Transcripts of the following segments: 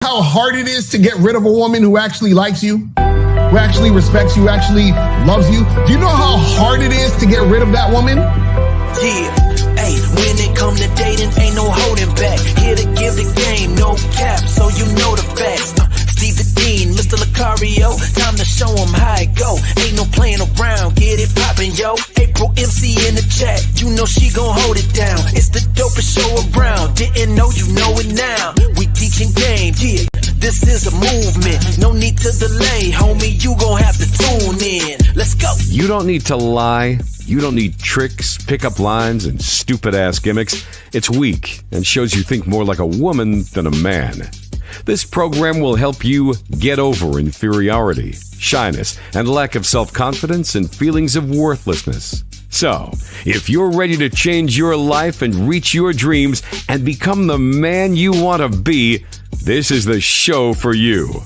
How hard it is to get rid of a woman who actually likes you, who actually respects you, who actually loves you? Do you know how hard it is to get rid of that woman? Yeah, hey, when it come to dating, ain't no holding back. Here to give the game, no cap, so you know the facts. Steve the Dean, Mr. Lucario, time to show him how it go. Ain't no playing around, get it poppin', yo. April MC in the chat, you know she gon' hold it down. It's the dopest show around, didn't know you know it now. We teaching game, yeah, this is a movement. No need to delay, homie, you gon' have to tune in. Let's go. You don't need to lie. You don't need tricks, pickup lines, and stupid-ass gimmicks. It's weak and shows you think more like a woman than a man. This program will help you get over inferiority, shyness, and lack of self-confidence and feelings of worthlessness. So, if you're ready to change your life and reach your dreams and become the man you want to be, this is the show for you.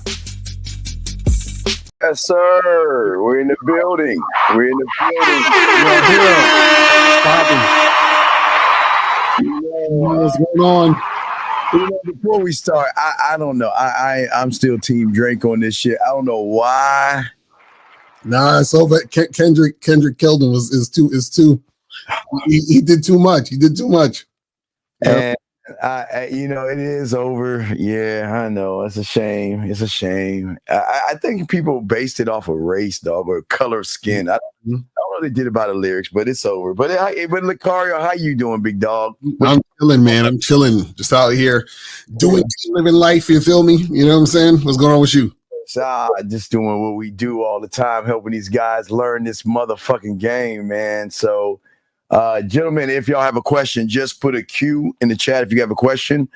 Yes, sir. We're in the building. We're in the building. What's going on? Before we start, I don't know. I'm still Team Drake on this shit. I don't know why. Nah, it's over. Kendrick killed him. Is too. He did too much. He did too much. And it is over. Yeah, I know. It's a shame. It's a shame. I think people based it off of race, dog, or color skin. I don't know what they did about the lyrics, but it's over. But Lucario, how you doing, big dog? I'm chilling, man. I'm chilling. Just out here living life. You feel me? You know what I'm saying? What's going on with you? Just doing what we do all the time, helping these guys learn this motherfucking game, man. So, gentlemen, if y'all have a question, just put a Q in the chat. If you have a question,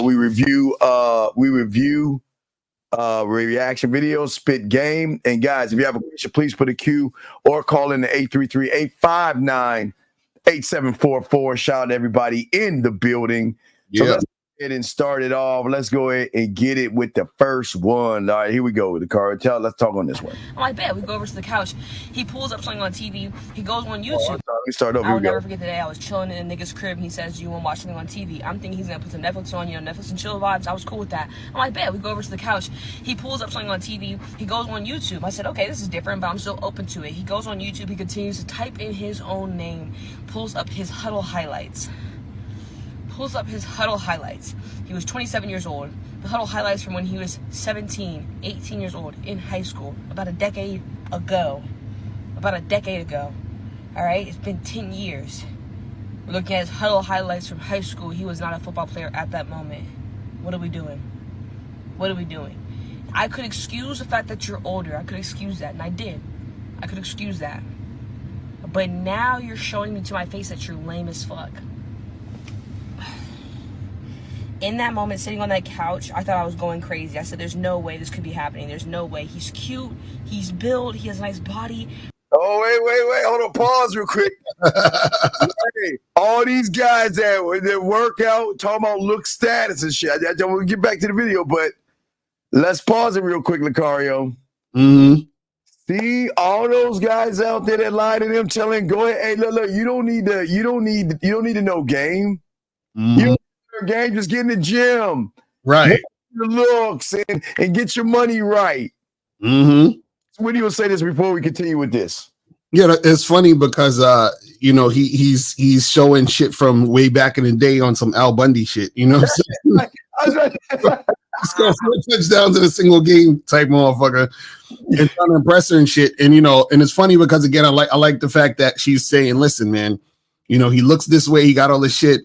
we review reaction videos, spit game. And guys, if you have a question, please put a Q or call in to 833-859-8744. Shout out to everybody in the building. So let's go ahead and start it off. Let's go ahead and get it with the first one. All right, here we go. The cartel. Let's talk on this one. I'm like, bet. We go over to the couch. He pulls up something on TV. He goes on YouTube. Let me start over. I'll never forget the day I was chilling in a nigga's crib. He says, "Do you want to watch something on TV?" I'm thinking he's going to put some Netflix on, Netflix and chill vibes. I was cool with that. I'm like, bet. We go over to the couch. He pulls up something on TV. He goes on YouTube. I said, okay, this is different, but I'm still open to it. He goes on YouTube. He continues to type in his own name. Pulls up his huddle highlights. He was 27 years old. The huddle highlights from when he was 17, 18 years old in high school, about a decade ago. All right, it's been 10 years. We're looking at his huddle highlights from high school. He was not a football player at that moment. What are we doing? I could excuse the fact that you're older. I could excuse that, and I did. I could excuse that. But now you're showing me to my face that you're lame as fuck. In that moment, sitting on that couch, I thought I was going crazy. I said, there's no way this could be happening. There's no way. He's cute. He's built. He has a nice body. Oh, wait. Hold on. Pause real quick. Hey, all these guys that work out, talking about look status and shit. I don't want to get back to the video, but let's pause it real quick, Lucario. Mm-hmm. See all those guys out there that lie to them, telling, go ahead. Hey, look, you don't need to know game. Mm-hmm. You don't game, just get in the gym, right? Your looks and get your money right. Mm-hmm. So what do you say this before we continue with this? Yeah, it's funny because he's showing shit from way back in the day on some Al Bundy shit. You know what I'm saying? He's got 4 touchdowns in a single game type motherfucker, and trying to impress her and shit. And and it's funny because again, I like the fact that she's saying, "Listen, man, he looks this way. He got all this shit."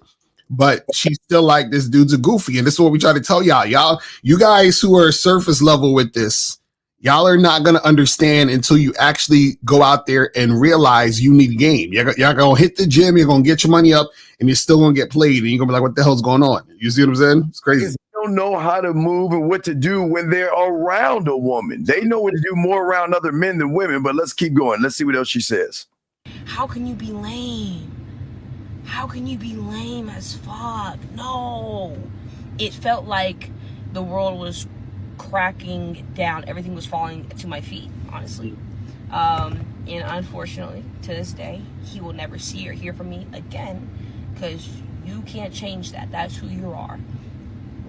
But she's still like, this dude's a goofy. And this is what we try to tell y'all. You guys who are surface level with this, y'all are not going to understand until you actually go out there and realize you need a game. Y'all going to hit the gym, you're going to get your money up, and you're still going to get played. And you're going to be like, what the hell's going on? You see what I'm saying? It's crazy. They don't know how to move and what to do when they're around a woman. They know what to do more around other men than women. But let's keep going. Let's see what else she says. How can you be lame? How can you be lame as fuck? No. It felt like the world was cracking down. Everything was falling to my feet, honestly. And unfortunately, to this day, he will never see or hear from me again because you can't change that. That's who you are.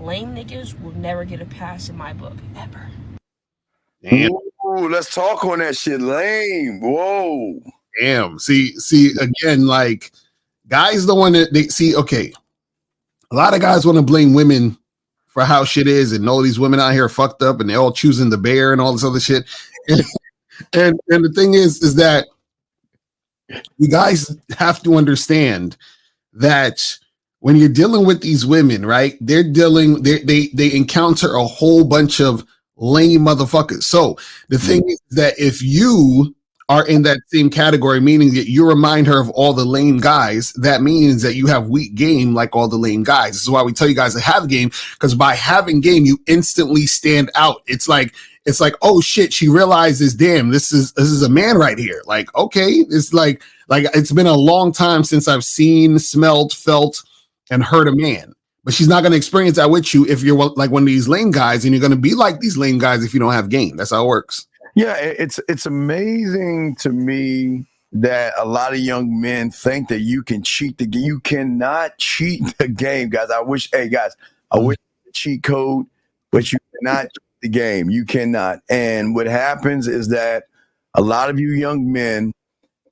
lame niggas will never get a pass in my book, ever. Damn. Ooh, let's talk on that shit. Lame. Whoa. Damn. See, again, like guys don't want to they see, okay. A lot of guys want to blame women for how shit is and all these women out here fucked up and they're all choosing the bear and all this other shit. And the thing is that you guys have to understand that when you're dealing with these women, right? They encounter a whole bunch of lame motherfuckers. So the thing is that if you are in that same category, meaning that you remind her of all the lame guys, that means that you have weak game like all the lame guys. This is why we tell you guys to have game, because by having game, you instantly stand out. It's like, oh shit, she realizes, damn, this is a man right here. Like, okay, it's like it's been a long time since I've seen, smelled, felt, and heard a man. But she's not going to experience that with you if you're like one of these lame guys, and you're going to be like these lame guys if you don't have game. That's how it works. Yeah, it's amazing to me that a lot of young men think that you can cheat the game. You cannot cheat the game, guys. I wish the cheat code, but you cannot cheat the game. You cannot. And what happens is that a lot of you young men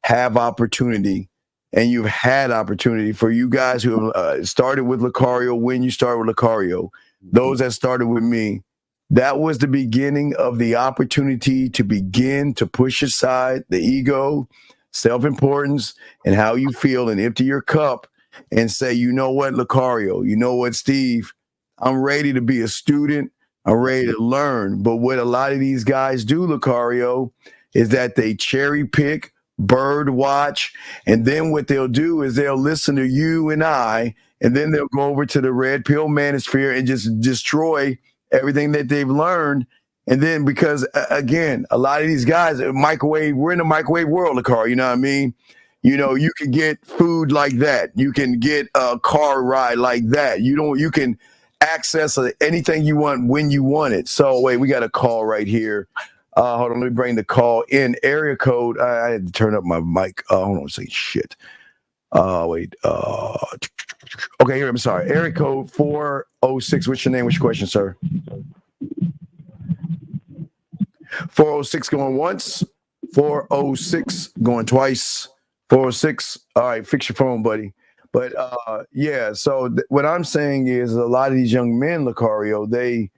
have opportunity, and you've had opportunity. For you guys who have started with Lucario, when you started with Lucario, those that started with me, that was the beginning of the opportunity to begin to push aside the ego, self-importance, and how you feel, and empty your cup and say, you know what, Lucario, you know what, Steve, I'm ready to be a student. I'm ready to learn. But what a lot of these guys do, Lucario, is that they cherry pick, bird watch, and then what they'll do is they'll listen to you and I, and then they'll go over to the red pill manosphere and just destroy everything that they've learned. And then because again, a lot of these guys, we're in the microwave world of car, you know what I mean? You know, you can get food like that. You can get a car ride like that. You can access anything you want when you want it. So wait, we got a call right here. Hold on, let me bring the call in. Area code. I had to turn up my mic. Hold on, say shit. Wait. Okay, here, I'm sorry. Area code 406. What's your name? What's your question, sir? 406 going once. 406 going twice. 406. All right, fix your phone, buddy. But yeah, so what I'm saying is a lot of these young men, Lucario, they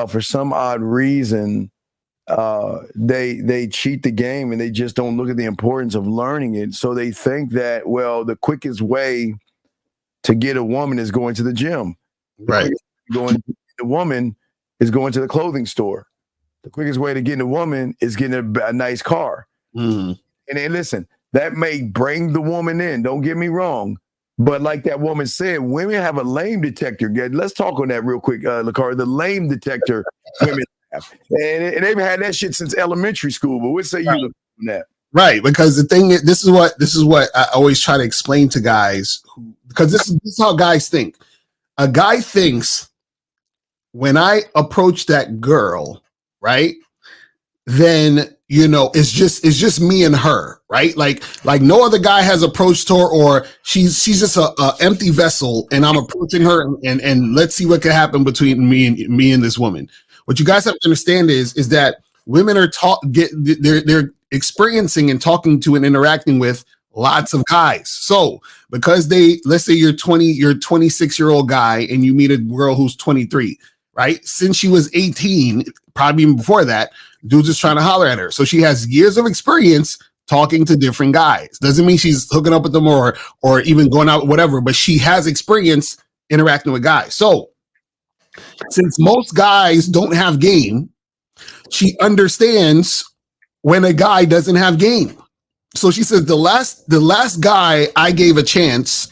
for some odd reason, they cheat the game, and they just don't look at the importance of learning it. So they think that, well, the quickest way to get a woman is going to the gym. Right. Going to the woman is going to the clothing store. The quickest way to get a woman is getting a nice car. Mm. And then listen, that may bring the woman in. Don't get me wrong. But like that woman said, women have a lame detector. Let's talk on that real quick, Lucario. The lame detector women have. And they've had that shit since elementary school. But what say you look on that? Right, because the thing is, this is what I always try to explain to guys, because this is how guys think. A guy thinks, when I approach that girl, right, then it's just me and her, right? Like no other guy has approached her, or she's just a empty vessel, and I'm approaching her, and let's see what can happen between me and this woman. What you guys have to understand is that women are they're experiencing and talking to and interacting with lots of guys. So because let's say you're 26-year-old guy and you meet a girl who's 23, right? Since she was 18, probably even before that, dude's just trying to holler at her. So she has years of experience talking to different guys. Doesn't mean she's hooking up with them or even going out, whatever, but she has experience interacting with guys. So since most guys don't have game, she understands when a guy doesn't have game. So she says, the last guy I gave a chance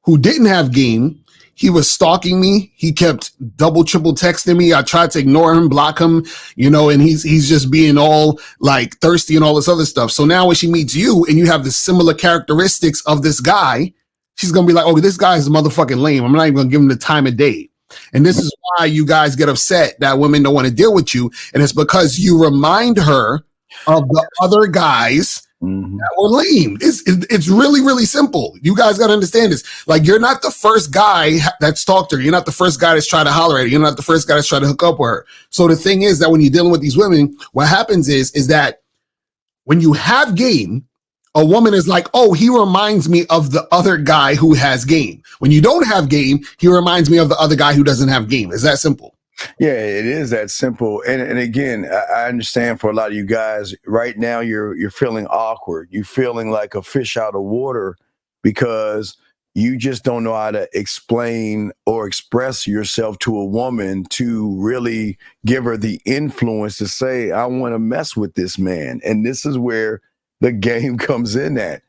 who didn't have game, he was stalking me. He kept double, triple texting me. I tried to ignore him, block him, and he's just being all like thirsty and all this other stuff. So now when she meets you and you have the similar characteristics of this guy, she's going to be like, oh, this guy's motherfucking lame. I'm not even going to give him the time of day. And this is why you guys get upset that women don't want to deal with you. And it's because you remind her of the other guys or lame. It's really, really simple. You guys got to understand this. Like, you're not the first guy that's talked to her. You're not the first guy that's trying to holler at her. You're not the first guy that's trying to hook up with her. So the thing is that when you're dealing with these women, what happens is that when you have game, a woman is like, oh, he reminds me of the other guy who has game. When you don't have game, he reminds me of the other guy who doesn't have game. It's that simple. Yeah, it is that simple. And again, I understand for a lot of you guys right now, you're feeling awkward. You're feeling like a fish out of water because you just don't know how to explain or express yourself to a woman to really give her the influence to say, I want to mess with this man. And this is where the game comes in at.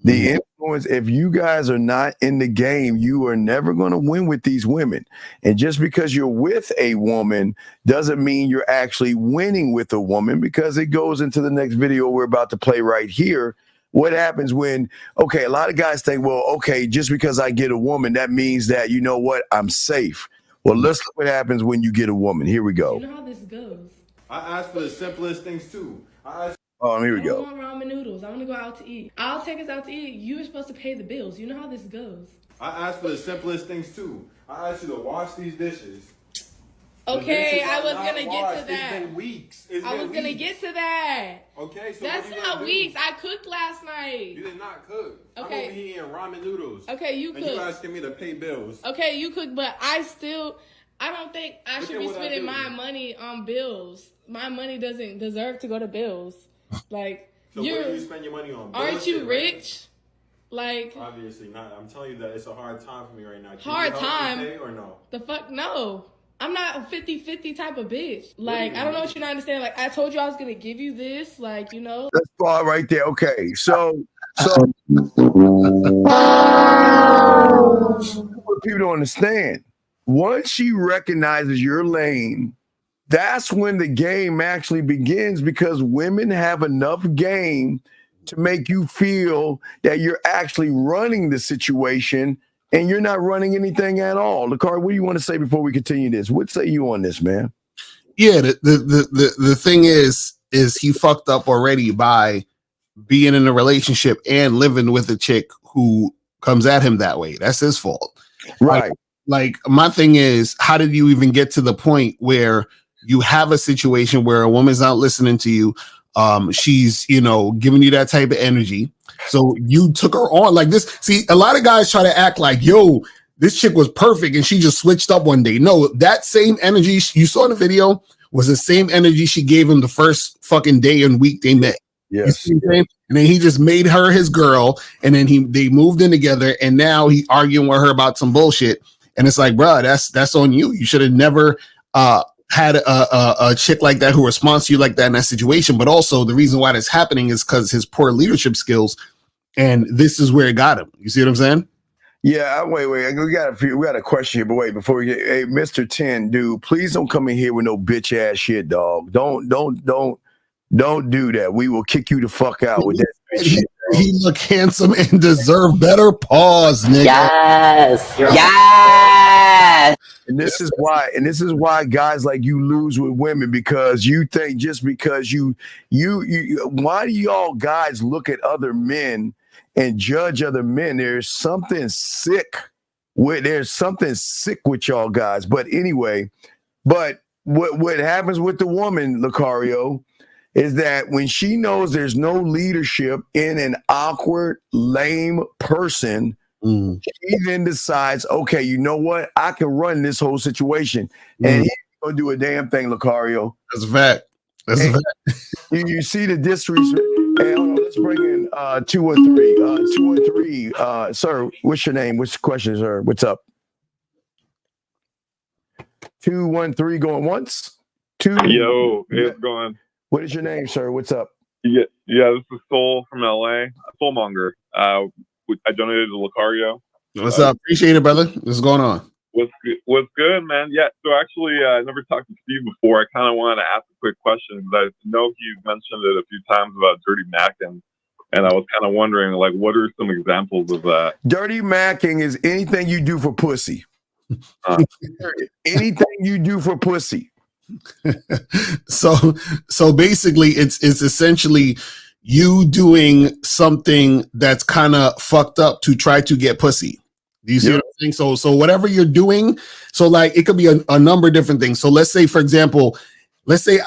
The influence, if you guys are not in the game, you are never going to win with these women. And just because you're with a woman doesn't mean you're actually winning with a woman, because it goes into the next video we're about to play right here. What happens when, okay, a lot of guys think, well, okay, just because I get a woman, that means that, you know what, I'm safe. Well, let's look what happens when you get a woman. Here we go. You know how this goes. I ask for the simplest things too. Here we go. I want ramen noodles. I want to go out to eat. I'll take us out to eat. You're supposed to pay the bills. You know how this goes. I ask for the simplest things too. I ask you to wash these dishes. Okay, I was gonna get to that. It's been weeks. I was gonna get to that. Okay, so that's not weeks. I cooked last night. You did not cook. Okay. I'm over here eating ramen noodles. Okay, you cooked. And you asking me to pay bills. Okay, you cooked, but I don't think I should be spending my money on bills. My money doesn't deserve to go to bills. Like, so what do you spend your money on? Aren't you rich? Like, obviously not. I'm telling you that it's a hard time for me right now. Hard time? Or no? The fuck no. I'm not a 50-50 type of bitch. Like, I don't know what you're not understanding. Like, I told you I was gonna give you this. Like, you know. That's all right there. Okay, so what people don't understand. Once she recognizes your lane, that's when the game actually begins, because women have enough game to make you feel that you're actually running the situation and you're not running anything at all. Lakari, what do you want to say before we continue this? What say you on this, man? Yeah, the thing is he fucked up already by being in a relationship and living with a chick who comes at him that way. That's his fault. Right. Like my thing is, how did you even get to the point where you have a situation where a woman's not listening to you? She's, giving you that type of energy. So you took her on like this. See, a lot of guys try to act like, yo, this chick was perfect and she just switched up one day. No, that same energy you saw in the video was the same energy she gave him the first fucking day and week they met. Yes. And then he just made her his girl, and then they moved in together, and now he arguing with her about some bullshit. And it's like, bro, that's on you. You should have never had a chick like that who responds to you like that in that situation. But also the reason why that's happening is because his poor leadership skills, and this is where it got him. You see what I'm saying? Yeah, wait. We got a question here, but wait, before we get, hey, Mr. 10, dude, please don't come in here with no bitch ass shit, dog. Don't do that. We will kick you the fuck out with that bitch shit. He look handsome and deserve better. Pause, nigga. Yes. And this is why guys like you lose with women, because you think just because you why do y'all guys look at other men and judge other men? There's something sick with y'all guys. But anyway, what happens with the woman, Lucario, is that when she knows there's no leadership in an awkward, lame person, she then decides, okay, you know what? I can run this whole situation. And he's going to do a damn thing, Lucario. That's a fact. You see the disrespect. Hey, hold on, let's bring in 213. 213, sir, what's your name? What's the question, sir? What's up? 213 going once? Yo, it's going. What is your name, sir? What's up? Yeah, this is Soul from LA. Soulmonger. I donated to Lucario. What's up? Appreciate it, brother. What's going on? What's good, man? Yeah, so actually, I never talked to Steve before. I kind of wanted to ask a quick question, because I know he's mentioned it a few times about dirty macking, and I was kind of wondering, like, what are some examples of that? Dirty macking is anything you do for pussy. Anything you do for pussy. So basically it's essentially you doing something that's kind of fucked up to try to get pussy. Do you see what I'm saying? So whatever you're doing, so like it could be a number of different things. So let's say, for example, let's say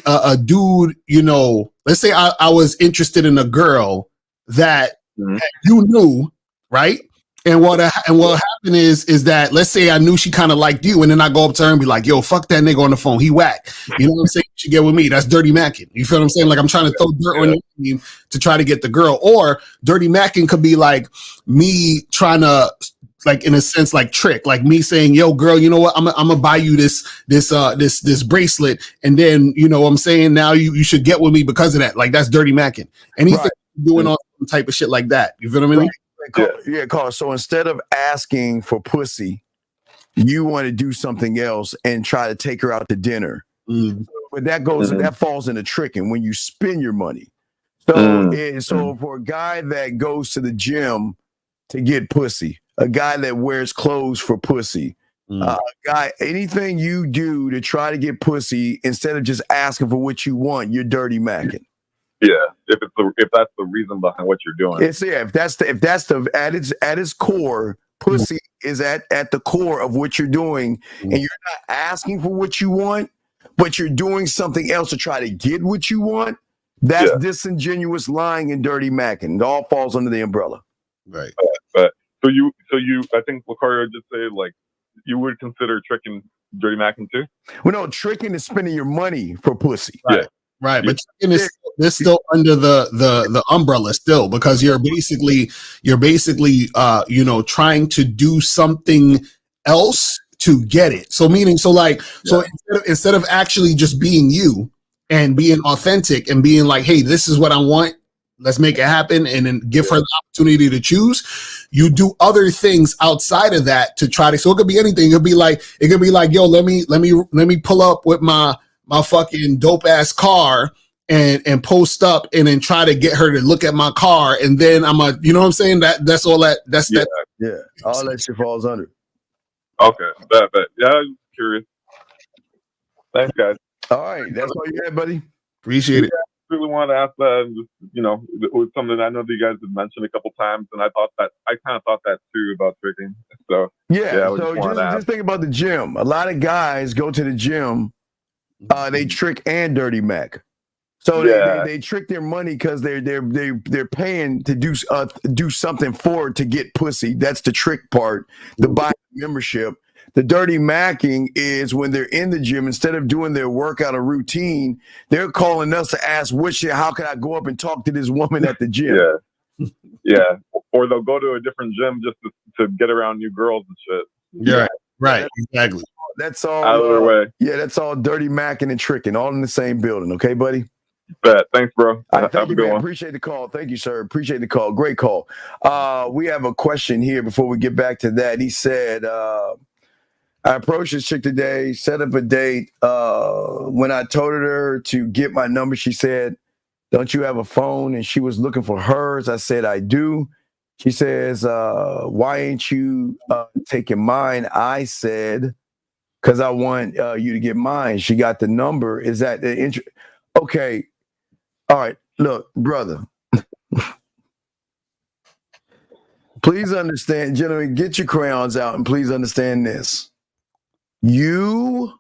a dude, you know, let's say I was interested in a girl that you knew, right? And what happened is that, let's say I knew she kind of liked you, and then I go up to her and be like, yo, fuck that nigga on the phone, he whack. You know what I'm saying? You get with me. That's dirty macking. You feel what I'm saying? Like I'm trying to throw dirt on you to try to get the girl. Or dirty macking could be like me trying to, like, in a sense, like trick, like me saying, yo, girl, you know what? I'm gonna buy you this bracelet, and then, you know what I'm saying, now you should get with me because of that. Like that's dirty macking. Anything doing all type of shit like that. You feel what I mean? Carl. So instead of asking for pussy, you want to do something else and try to take her out to dinner. But that falls into tricking when you spend your money. So for a guy that goes to the gym to get pussy, a guy that wears clothes for pussy, guy, anything you do to try to get pussy instead of just asking for what you want, you're dirty macking. Yeah, if that's the reason behind what you're doing. If that's the at its core, pussy is at the core of what you're doing, and you're not asking for what you want, but you're doing something else to try to get what you want. That's disingenuous lying and dirty macking. It all falls under the umbrella. Right. But so you I think Lucario just said, like, you would consider tricking dirty macking too? Well, no, tricking is spending your money for pussy. Right, but it's still under the umbrella still, because you're basically you know, trying to do something else to get it. So instead of actually just being you and being authentic and being like, hey, this is what I want, let's make it happen, and then give her the opportunity to choose, you do other things outside of that to try to. So it could be anything. It could be like, yo, let me pull up with my fucking dope ass car and post up and then try to get her to look at my car, and then you know what I'm saying? That's all that all that shit falls under. Okay. But yeah, I'm curious. Thanks, guys. All right, that's all you had, buddy. Appreciate it. I really wanted to ask that, and just, you know, it was something I know that you guys have mentioned a couple times, and I kind of thought that too about tricking. So just think about the gym. A lot of guys go to the gym. They trick and dirty mac. So they trick their money because they're paying to do something for it to get pussy. That's the trick part. The buy membership. The dirty macking is when they're in the gym, instead of doing their workout or routine, they're calling us to ask, how can I go up and talk to this woman at the gym? Yeah. Or they'll go to a different gym just to get around new girls and shit. Yeah. Right. Exactly. That's all. Out of their way. Yeah, that's all dirty macking and tricking, all in the same building. Okay, buddy? Bet. Thanks, bro. Have a good one. Appreciate the call. Thank you, sir. Appreciate the call. Great call. We have a question here before we get back to that. He said, I approached this chick today, set up a date. When I told her to get my number, she said, don't you have a phone? And she was looking for hers. I said, I do. She says, why ain't you taking mine? I said, because I want you to get mine. She got the number. Is that the interest? Okay. All right. Look, brother. Please understand, gentlemen, get your crayons out and please understand this. You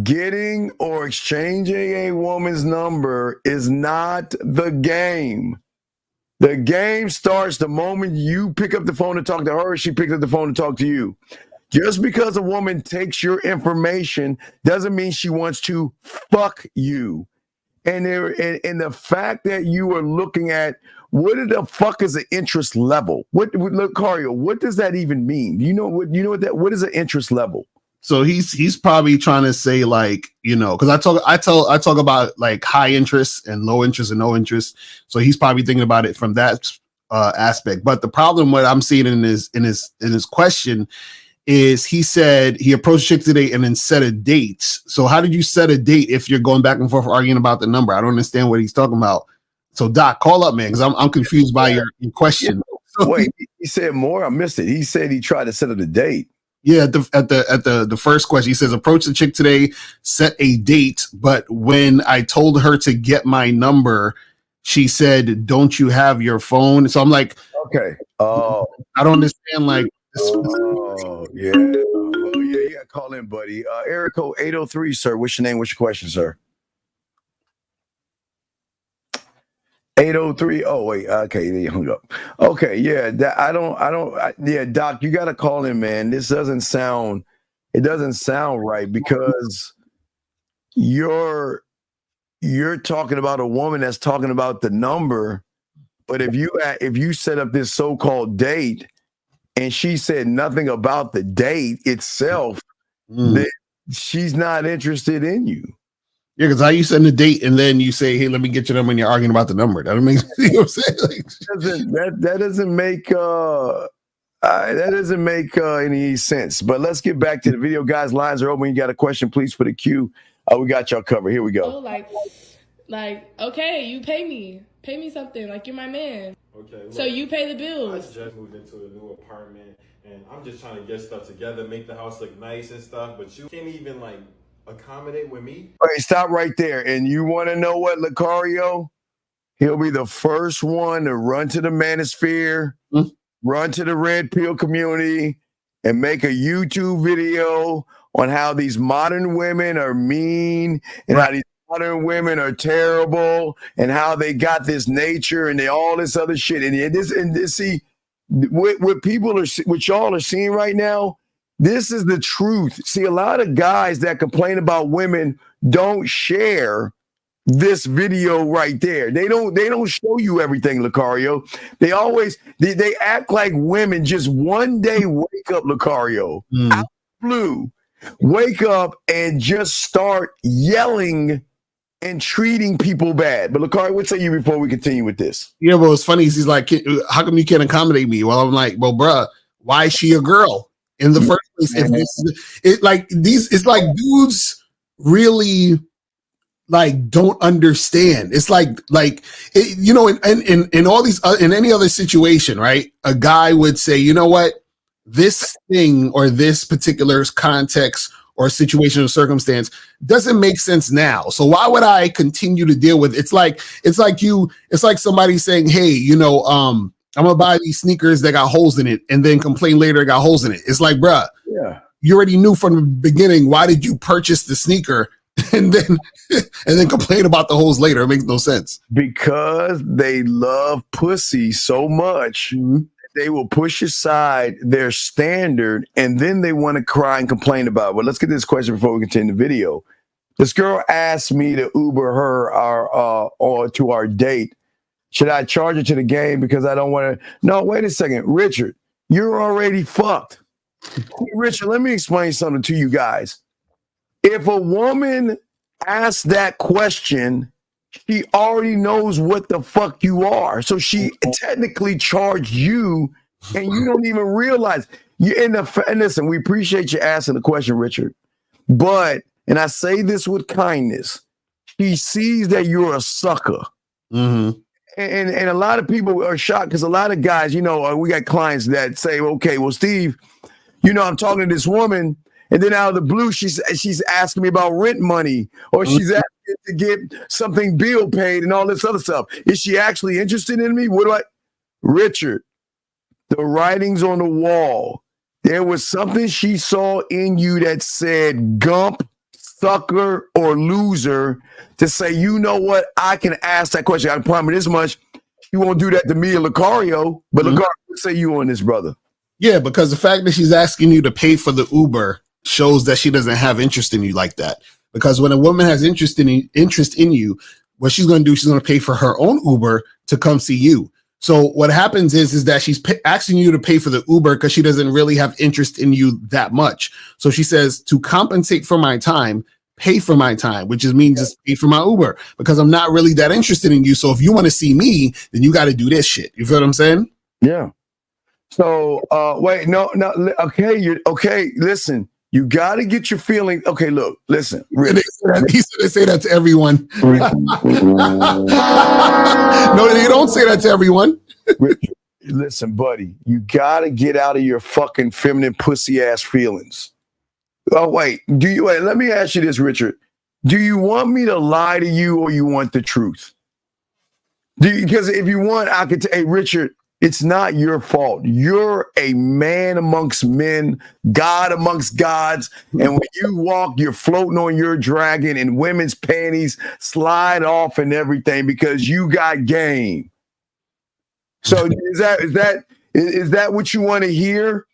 getting or exchanging a woman's number is not the game. The game starts the moment you pick up the phone to talk to her, she picks up the phone to talk to you. Just because a woman takes your information doesn't mean she wants to fuck you. And the fact that you are looking at what the fuck is the interest level? Look, Cario, what does that even mean? What is an interest level? So he's probably trying to say, like, you know, because I talk about like high interest and low interest and no interest. So he's probably thinking about it from that aspect. But the problem what I'm seeing in his question is he said he approached chick today and then set a date. So how did you set a date if you're going back and forth arguing about the number? I don't understand what he's talking about. So Doc, call up, man, because I'm confused by your question. Wait, he said more. I missed it. He said he tried to set up a date. Yeah, at the first question, he says, approach the chick today, set a date, but when I told her to get my number, she said, "Don't you have your phone?" So I'm like, okay. Oh, I don't understand. Like, oh yeah. Oh yeah. Call in, buddy. Area code 803, sir. What's your name? What's your question, sir? 803. Oh wait. Okay, they hung up. Okay, yeah. Yeah, Doc, you got to call in, man. This doesn't sound. It doesn't sound right because you're talking about a woman that's talking about the number, but if you set up this so-called date and she said nothing about the date itself, then she's not interested in you. Yeah, because how you send a date and then you say, "Hey, let me get your number," and you're arguing about the number. That doesn't make sense. You know what I'm saying? Like, that doesn't make any sense. But let's get back to the video, guys. Lines are open. You got a question? Please put a Q. We got y'all covered. Here we go. Oh, like, okay, you pay me something. Like, you're my man. Okay. So you pay the bills. I just moved into a new apartment, and I'm just trying to get stuff together, make the house look nice and stuff. But you can't even like accommodate with me. All right, stop right there. And you want to know what, Lucario? He'll be the first one to run to the manosphere, run to the red pill community, and make a YouTube video on how these modern women are mean and how these modern women are terrible and how they got this nature and all this other shit. And this, see, what y'all are seeing right now, this is the truth. See, a lot of guys that complain about women don't share this video right there. They don't show you everything, Lucario. They act like women just one day wake up, Lucario, out of blue, wake up and just start yelling and treating people bad. But Lucario, what say you before we continue with this? Yeah, well, it's funny. He's like, "How come you can't accommodate me?" Well, I'm like, "Well, bruh, why is she a girl in the first place?" If it's like dudes really like don't understand. It's like you know, in all these in any other situation, right? A guy would say, "You know what? This thing or this particular context or situation or circumstance doesn't make sense now. So why would I continue to deal with it?" It's like somebody saying, "Hey, you know, I'm gonna buy these sneakers that got holes in it," and then complain later it got holes in it. It's like, bruh, you already knew from the beginning. Why did you purchase the sneaker and then complain about the holes later? It makes no sense. Because they love pussy so much. They will push aside their standard and then they want to cry and complain about it. Well, let's get this question before we continue the video. This girl asked me to Uber her to our date. Should I charge her to the game because I don't want to? No, wait a second. Richard, you're already fucked. Richard, let me explain something to you guys. If a woman asks that question, she already knows what the fuck you are. So she technically charged you and you don't even realize. And listen, we appreciate you asking the question, Richard. But, and I say this with kindness, she sees that you're a sucker. And a lot of people are shocked because a lot of guys, you know, we got clients that say, "Okay, well, Steve, you know, I'm talking to this woman, and then out of the blue, she's asking me about rent money, or she's asking to get something bill paid and all this other stuff. Is she actually interested in me? Richard, the writing's on the wall. There was something she saw in you that said gump, sucker, or loser to say, you know what? I can ask that question. I promise this much. You won't do that to me or Lucario, but Lucario, what say you on this, brother? Yeah, because the fact that she's asking you to pay for the Uber shows that she doesn't have interest in you like that. Because when a woman has interest in you, what she's going to do, she's going to pay for her own Uber to come see you. So what happens is that she's asking you to pay for the Uber because she doesn't really have interest in you that much. So she says, to compensate for my time, pay for my time, which means just pay for my Uber because I'm not really that interested in you. So if you want to see me, then you got to do this shit. You feel what I'm saying? Yeah. So wait, no, okay. Listen, you got to get your feeling. Okay, look, listen. Really. They say that to everyone. No, they don't say that to everyone. Listen, buddy, you got to get out of your fucking feminine pussy ass feelings. Oh, wait, let me ask you this, Richard. Do you want me to lie to you or you want the truth? Because if you want, I could hey, Richard, it's not your fault. You're a man amongst men, God amongst gods. And when you walk, you're floating on your dragon and women's panties slide off and everything because you got game. So is that what you want to hear?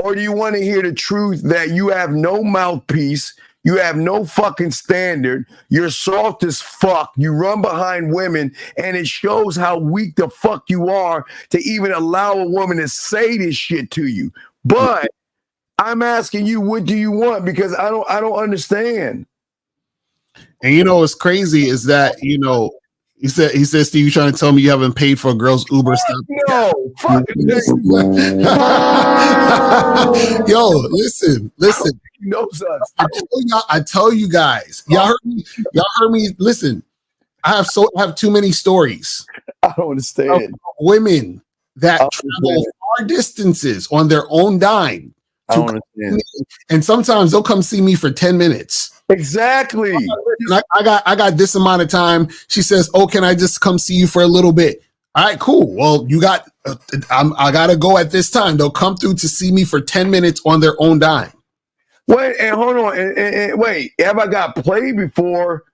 Or do you want to hear the truth that you have no mouthpiece? You have no fucking standard. You're soft as fuck. You run behind women, and it shows how weak the fuck you are to even allow a woman to say this shit to you. But I'm asking you, what do you want? Because I don't understand. And you know what's crazy is that, you know, he says to you, trying to tell me you haven't paid for a girl's Uber stop. No, fuck. Yo, listen. He knows us. I tell you guys, y'all heard me. Listen, I have too many stories. I don't understand. Women that travel far distances on their own dime. I don't understand. And sometimes they'll come see me for 10 minutes. Exactly. And I got this amount of time. She says, "Oh, can I just come see you for a little bit?" All right, cool. Well, you got. I gotta go at this time. They'll come through to see me for 10 minutes on their own dime. Wait, and hold on, and wait. Have I got played before?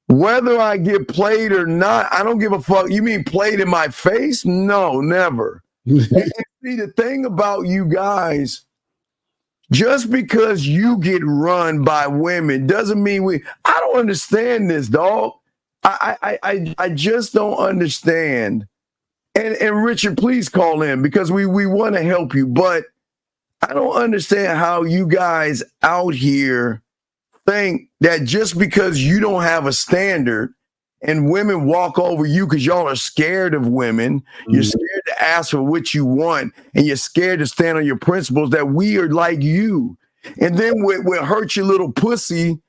Whether I get played or not, I don't give a fuck. You mean played in my face? No, never. And see, the thing about you guys. Just because you get run by women doesn't mean I don't understand this, dog. I just don't understand. And Richard, please call in because we want to help you, but I don't understand how you guys out here think that just because you don't have a standard and women walk over you because y'all are scared of women, you're scared to ask for what you want, and you're scared to stand on your principles, that we are like you. And then what hurts your little pussy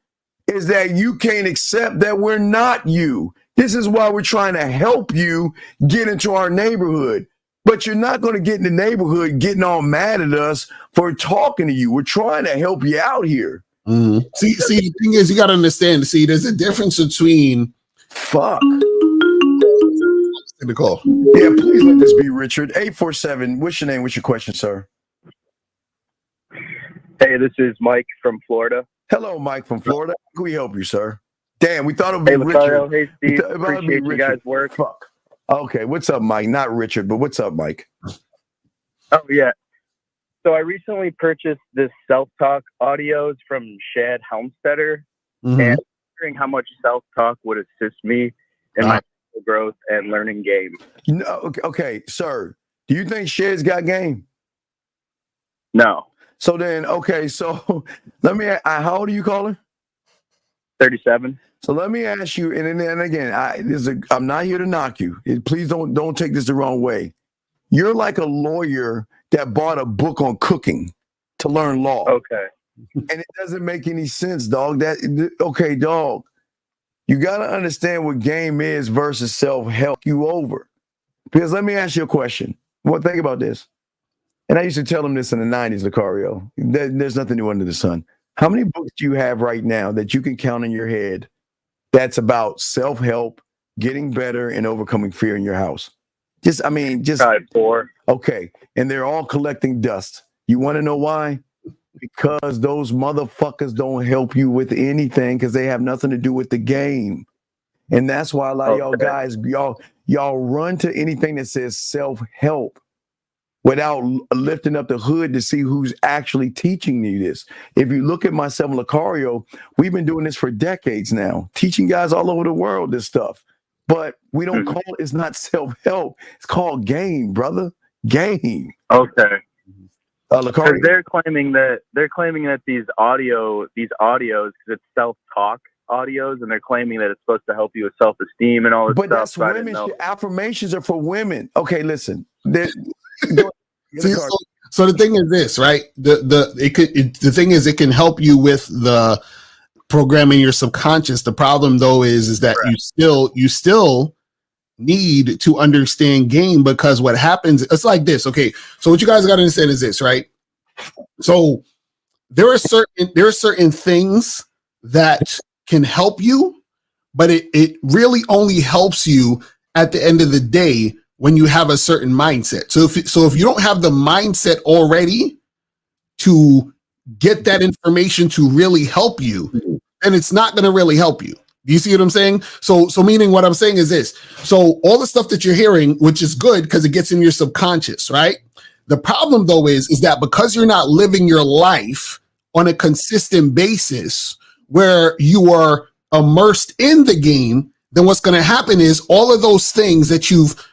is that you can't accept that we're not you. This is why we're trying to help you get into our neighborhood. But you're not going to get in the neighborhood getting all mad at us for talking to you. We're trying to help you out here. Mm-hmm. See, the thing is, you got to understand, there's a difference between fuck. The call. Yeah, please let this be Richard. 847. What's your name? What's your question, sir? Hey, this is Mike from Florida. Hello, Mike from Florida. How can we help you, sir? Damn, we thought it would be Richard. Richard. Hey, Steve. Appreciate you guys' work. Fuck. Okay, what's up, Mike? Not Richard, but what's up, Mike? Oh, yeah. So I recently purchased this self-talk audios from Shad Helmstetter, and I'm wondering how much self-talk would assist me in my growth and learning game. No, okay, sir. Do you think Shad's got game? No. So then, okay, so let me. How old are you, caller? 37. So let me ask you, and again, I'm not here to knock you. Please don't take this the wrong way. You're like a lawyer that bought a book on cooking to learn law. Okay. And it doesn't make any sense, dog. Okay, dog. You got to understand what game is versus self-help you over. Because let me ask you a question. Well, think about this. And I used to tell them this in the 90s, Lucario. There's nothing new under the sun. How many books do you have right now that you can count in your head that's about self-help, getting better, and overcoming fear in your house? Just 4. Okay. And they're all collecting dust. You want to know why? Because those motherfuckers don't help you with anything because they have nothing to do with the game. And that's why a lot of y'all guys, y'all run to anything that says self-help without lifting up the hood to see who's actually teaching you this. If you look at myself and Lucario, we've been doing this for decades now, teaching guys all over the world this stuff. But we don't call it, it's not self-help. It's called game, brother. Game. Okay. Lucario. They're claiming that these audios, because it's self-talk audios, and they're claiming that it's supposed to help you with self-esteem and all this stuff. But that's women. Affirmations are for women. Okay, listen. So the thing is this, right? The thing is, it can help you with the programming your subconscious. The problem though is that you still need to understand game, because what happens, it's like this. Okay, so what you guys got to understand is this, right? So there are certain things that can help you, but it really only helps you at the end of the day when you have a certain mindset. So if you don't have the mindset already to get that information to really help you, then it's not going to really help you. Do you see what I'm saying? So meaning what I'm saying is this. So all the stuff that you're hearing, which is good because it gets in your subconscious, right? The problem though is that because you're not living your life on a consistent basis where you are immersed in the game, then what's going to happen is all of those things that you've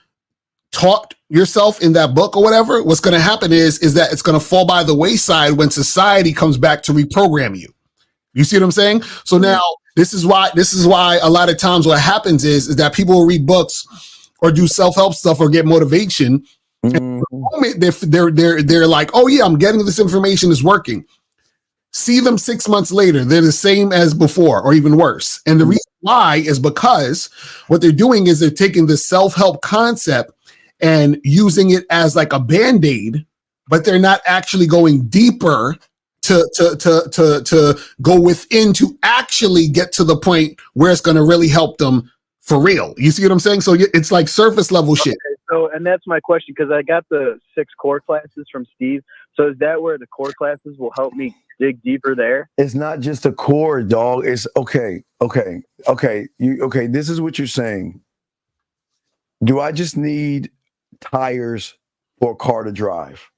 taught yourself in that book or whatever, what's going to happen is that it's going to fall by the wayside when society comes back to reprogram you. You see what I'm saying? So now this is why a lot of times what happens is that people will read books or do self-help stuff or get motivation. And for the moment they're like, oh yeah, I'm getting this information, is working. See them 6 months later, they're the same as before or even worse. And the reason why is because what they're doing is they're taking the self-help concept and using it as like a band-aid, but they're not actually going deeper to go within to actually get to the point where it's going to really help them for real. You see what I'm saying? So it's like surface level shit. Okay, so, and that's my question, because I got the 6 core classes from Steve. So is that where the core classes will help me dig deeper there? It's not just a core, dog. It's okay. This is what you're saying. Do I just need tires for a car to drive?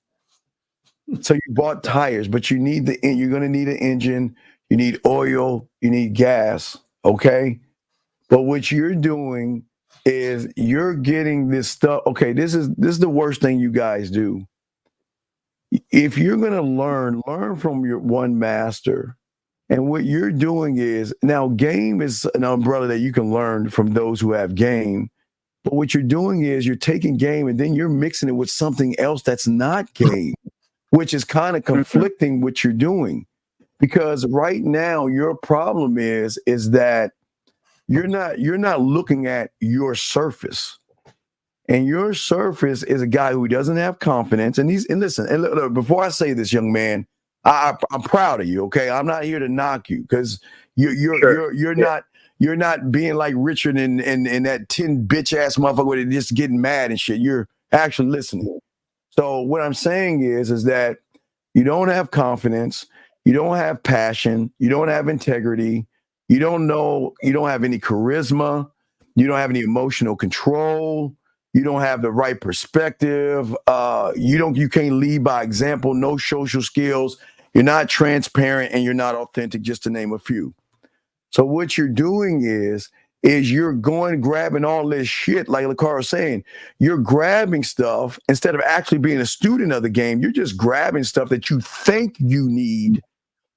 So you bought tires, but you're going to need an engine, you need oil, you need gas, okay? But what you're doing is you're getting this stuff. Okay, this is the worst thing you guys do. If you're going to learn from your one master. And what you're doing is, now game is an umbrella that you can learn from those who have game. But what you're doing is you're taking game and then you're mixing it with something else that's not game, which is kind of conflicting what you're doing. Because right now your problem is that you're not looking at your surface. And your surface is a guy who doesn't have confidence. And listen, before I say this, young man, I'm proud of you. Okay, I'm not here to knock you because you're not being like Richard and that 10 bitch ass motherfucker where they're just getting mad and shit. You're actually listening. So what I'm saying is that you don't have confidence, you don't have passion, you don't have integrity, you don't have any charisma, you don't have any emotional control. You don't have the right perspective. You can't lead by example, no social skills. You're not transparent and you're not authentic, just to name a few. So what you're doing is you're grabbing all this shit, like LaCar was saying. You're grabbing stuff instead of actually being a student of the game. You're just grabbing stuff that you think you need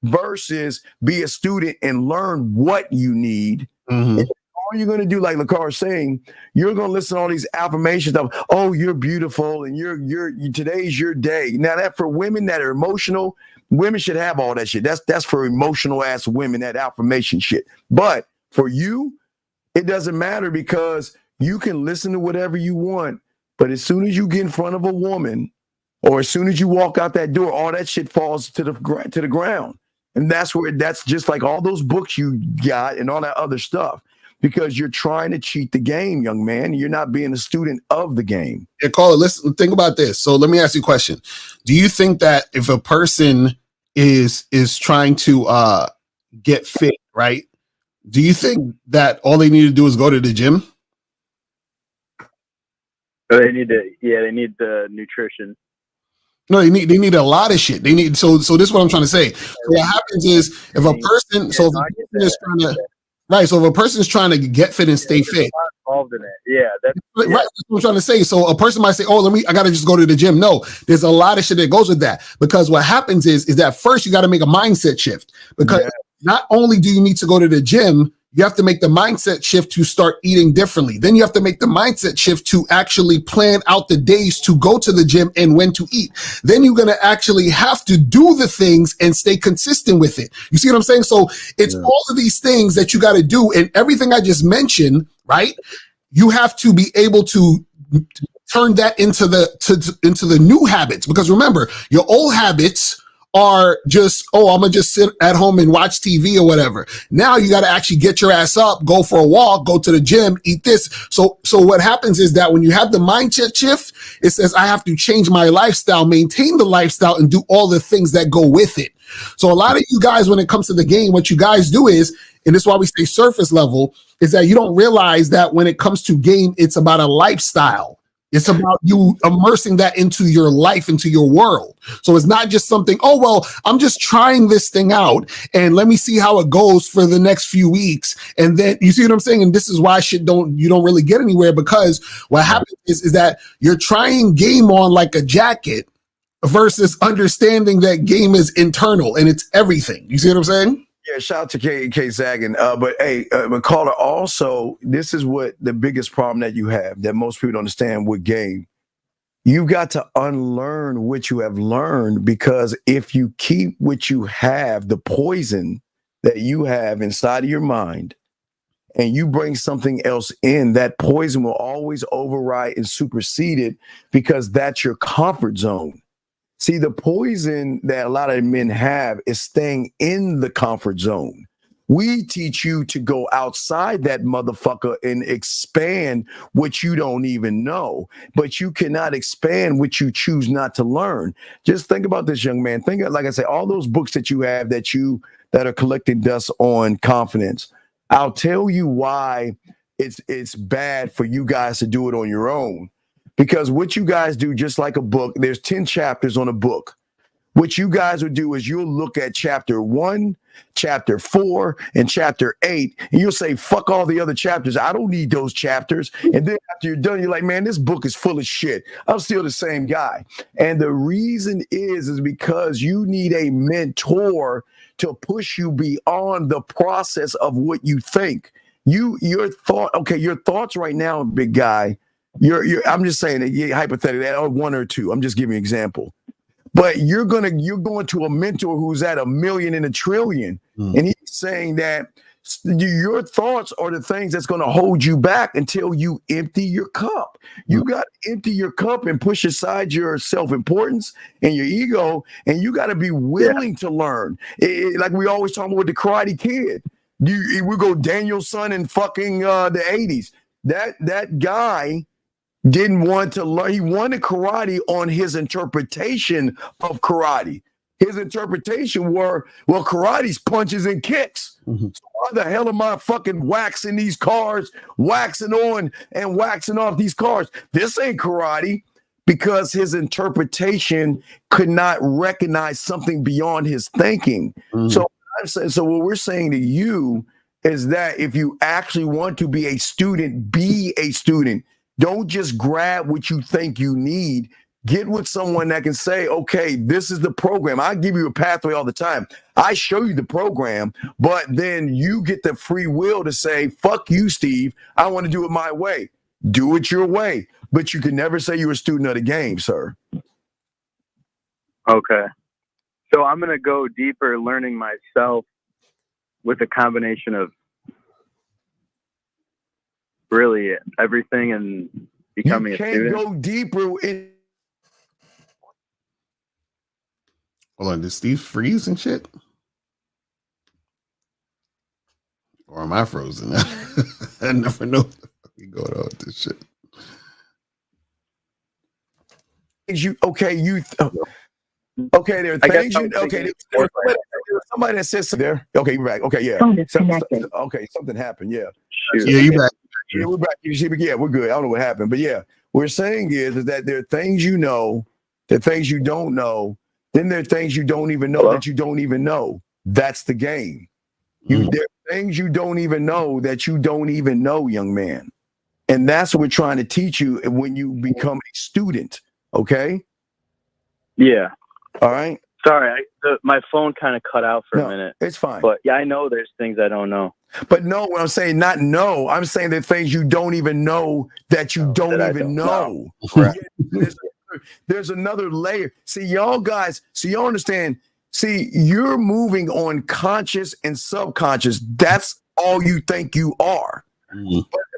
versus be a student and learn what you need. Mm-hmm. All you're going to do, like LaCar is saying, you're going to listen to all these affirmations of, oh, you're beautiful and today's your day. Now that for women that are emotional, women should have all that shit. That's for emotional ass women, that affirmation shit. But for you, it doesn't matter because you can listen to whatever you want. But as soon as you get in front of a woman or as soon as you walk out that door, all that shit falls to the ground. And that's just like all those books you got and all that other stuff. Because you're trying to cheat the game, young man. You're not being a student of the game. Yeah, Caller, listen, think about this. So let me ask you a question. Do you think that if a person is trying to get fit, right? Do you think that all they need to do is go to the gym? They need the nutrition. No, they need a lot of shit. They need so this is what I'm trying to say. So what happens is if a person is trying to right, so if a person is trying to get fit and stay fit, involved in it. Yeah, that's right. That's what I'm trying to say. So a person might say, "Oh, I got to just go to the gym." No, there's a lot of shit that goes with that because what happens is that first you got to make a mindset shift because not only do you need to go to the gym, you have to make the mindset shift to start eating differently. Then you have to make the mindset shift to actually plan out the days to go to the gym and when to eat. Then you're going to actually have to do the things and stay consistent with it. You see what I'm saying? So it's all of these things that you got to do. And everything I just mentioned, right? You have to be able to turn that into the new habits. Because remember, your old habits are just, oh, I'm gonna just sit at home and watch TV or whatever. Now you got to actually get your ass up, go for a walk, go to the gym, eat this. So what happens is that when you have the mindset shift, it says I have to change my lifestyle, maintain the lifestyle, and do all the things that go with it. So a lot of you guys, when it comes to the game, what you guys do is, and this is why we say surface level, is that you don't realize that when it comes to game, it's about a lifestyle. It's about you immersing that into your life, into your world. So it's not just something, oh, well, I'm just trying this thing out and let me see how it goes for the next few weeks. And then you see what I'm saying? And this is why you don't really get anywhere, because what happens is that you're trying game on like a jacket versus understanding that game is internal and it's everything. You see what I'm saying? Yeah, shout out to K Zaggin. But hey, McCullough, also, this is what the biggest problem that you have, that most people don't understand with game. You've got to unlearn what you have learned, because if you keep what you have, the poison that you have inside of your mind, and you bring something else in, that poison will always override and supersede it, because that's your comfort zone. See, the poison that a lot of men have is staying in the comfort zone. We teach you to go outside that motherfucker and expand what you don't even know, but you cannot expand what you choose not to learn. Just think about this, young man. Think of, like I say, all those books that you have that are collecting dust on confidence. I'll tell you why it's bad for you guys to do it on your own. Because what you guys do, just like a book, there's 10 chapters on a book. What you guys would do is you'll look at chapter 1, chapter 4, and chapter 8, and you'll say, fuck all the other chapters. I don't need those chapters. And then after you're done, you're like, man, this book is full of shit. I'm still the same guy. And the reason is because you need a mentor to push you beyond the process of what you think. Your thoughts right now, big guy, I'm just saying that hypothetically, or 1 or 2. I'm just giving you an example. But you're going to a mentor who's at 1 million and 1 trillion. And he's saying that your thoughts are the things that's going to hold you back until you empty your cup. You got to empty your cup and push aside your self-importance and your ego. And you got to be willing to learn. Like we always talk about with the Karate Kid. We go Daniel-san in fucking the 80s. That guy didn't want to learn. He wanted karate on his interpretation of karate. His interpretation were, well, karate's punches and kicks. So why the hell am I fucking waxing these cars, waxing on and waxing off these cars? This ain't karate, because his interpretation could not recognize something beyond his thinking. So what we're saying to you is that if you actually want to be a student, be a student. Don't just grab what you think you need. Get with someone that can say, okay, this is the program. I give you a pathway all the time. I show you the program, but then you get the free will to say, fuck you, Steve. I want to do it my way. Do it your way. But you can never say you're a student of the game, sir. Okay. So I'm going to go deeper learning myself with a combination of really everything and becoming a student. You can't go deeper in. Hold on, did Steve freeze and shit? Or am I frozen? I never know what's going on with this shit. There are things somebody that says there. Okay, you're back. Okay, yeah. Something happened. Yeah. Yeah, you back. Yeah, we're back. Yeah, we're good. I don't know what happened, but yeah, what we're saying is that there are things you know, there are things you don't know, then there are things you don't even know that you don't even know. That's the game. There are things you don't even know that you don't even know, young man. And that's what we're trying to teach you when you become a student. Okay? Yeah. All right. Sorry, my phone kind of cut out for a minute. It's fine. But yeah, I know there's things I don't know. But no, when I'm saying not know, I'm saying there are things you don't even know that you don't even know. Right. There's another layer. See, y'all understand. See, you're moving on conscious and subconscious. That's all you think you are.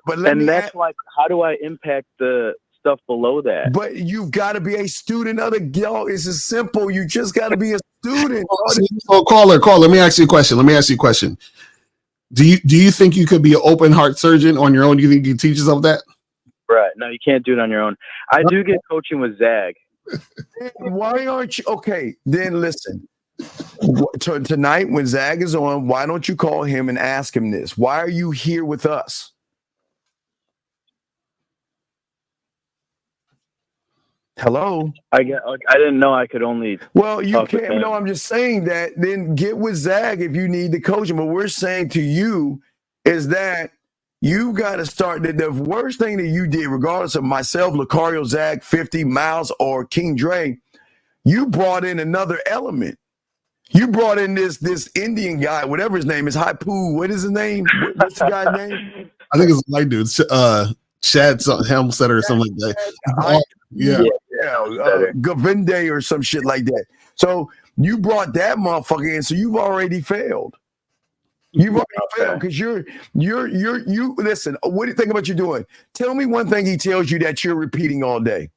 But that's like, how do I impact the stuff below that. But you've got to be a student of the yo. It's as simple. You just got to be a student. So caller, let me ask you a question. Do you think you could be an open heart surgeon on your own? Do you think you can teach yourself that? Right. No, you can't do it on your own. I do get coaching with Zag. Why aren't you okay? Then listen. Tonight when Zag is on, why don't you call him and ask him this? Why are you here with us? Hello. I didn't know I could only. Well, you can't. No, I'm just saying that. Then get with Zag if you need the coaching. But we're saying to you is that you got to start. The worst thing that you did, regardless of myself, Lucario, Zag, 50, Miles, or King Dre, you brought in another element. You brought in this Indian guy, whatever his name is, Haipu. What is his name? What's the guy's name? I think it's a white dude. Shad Helmstetter or something like that. Yeah. Govinde or some shit like that. So you brought that motherfucker in, so you've already failed. You've already failed because you listen, what do you think about you doing? Tell me one thing he tells you that you're repeating all day.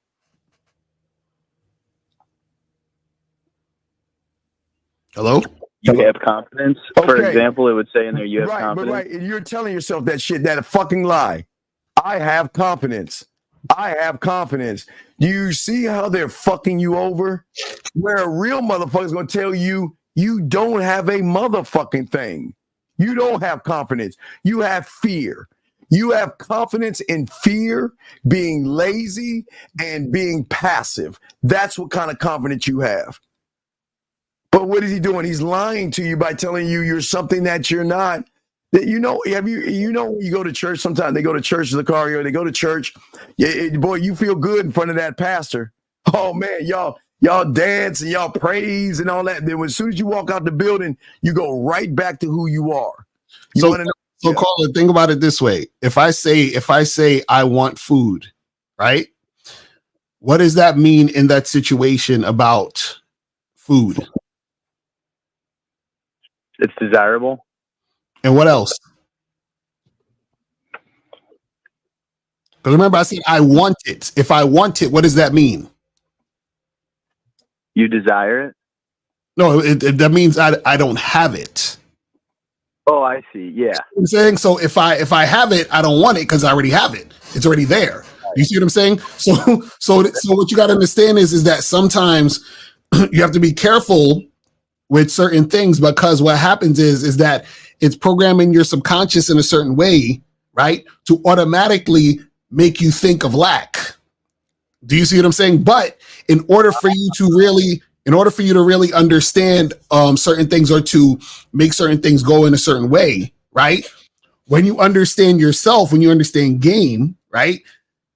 Hello? You have confidence. Okay. For example, it would say in there you have confidence. Right, and you're telling yourself that shit, that a fucking lie. I have confidence. I have confidence. Do you see how they're fucking you over? Where a real motherfucker's gonna tell you you don't have a motherfucking thing. You don't have confidence. You have fear. You have confidence in fear, being lazy, and being passive. That's what kind of confidence you have. But what is he doing? He's lying to you by telling you you're something that you're not. That you know when you go to church, sometimes they go to church, Lucario, they go to church. Boy, you feel good in front of that pastor. Oh man, y'all dance and y'all praise and all that. Then as soon as you walk out the building, you go right back to who you are. So caller, think about it this way. If I say I want food, right? What does that mean in that situation about food? It's desirable. And what else? Because remember, I said I want it. If I want it, what does that mean? You desire it? No, that means I don't have it. Oh, I see. Yeah. You know what I'm saying? So if I have it, I don't want it because I already have it. It's already there. You see what I'm saying? So what you got to understand is that sometimes you have to be careful with certain things, because what happens is that it's programming your subconscious in a certain way, right, to automatically make you think of lack. Do you see what I'm saying? But in order for you to really understand certain things, or to make certain things go in a certain way, right? When you understand yourself, when you understand game, right,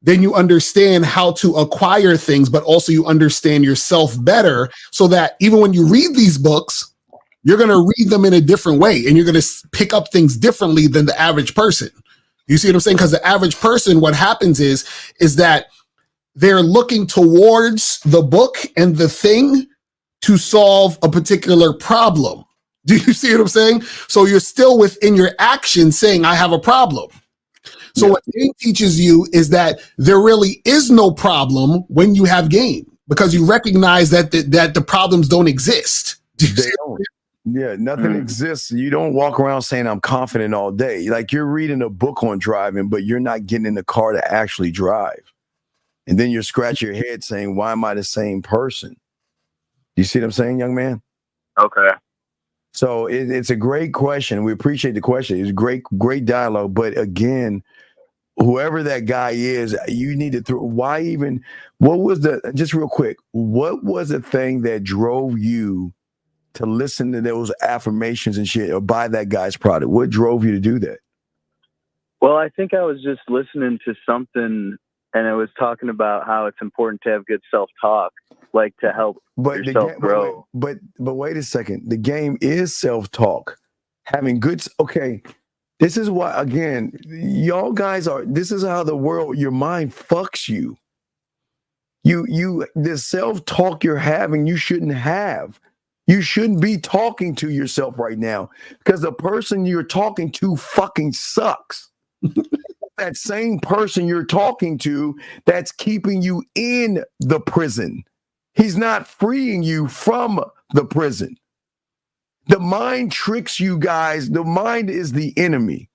then you understand how to acquire things, but also you understand yourself better, so that even when you read these books, you're going to read them in a different way, and you're going to pick up things differently than the average person. You see what I'm saying? Because the average person, what happens is that they're looking towards the book and the thing to solve a particular problem. Do you see what I'm saying? So you're still within your action saying, I have a problem. So what game teaches you is that there really is no problem when you have game, because you recognize that the problems don't exist. They don't. Yeah, nothing exists. You don't walk around saying I'm confident all day. Like you're reading a book on driving, but you're not getting in the car to actually drive. And then you're scratching your head saying, why am I the same person? You see what I'm saying, young man? Okay. So it's a great question. We appreciate the question. It's great dialogue. But again, whoever that guy is, you need to just real quick, what was the thing that drove you to listen to those affirmations and shit, or buy that guy's product? What drove you to do that? Well, I think I was just listening to something, and it was talking about how it's important to have good self-talk, like to help yourself grow. But wait a second. The game is self-talk. Having good, okay. This is why, again, y'all guys this is how your mind fucks you. The self-talk you're having, you shouldn't have. You shouldn't be talking to yourself right now, because the person you're talking to fucking sucks. that same person you're talking to that's keeping you in the prison. He's not freeing you from the prison. The mind tricks you guys. The mind is the enemy.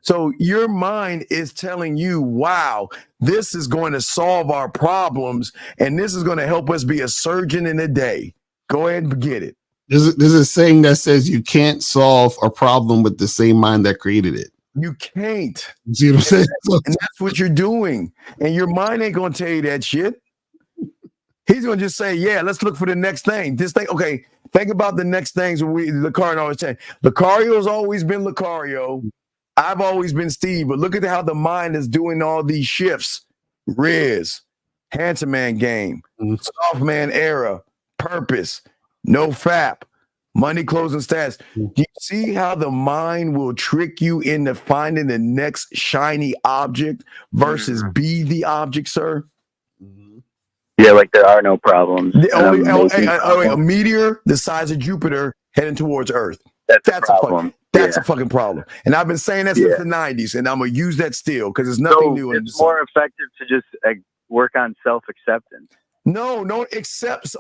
So your mind is telling you, wow, this is going to solve our problems, and this is going to help us be a surgeon in a day. Go ahead and get it. There's a saying that says you can't solve a problem with the same mind that created it. You can't. You see what I'm saying? And that's what you're doing. And your mind ain't going to tell you that shit. He's going to just say, yeah, let's look for the next thing. This thing, okay, think about the next things. Lucario always saying, Lucario's always been Lucario. I've always been Steve, but look at how the mind is doing all these shifts. Riz, Handsome Man Game, Soft Man Era, Purpose, No Fap, Money Closing Stats. Do you see how the mind will trick you into finding the next shiny object versus be the object, sir? Yeah, like there are no problems. A meteor the size of Jupiter heading towards Earth. That's a problem. That's a fucking problem. And I've been saying that since the 90s, and I'm going to use that still because it's nothing new. It's more effective to just work on self-acceptance. No,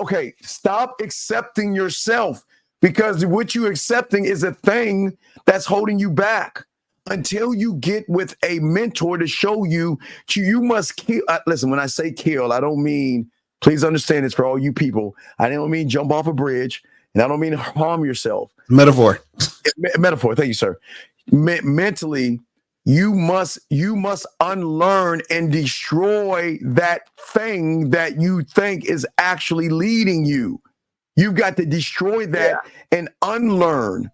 okay, stop accepting yourself, because what you're accepting is a thing that's holding you back. Until you get with a mentor to show you must kill. Listen, when I say kill, I don't mean, please understand this for all you people, I don't mean jump off a bridge, and I don't mean harm yourself. Metaphor. Metaphor. Thank you, sir. Mentally, you must unlearn and destroy that thing that you think is actually leading you. You've got to destroy that and unlearn,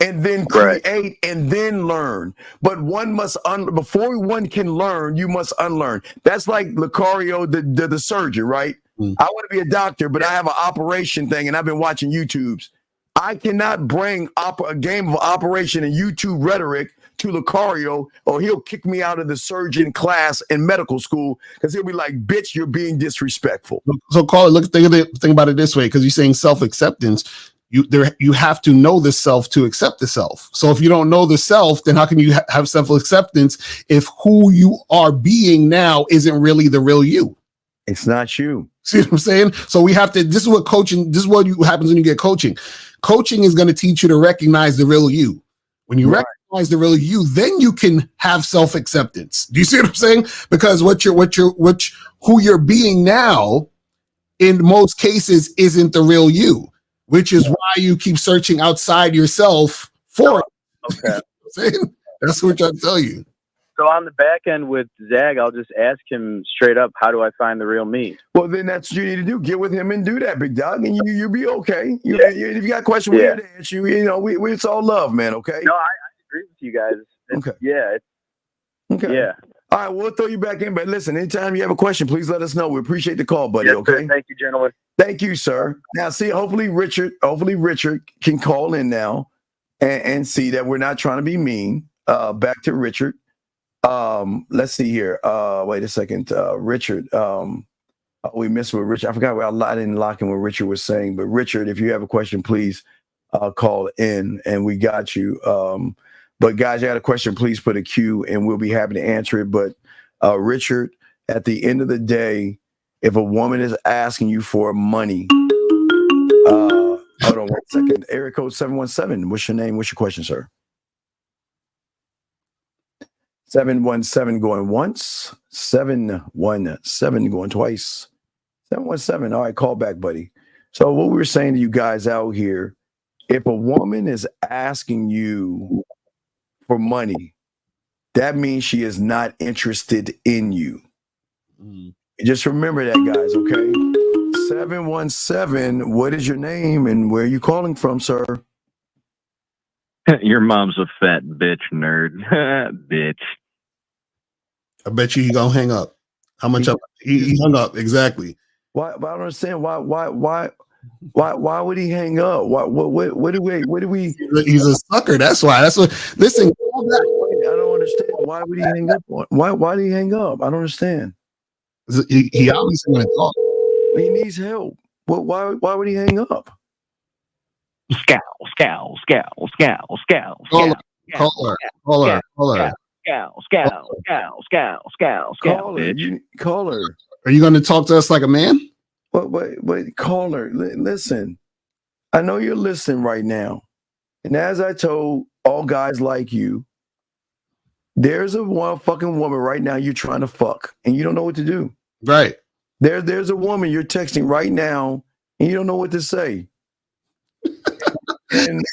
and then create and then learn. But one must before one can learn, you must unlearn. That's like Lucario, the surgeon, right? I want to be a doctor, but I have an operation thing, and I've been watching YouTubes. I cannot bring a game of Operation and YouTube rhetoric to Lucario, or he'll kick me out of the surgeon class in medical school because he'll be like, bitch, you're being disrespectful. So, Carl, think about it this way, because you're saying self-acceptance. You have to know the self to accept the self. So if you don't know the self, then how can you have self-acceptance if who you are being now isn't really the real you? It's not you. See what I'm saying? So we have to, this is what happens when you get coaching. Coaching is going to teach you to recognize the real you. When you recognize the real you, then you can have self-acceptance. Do you see what I'm saying? Because who you're being now, in most cases, isn't the real you, which is why you keep searching outside yourself for it. Okay. That's what we're trying to tell you. So on the back end with Zag, I'll just ask him straight up, how do I find the real me? Well, then that's what you need to do. Get with him and do that, big dog, and you'll be okay. If you got questions, we're here to answer you. You know, it's all love, man, okay? No, I agree with you guys. Okay. Yeah. Okay. Yeah. All right, we'll throw you back in, but listen, anytime you have a question, please let us know. We appreciate the call, buddy, okay? Sir. Thank you, gentlemen. Thank you, sir. Now, see, hopefully Richard can call in now and see that we're not trying to be mean. Back to Richard. Let's see here. Wait a second. Richard. We missed what Richard. I forgot. I didn't lock in what Richard was saying. But Richard, if you have a question, please call in, and we got you. But guys, you got a question, please put a Q, and we'll be happy to answer it. But Richard, at the end of the day, if a woman is asking you for money, hold on 1 second. Area code 717. What's your name? What's your question, sir? 717 going once, 717 going twice, 717. All right, call back, buddy. So what we were saying to you guys out here, if a woman is asking you for money, that means she is not interested in you. Just remember that, guys, okay? 717, what is your name and where are you calling from, sir? Your mom's a fat bitch, nerd. Bitch. I bet you he gonna hang up. How much up? He hung up, exactly. Why? I don't understand. Why would he hang up? What do we? He's a sucker. That's why. That's what. Listen, I don't understand. Why would he hang up? Why did he hang up? I don't understand. He obviously want to talk. He needs help. Why would he hang up? Scowl. Caller. Caller, caller. Are you going to talk to us like a man? But caller, listen. I know you're listening right now. And as I told all guys like you, there's a fucking woman right now you're trying to fuck and you don't know what to do. Right. There's a woman you're texting right now and you don't know what to say. And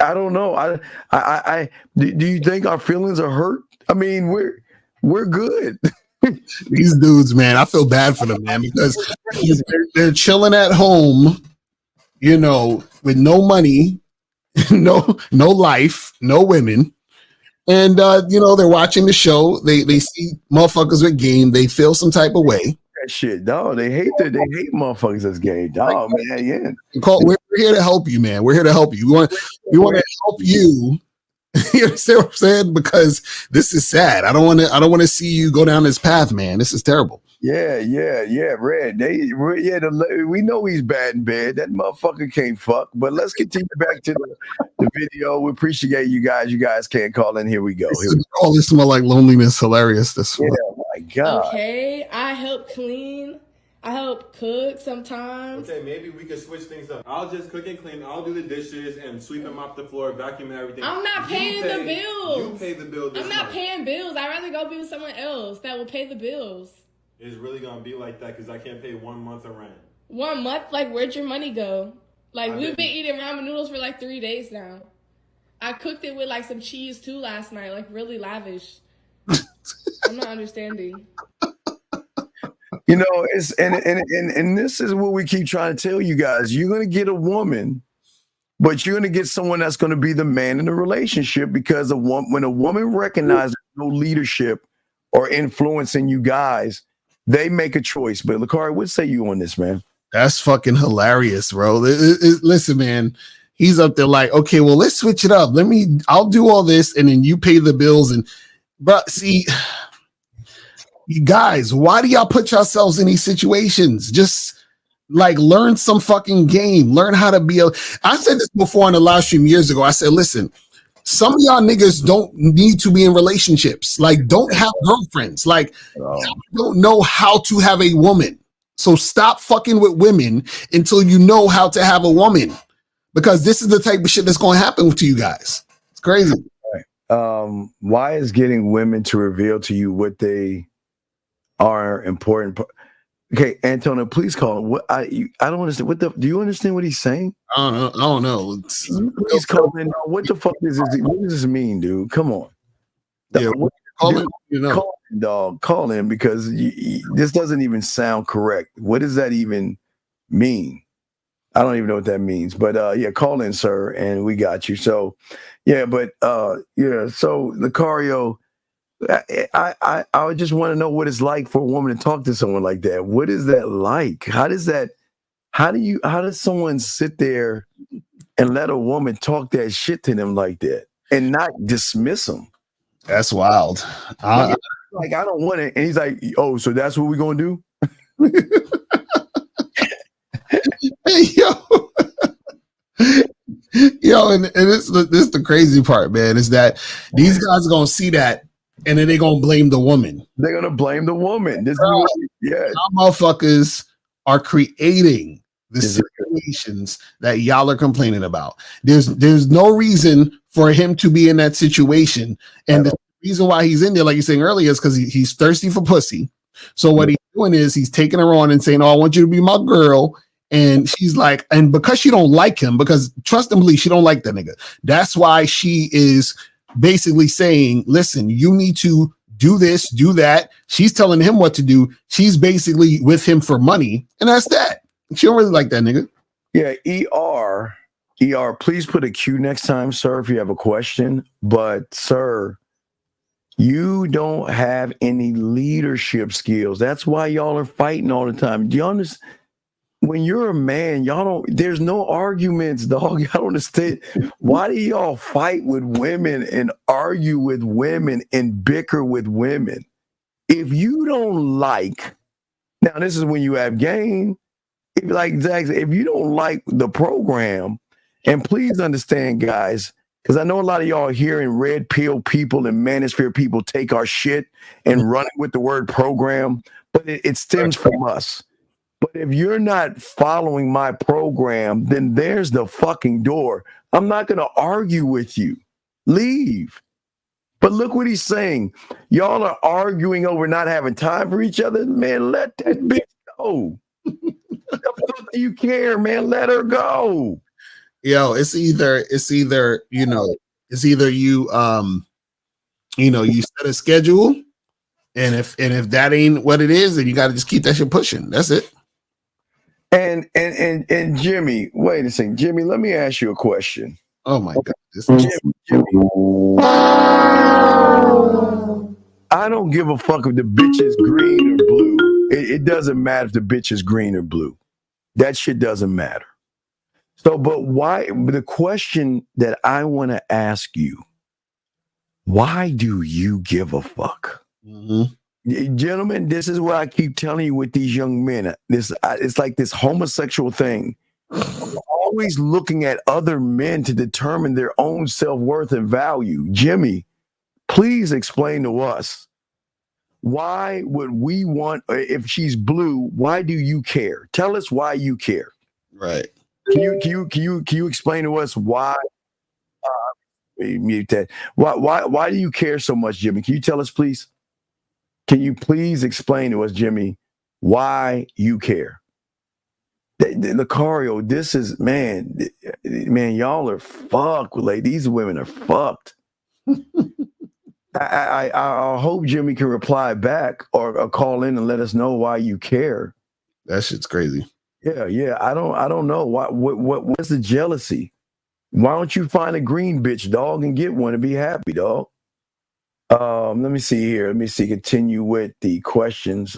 I don't know. Do you think our feelings are hurt? I mean, we're good. These dudes, man, I feel bad for them, man, because they're chilling at home, you know, with no money, no life, no women. And you know, they're watching the show. They see motherfuckers with game. They feel some type of way. That shit, dog. They hate motherfuckers that's gay, dog. Man, yeah. We're here to help you, man. We're here to help you. We want to help you. You understand what I'm saying? Because this is sad. I don't want to see you go down this path, man. This is terrible. Yeah. Red. We know he's bad in bed. That motherfucker can't fuck. But let's continue back to the video. We appreciate you guys. You guys can't call in. Here we go. All this smell like loneliness. Hilarious. This one. Yeah, my God. Okay, I help clean. I help cook sometimes. Okay, maybe we could switch things up. I'll just cook and clean. I'll do the dishes and sweep and mop the floor, vacuum everything. I'm not paying the bills. You pay the bill this I'm not month. paying bills. I'd rather go be with someone else that will pay the bills. It's really gonna be like that because I can't pay 1 month of rent. 1 month? Like, where'd your money go? Like, we've been eating ramen noodles for like 3 days now. I cooked it with like some cheese too last night, like really lavish. I'm not understanding. You know, it's and this is what we keep trying to tell you guys. You're gonna get a woman, but you're gonna get someone that's gonna be the man in the relationship because when a woman recognizes no leadership or influence in you guys, they make a choice. But Lakari, what say you on this, man? That's fucking hilarious, bro. Listen, man. He's up there like, okay, well, let's switch it up. I'll do all this and then you pay the bills. But see, you guys, why do y'all put yourselves in these situations? Just like learn some fucking game. Learn how to be I said this before on the live stream years ago. I said, listen, some of y'all niggas don't need to be in relationships. Like, don't have girlfriends. Like, don't know how to have a woman. So stop fucking with women until you know how to have a woman. Because this is the type of shit that's going to happen to you guys. It's crazy. Why is getting women to reveal to you what they are important? Okay, Antonio, please call him. What I don't understand. Do you understand what he's saying? I don't know. Please call in. What the fuck is this? What does this mean, dude? Come on. Yeah, call in. You know. Call in, dog. Call in because this doesn't even sound correct. What does that even mean? I don't even know what that means, but yeah, call in, sir, and we got you. So, yeah, but yeah, so Lucario, I would just want to know what it's like for a woman to talk to someone like that. What is that like? How does someone sit there and let a woman talk that shit to them like that and not dismiss them? That's wild. I don't want it, and he's like, oh, so that's what we're gonna do? Hey, yo, and this is the crazy part, man, is that these guys are gonna see that and then they're gonna blame the woman. They're gonna blame the woman. Y'all motherfuckers are creating the situations that y'all are complaining about. There's no reason for him to be in that situation, and the reason why he's in there, like you were saying earlier, is because he's thirsty for pussy. So what he's doing is he's taking her on and saying, "Oh, I want you to be my girl." And she's like, and because she don't like him, because trust and believe she don't like that nigga. That's why she is basically saying, listen, you need to do this, do that. She's telling him what to do. She's basically with him for money. And that's that. She don't really like that nigga. Yeah, ER, please put a Q next time, sir, if you have a question. But, sir, you don't have any leadership skills. That's why y'all are fighting all the time. Do you understand? When you're a man, there's no arguments, dog. Y'all don't understand. Why do y'all fight with women and argue with women and bicker with women? If you don't like, now this is when you have game. If you don't like the program, and please understand, guys, Because I know a lot of y'all hearing red pill people and manosphere people take our shit and run it with the word program, but it stems from us. But if you're not following my program, then there's the fucking door. I'm not going to argue with you. Leave. But look what he's saying. Y'all are arguing over not having time for each other. Man, let that bitch go. The fuck do you care, man? Let her go. Yo, it's either you you set a schedule, and if that ain't what it is, then you got to just keep that shit pushing. That's it. And Jimmy, wait a second, Jimmy. Let me ask you a question. Oh my God, Jimmy. I don't give a fuck if the bitch is green or blue. It doesn't matter if the bitch is green or blue. That shit doesn't matter. So, but why? The question that I want to ask you: why do you give a fuck? Gentlemen, this is what I keep telling you with these young men. It's like this homosexual thing. Always looking at other men to determine their own self-worth and value. Jimmy, please explain to us, why would we want, if she's blue, why do you care? Tell us why you care. Right. Can you explain to us why? Mute that. Why do you care so much, Jimmy? Can you tell us, please? Can you please explain to us, Jimmy, why you care? Lucario, this is man, y'all are fucked. Like, these women are fucked. I hope Jimmy can reply back or call in and let us know why you care. That shit's crazy. Yeah. I don't know what's the jealousy. Why don't you find a green bitch, dog, and get one and be happy, dog? Let me see here. Continue with the questions.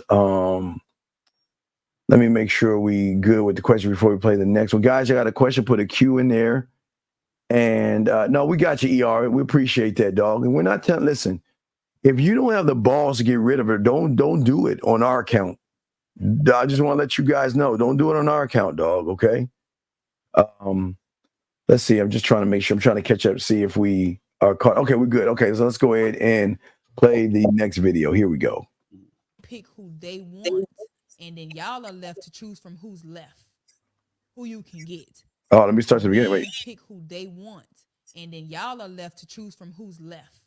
Let me make sure we good with the question before we play the next one. Guys, I got a question. Put a Q in there. And no, we got you, ER. We appreciate that, dog. And we're not telling. Listen, if you don't have the balls to get rid of her, don't do it on our account. I just want to let you guys know. Don't do it on our account, dog. Okay. Let's see. I'm just trying to make sure. I'm trying to catch up. See if we are caught. Okay, we're good. Okay, so let's go ahead and play the next video. Here we go. Pick who they want, and then y'all are left to choose from who's left, who you can get. Oh, let me start from the beginning. Wait. Pick who they want, and then y'all are left to choose from who's left,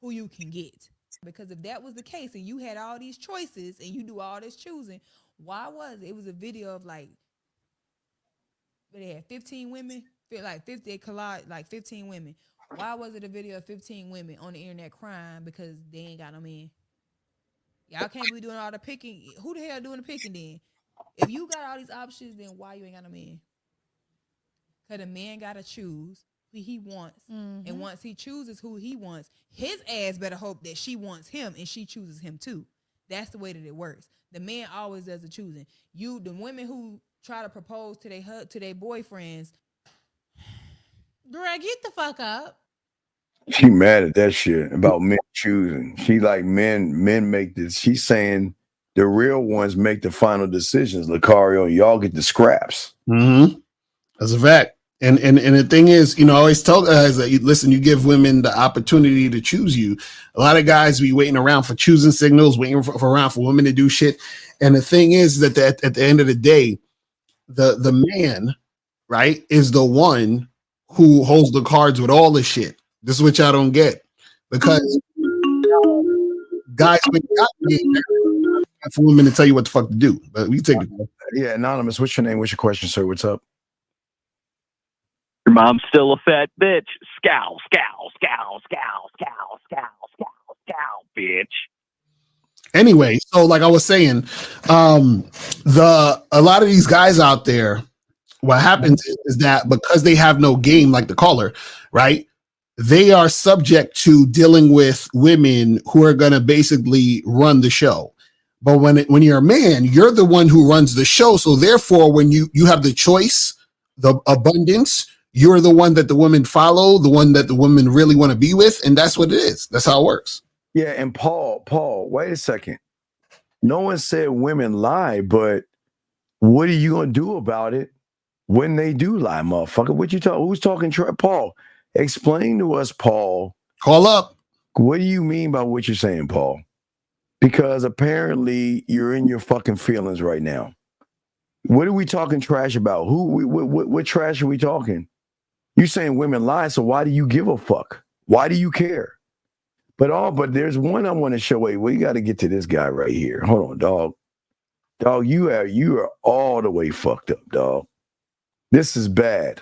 who you can get. Because if that was the case, and you had all these choices, and you do all this choosing, why was it? It was a video of like, they had 15 women, like 15 women. Why was it a video of 15 women on the internet crying because they ain't got no men? Y'all can't be doing all the picking. Who the hell doing the picking then? If you got all these options, then why you ain't got no men? Because the man got to choose who he wants. And once he chooses who he wants, his ass better hope that she wants him and she chooses him too. That's the way that it works. The man always does the choosing. The women who try to propose to their boyfriends, girl, get the fuck up. She mad at that shit about men choosing. She like men make this. She's saying the real ones make the final decisions. Lucario, y'all get the scraps. That's a fact. And the thing is, I always tell guys that you give women the opportunity to choose you. A lot of guys be waiting around for choosing signals, waiting around for women to do shit. And the thing is that at the end of the day, the man, right, is the one who holds the cards with all the shit. This is what y'all don't get, because guys for women to tell you what the fuck to do. But we take it. Yeah, Anonymous, what's your name? What's your question, sir? What's up? Your mom's still a fat bitch. Scowl, scowl, scowl, scowl, scowl, scowl, scowl, scowl, bitch. Anyway, so like I was saying, a lot of these guys out there, what happens is that because they have no game, like the caller, right? They are subject to dealing with women who are going to basically run the show. But when you're a man, you're the one who runs the show. So therefore, when you have the choice, the abundance, you're the one that the women follow, the one that the women really want to be with. And that's what it is. That's how it works. Yeah. And Paul, wait a second. No one said women lie, but what are you going to do about it when they do lie, motherfucker? What you talking? Who's talking? Paul, explain to us, Paul. Call up. What do you mean by what you're saying, Paul? Because apparently you're in your fucking feelings right now. What are we talking trash about? What trash are we talking? You saying women lie, so why do you give a fuck? Why do you care? But there's one I want to show. Wait, we got to get to this guy right here. Hold on, dog. Dog, you are all the way fucked up, dog. This is bad.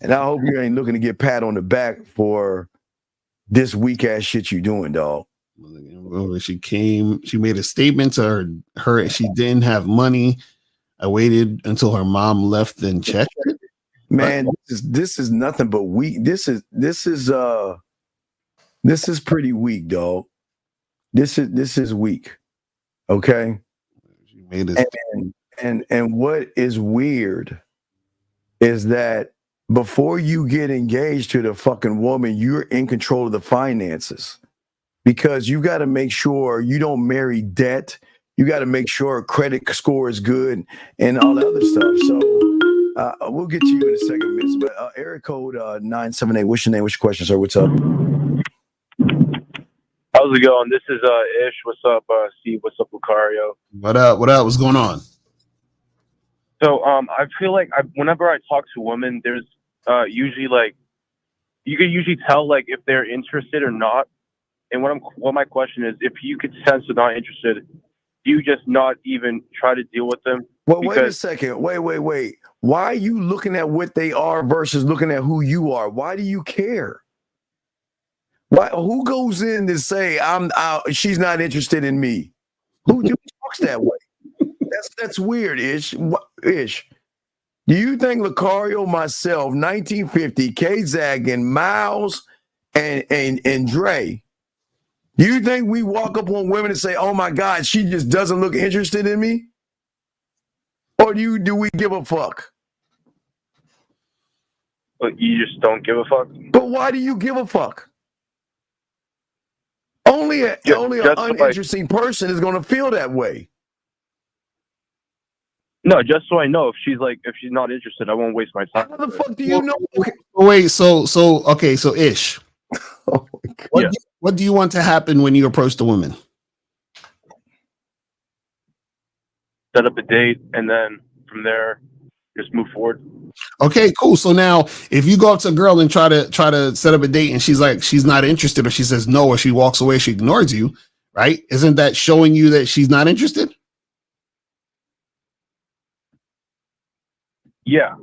And I hope you ain't looking to get pat on the back for this weak ass shit you doing, dog. She made a statement to her she didn't have money. I waited until her mom left, then checked. Man, this is nothing but weak. This is pretty weak, dog. This is weak. Okay. She made this and what is weird is that before you get engaged to the fucking woman, you're in control of the finances, because you got to make sure you don't marry debt. You got to make sure credit score is good and all that other stuff. So we'll get to you in a second, Miss. But area code 978. What's your name? What's your question, sir? What's up? How's it going? This is Ish. What's up, Steve? What's up, Lucario? What up? What up? What's going on? So I feel like whenever I talk to women, there's usually like you can usually tell like if they're interested or not. And what my question is, if you could sense they're not interested, do you just not even try to deal with them? Well, wait a second. Wait. Why are you looking at what they are versus looking at who you are? Why do you care? Why? Who goes in to say she's not interested in me? Who talks that way? That's weird, Ish. Ish. Do you think Lucario, myself, 1950, K-Zag, and Miles, and Dre? Do you think we walk up on women and say, "Oh my God, she just doesn't look interested in me"? Or do we give a fuck? But you just don't give a fuck. But why do you give a fuck? Only an uninteresting person is going to feel that way. No, just so I know if she's not interested, I won't waste my time. How the fuck do you know? Wait, so Ish. Oh my God. What do you want to happen when you approach the woman? Set up a date, and then from there, just move forward. Okay, cool. So now, if you go up to a girl and try to set up a date, and she's not interested, or she says no, or she walks away, she ignores you, right? Isn't that showing you that she's not interested? Yeah.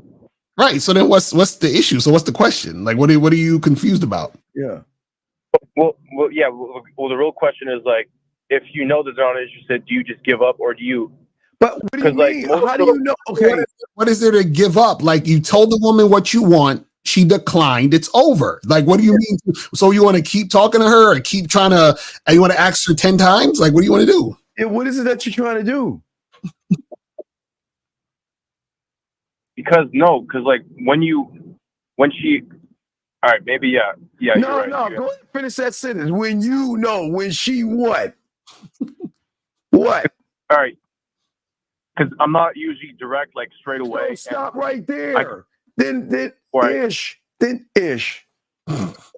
Right. So then, what's the issue? So what's the question? Like, what are you confused about? Yeah. Well, yeah. Well, the real question is like, if you know that they're not interested, do you just give up, or do you? But what do you mean? How do you know? Okay. What is there to give up? Like, you told the woman what you want, she declined. It's over. Like, what do you mean? So you want to keep talking to her, or keep trying to? You want to ask her 10 times? Like, what do you want to do? Yeah, what is it that you're trying to do? Because like when she, all right, maybe yeah. No, you're right. Go ahead and finish that sentence. When she what? What? All right. Because I'm not usually direct, like straight away. Don't stop right there. Then Ish.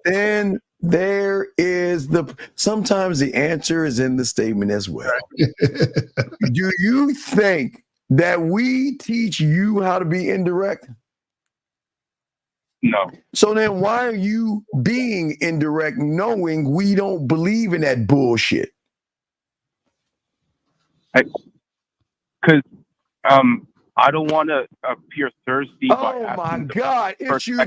Then there is sometimes the answer is in the statement as well. Do you think that we teach you how to be indirect? No. So then why are you being indirect knowing we don't believe in that bullshit? Because I don't want to appear thirsty. Oh my God! It's you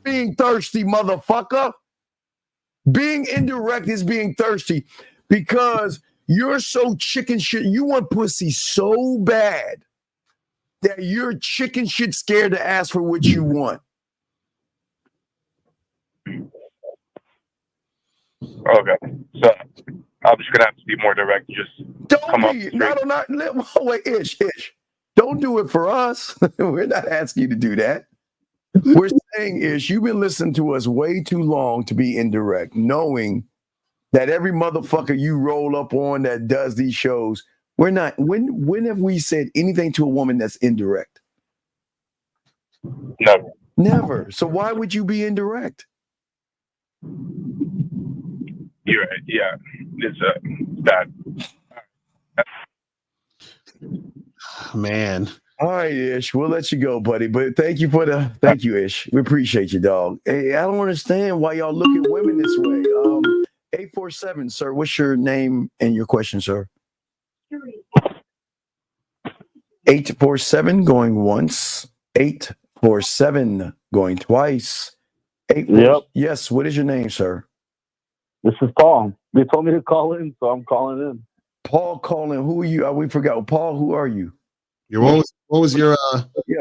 being thirsty, motherfucker. Being indirect is being thirsty because you're so chicken shit. You want pussy so bad that you're chicken shit scared to ask for what you want. Okay, so I'm just gonna have to be more direct. Just wait, Ish. Don't do it for us. We're not asking you to do that. We're saying, Ish, you've been listening to us way too long to be indirect, knowing that every motherfucker you roll up on that does these shows, we're not. When have we said anything to a woman that's indirect? Never. Never. So why would you be indirect? You're right. Yeah, it's bad. Man. All right, Ish. We'll let you go, buddy. But thank you, Ish. We appreciate you, dog. Hey, I don't understand why y'all look at women this way. 847, sir. What's your name and your question, sir? 847 going once. 847 going twice. Yep. Yes. What is your name, sir? This is Paul. They told me to call in, so I'm calling in. Paul calling. Who are you? We forgot. Paul, who are you? What was your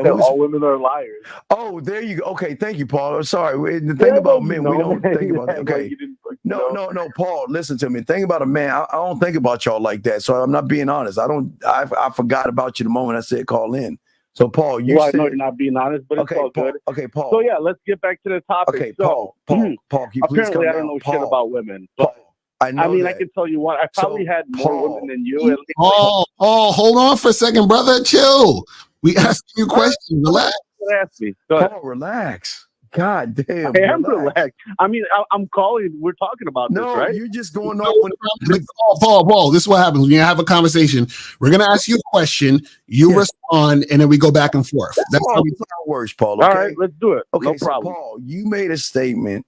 all women are liars. Oh, there you go. Okay, thank you, Paul. Sorry. The thing about men, we don't think about that. Okay. No, Paul, listen to me. The thing about a man, I don't think about y'all like that. So I'm not being honest. I forgot about you the moment I said call in. So Paul, you I said, know you're not being honest, but okay, it's all Paul, good. Okay, Paul. So yeah, let's get back to the topic. Okay, so, Paul, can you please apparently come I don't down? know Paul, shit about women, but I mean, I can tell you what, I probably had more women than you. Paul, hold on for a second, brother. Chill. We asking you questions. Relax. Ask me. Go ahead. Paul, relax. God damn. I am relaxed. I mean, I'm calling. We're talking about this, right? You're just going off. Paul, this is what happens when you have a conversation. We're going to ask you a question. You respond, and then we go back and forth. That's how it works, Paul. Okay? All right, let's do it. Okay, No problem. So Paul, you made a statement,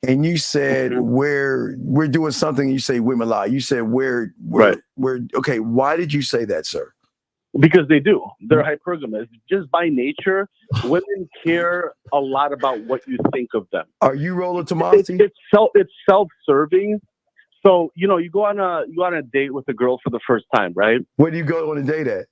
and you said we're doing something. You say women lie. You said we're okay. Why did you say that, sir? Because they do. They're hypergamous. Just by nature, women care a lot about what you think of them. Are you Rollo Tomasi? It's self-serving. So, you go on a date with a girl for the first time, right? Where do you go on a date at?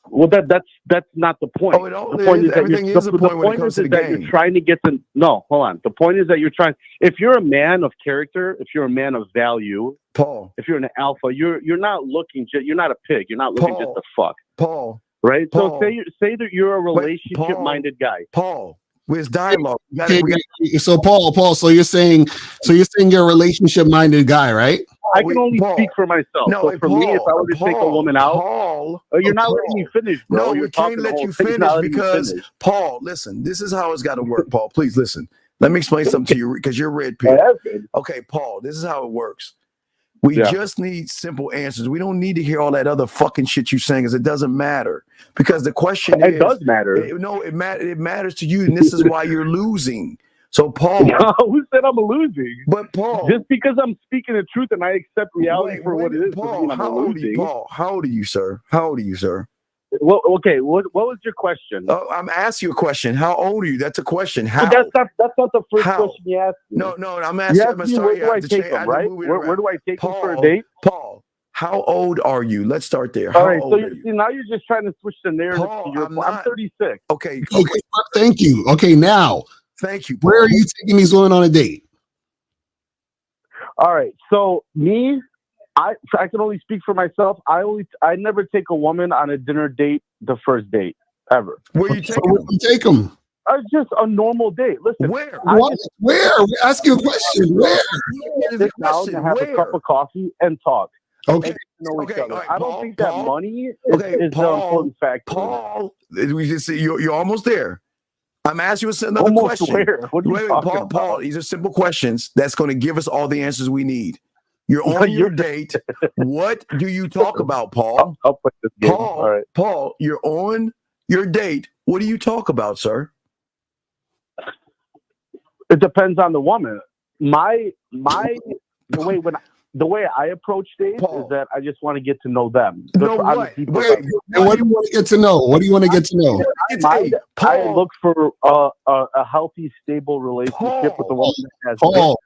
Well, that's not the point. Oh, it all the point is. is that Everything is a point when it comes to the game. You're trying to get to. No, hold on. The point is that you're trying. If you're a man of character, if you're a man of value, Paul. If you're an alpha, you're not looking. You're not a pig. You're not looking just to fuck. Paul. Right. Paul. So say that you're a relationship-minded guy. Paul. With dialogue. So Paul. So you're saying you're a relationship-minded guy, right? I can only speak for myself. No, so for me, if I were to take a woman out, you're not letting me finish, bro. No, we can't let you finish because Paul, listen, this is how it's got to work, Paul. Please listen. Let me explain something to you because you're red pill. Okay, Paul, this is how it works. We just need simple answers. We don't need to hear all that other fucking shit you saying because it doesn't matter. Because the question is, it does matter. It matters to you, and this is why you're losing. So, Paul, who said I'm losing? But Paul, just because I'm speaking the truth and I accept reality for what it is, Paul, how old are you, Paul? How old are you, sir? How old are you, sir? Well, okay. What was your question? I'm asking you a question. How old are you? That's a question. How? But that's not the first question you asked me. No. I'm asking. I'm sorry. Where do I take them? Right? Where do I take them for a date? Paul, how old are you? Let's start there. All right. So now you're just trying to switch the narrative. Paul, I'm 36. Okay. Thank you. Okay. Now. Thank you. Paul. Where are you taking these women on a date? All right. So me, I can only speak for myself. I never take a woman on a dinner date the first date ever. Where you take them? Just a normal date. Listen. Where? Where? We ask you a question. Where? Sit down and have a cup of coffee and talk. Okay. Right, I don't think that money is the important factor. Paul, we just see you're almost there. I'm asking you another question. Where? What are you talking Paul, about? Paul, these are simple questions that's going to give us all the answers we need. You're on your date. What do you talk about, Paul? I'll play this game. Paul, all right. Paul, you're on your date. What do you talk about, sir? It depends on the woman. The way I approach dates is that I just want to get to know them. What? What do you want to get to know? What do you want to get to know? I look for a healthy, stable relationship with the woman that has. Paul,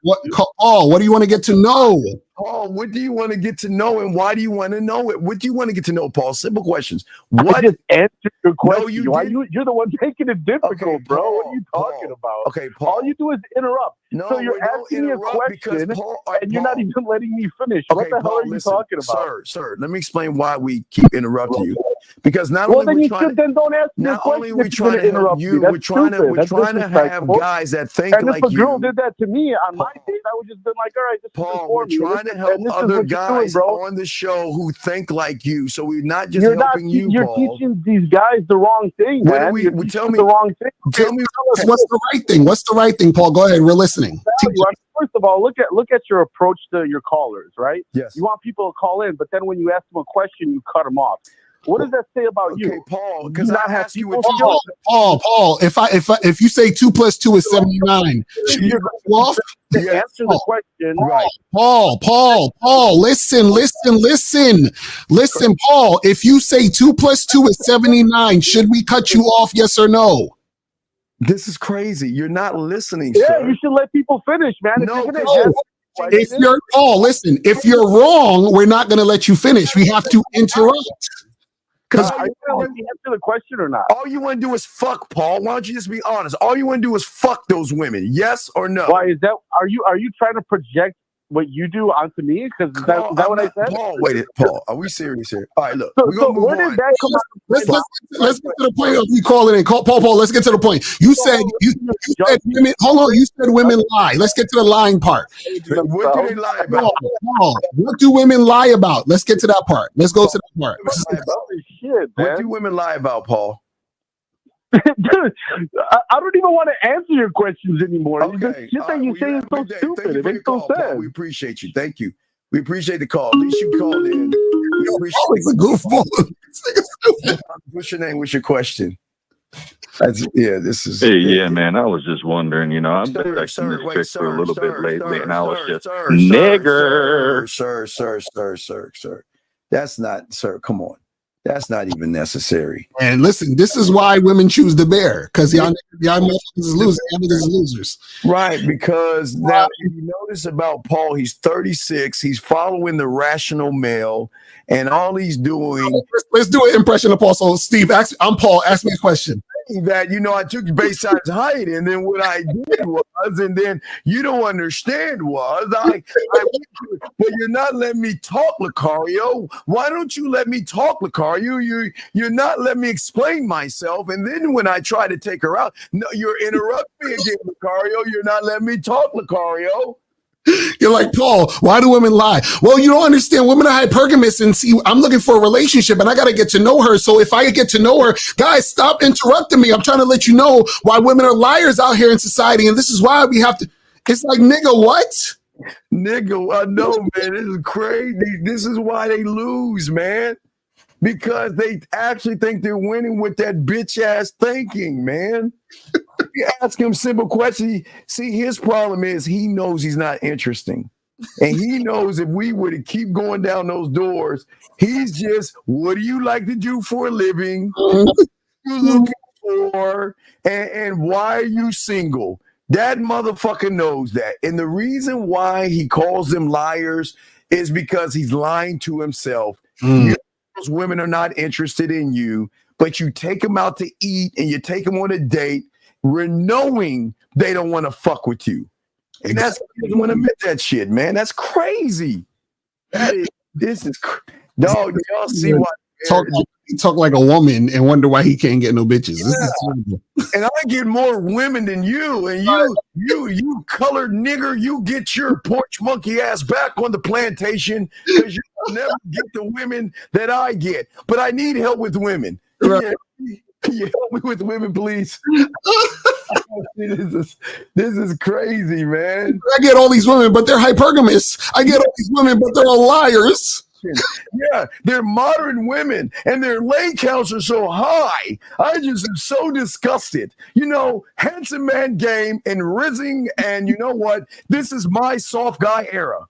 what do you want to get to know? Paul, what do you want to get to know, and why do you want to know it? What do you want to get to know, Paul? Simple questions. What? I just answered your question. No, you're the one making it difficult, bro. What are you talking about? Okay, Paul. All you do is interrupt. No, so you're asking me a question, and you're not even letting me finish. What the hell are you talking about? Sir, let me explain why we keep interrupting you. Because not Well, only then we you trying should then don't ask me a not only question we if you're trying going to to help interrupt me. you, That's we're trying stupid. to That's have disrespectful. guys that think And like if a girl you. did that to me on my date, I would just been like, all right, this is Paul, we're for me. trying to help And this is other what you're doing, guys bro. on the show who think like you. So we're not just You're not. helping you, You're Paul. teaching these guys the wrong thing, What do man. we- You're well, teaching tell them me- the wrong thing. Tell me, Tell us what's the right thing. What's the right thing, Paul? Go ahead. We're listening. First of all, look at your approach to your callers, right? Yes. You want people to call in, but then when you ask them a question, you cut them off. What does that say about you? Okay, Paul, Do because you I not have asked you people what skills? Paul. If you say 2 + 2 is 79, should you cut you off? To answer the question, right? Paul. Listen, Paul. If you say 2 + 2 is 79, should we cut you off? Yes or no? This is crazy. You're not listening, Yeah, sir. you should let people finish, man. If No, you're gonna no. ask If you're Paul, listen. If you're wrong, we're not going to let you finish. We have to interrupt. Are you gonna let me answer the question or not? All you want to do is fuck, Paul. Why don't you just be honest? All you want to do is fuck those women. Yes or no? Why is that? Are you trying to project what you do onto me? Because is that what I said? Paul, wait, Paul. Are we serious here? All right, look. So, We're gonna move where did on. that come out? Let's get to the point of you calling in. Paul, let's get to the point. You said women. Hold on. You said women lie. Let's get to the lying part. What do they lie about? Paul, what do women lie about? Let's get to that part. Let's go to that part. Holy shit, What man. do women lie about, Paul? Dude, I don't even want to answer your questions anymore. Okay. Shit that you say is so stupid. It makes no Paul. sense. We appreciate you. Thank you. We appreciate the call. At least you called in. We appreciate It's a goofball. What's your name? What's your question? This is. Hey, yeah, man. I was just wondering, I've been texting this chick for a little bit lately, and I was just nigger. Sir. That's not, sir. Come on. That's not even necessary. And listen, this is why women choose the bear, because y'all motherfuckers is losers. Y'all niggas is losers. Right, because now if you notice about Paul, he's 36. He's following the rational male, and all he's doing. Let's do an impression of Paul. So, Steve, I'm Paul. Ask me a question. That I took Bayside's height, and then what I did was, and then you don't understand was, but you're not letting me talk, Lucario. Why don't you let me talk, Lucario? You're not letting me explain myself, and then when I try to take her out, no, you're interrupting me again, Lucario. You're not letting me talk, Lucario. You're like, Paul, why do women lie? Well, you don't understand. Women are hypergamous, and see, I'm looking for a relationship, and I got to get to know her. So if I get to know her, guys, stop interrupting me. I'm trying to let you know why women are liars out here in society, and this is why we have to. It's like, nigga, what? Nigga, I know, man. This is crazy. This is why they lose, man. Because they actually think they're winning with that bitch ass thinking, man. You ask him simple questions. See, his problem is he knows he's not interesting. And he knows if we were to keep going down those doors, he's just, what do you like to do for a living? What are you looking for? And why are you single? That motherfucker knows that. And the reason why he calls them liars is because he's lying to himself. Those women are not interested in you, but you take them out to eat and you take them on a date, knowing they don't want to fuck with you. And that's why you don't want to admit that shit, man. That's crazy. This is dog. Y'all see why Talk like a woman and wonder why he can't get no bitches. This is terrible. And I get more women than you, and you colored nigger, you get your porch monkey ass back on the plantation because you'll never get the women that I get. But I need help with women. Right. Can you help me with women, please? This is crazy, man. I get all these women, but they're hypergamous. I get all these women, but they're all liars. Yeah, they're modern women and their lane counts are so high. I just am so disgusted. Handsome man game and rizzing, and you know what? This is my soft guy era.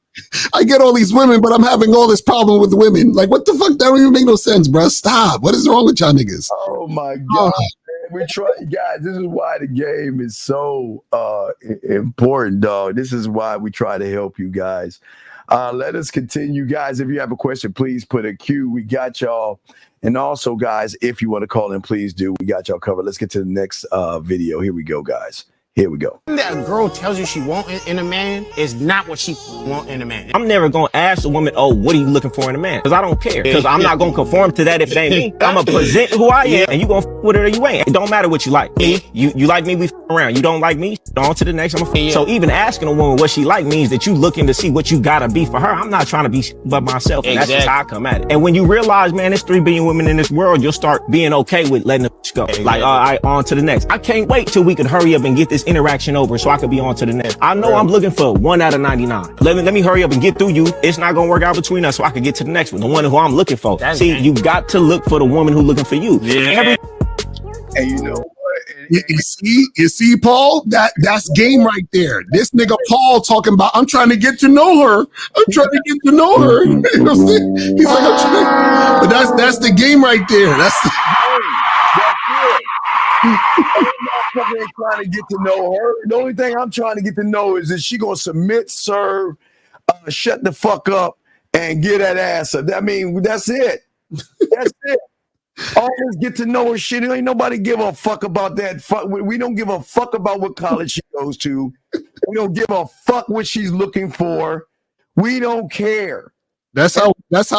I get all these women, but I'm having all this problem with women. Like, what the fuck? That don't even make no sense, bro. Stop. What is wrong with y'all niggas? Oh my God. We try, guys. This is why the game is so important, dog. This is why we try to help you guys. Let us continue, guys. If you have a question, please put a Q. We got y'all. And also, guys, if you want to call in, please do. We got y'all covered. Let's get to the next video. Here we go, guys. Here we go. That a girl tells you she want in a man is not what she want in a man. I'm never gonna ask a woman, oh, what are you looking for in a man? Because I don't care. Because I'm not gonna conform to that if it ain't me. I'm gonna present who I am, and you gonna f with it or you ain't. It don't matter what you like. Me, you like me, we f around. You don't like me, on to the next. So even asking a woman what she like means that you looking to see what you gotta be for her. I'm not trying to be but myself. And that's just how I come at it. And when you realize, man, there's 3 billion women in this world, you'll start being okay with letting the go. Like, all right, on to the next. I can't wait till we can hurry up and get this interaction over so I could be on to the next. I know I'm looking for 1 out of 99. Let me hurry up and get through you. It's not gonna work out between us so I can get to the next one, the one who I'm looking for. See, you got to look for the woman who's looking for you. Yeah. And you know what? You see, Paul? That's game right there. This nigga Paul talking about, I'm trying to get to know her. I'm trying to get to know her. You know what I'm saying? He's like, I'm trying. But that's the game right there. That's it. I'm not trying to get to know her. The only thing I'm trying to get to know is she gonna submit, serve, shut the fuck up, and get that ass up. I mean, that's it. That's it. Always get to know her shit. Ain't nobody give a fuck about that. We don't give a fuck about what college she goes to. We don't give a fuck what she's looking for. We don't care. That's how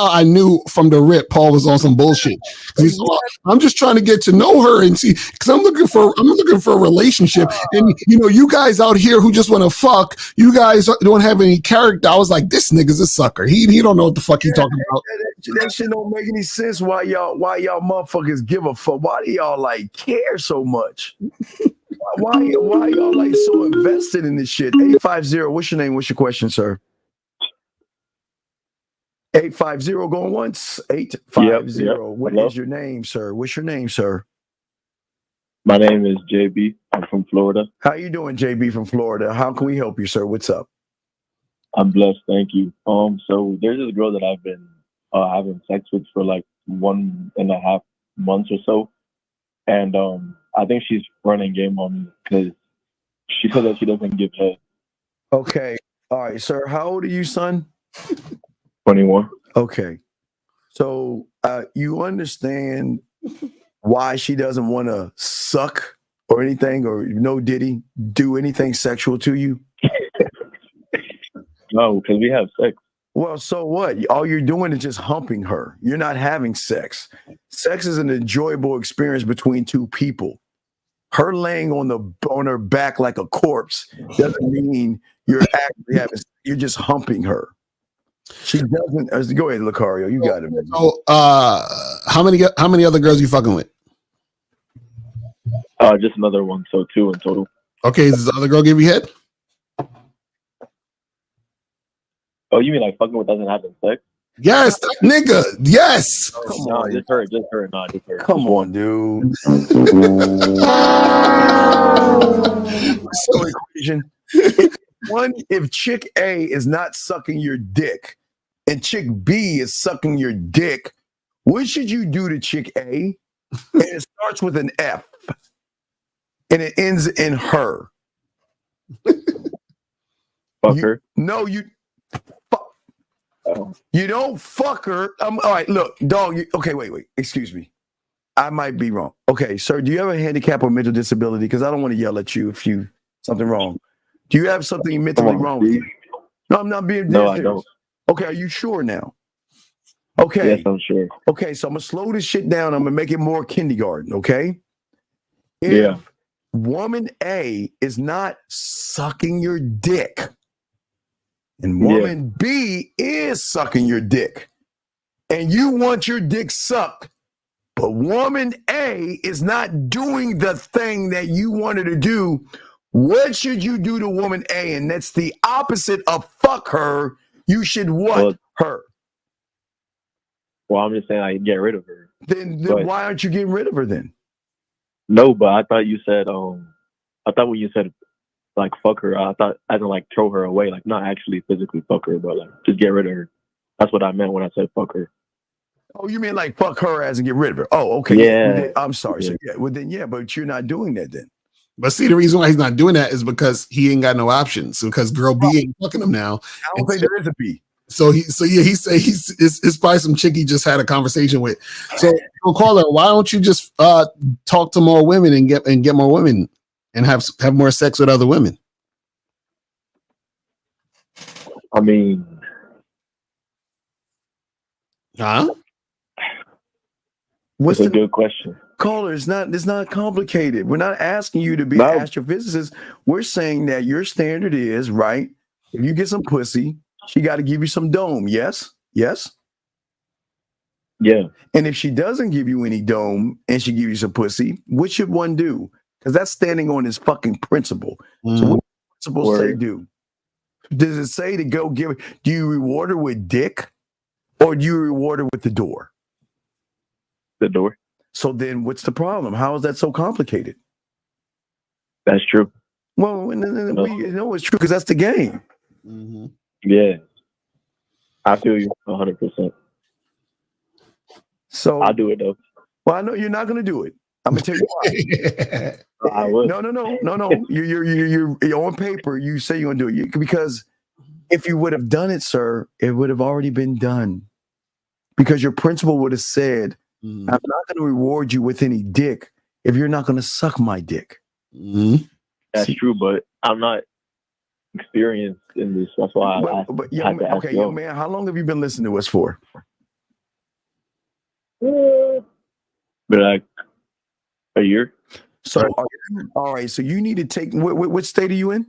I knew from the rip Paul was on some bullshit. He's like, I'm just trying to get to know her and see, because I'm looking for a relationship. And you know, you guys out here who just want to fuck, you guys don't have any character. I was like, this nigga's a sucker. He don't know what the fuck he talking about. That shit don't make any sense. Why y'all motherfuckers give a fuck? Why do y'all like care so much? Why y'all like so invested in this shit? 850. What's your name? What's your question, sir? 850 going once. 850. Yep. What Hello? is your name, sir? What's your name, sir? My name is JB. I'm from Florida. How you doing, JB from Florida? How can we help you, sir? What's up? I'm blessed, thank you. So there's this girl that I've been having sex with for like 1.5 months or so, and I think she's running game on me because she said that she doesn't give head. Okay. All right, sir. How old are you, son? 21. Okay. So you understand why she doesn't want to suck or anything, or do anything sexual to you? No, because we have sex. Well, so what? All you're doing is just humping her. You're not having sex. Sex is an enjoyable experience between two people. Her laying on her back like a corpse doesn't mean you're actually having. You're just humping her. She doesn't. Go ahead, Lucario. You got it. So, how many other girls you fucking with? Just another one, so 2 in total. Okay, does the other girl give you head? Oh, you mean like fucking with doesn't have sex? Yes, nigga. Yes. No, just her. No, just her. Come on, dude. So equation. If chick A is not sucking your dick and chick B is sucking your dick, what should you do to chick A? And it starts with an F and it ends in her. Fuck her? No, you don't fuck her. All right, look, dog. Okay, wait. Excuse me. I might be wrong. Okay, sir, do you have a handicap or mental disability? Because I don't want to yell at you if you something wrong. Do you have something mentally wrong with you? No, I'm not being. No, I don't. Okay, are you sure now? Okay. Yes, I'm sure. Okay, so I'm gonna slow this shit down. I'm gonna make it more kindergarten. Okay. If woman A is not sucking your dick, and woman B is sucking your dick, and you want your dick sucked, but woman A is not doing the thing that you wanted to do, what should you do to woman A? And that's the opposite of fuck her. You should her. Well, I'm just saying I get rid of her. Then why aren't you getting rid of her then? No, but I thought you said I thought when you said like fuck her, I thought I didn't like throw her away, like not actually physically fuck her, but like just get rid of her. That's what I meant when I said fuck her. Oh, you mean like fuck her as and get rid of her? Oh, okay. Yeah. I'm sorry. So but you're not doing that then. But see, the reason why he's not doing that is because he ain't got no options. Because girl B ain't fucking him now. I don't think there is a B. So he said it's probably some chick he just had a conversation with. So caller, why don't you just talk to more women and get more women? and have more sex with other women? I mean, What's that's a good question. Caller, it's not complicated. We're not asking you to be an astrophysicist. We're saying that your standard is, right, if you get some pussy, she got to give you some dome. Yes? Yes? Yeah. And if she doesn't give you any dome and she give you some pussy, what should one do? Because that's standing on his fucking principle. So what does the principle say do? Does it say to go give it? Do you reward her with dick or do you reward her with the door? The door. So then what's the problem? How is that so complicated? That's true. Well, we know it's true because that's the game. Yeah. I feel you 100%. So I'll do it though. Well, I know you're not going to do it. I'm gonna tell you why. I will. No. You're on paper. You say you're gonna do it because if you would have done it, sir, it would have already been done. Because your principal would have said, "I'm not going to reward you with any dick if you're not going to suck my dick." That's true, but I'm not experienced in this. That's why young man, how long have you been listening to us for? But like a year. So, all right. So you need to take. What state are you in?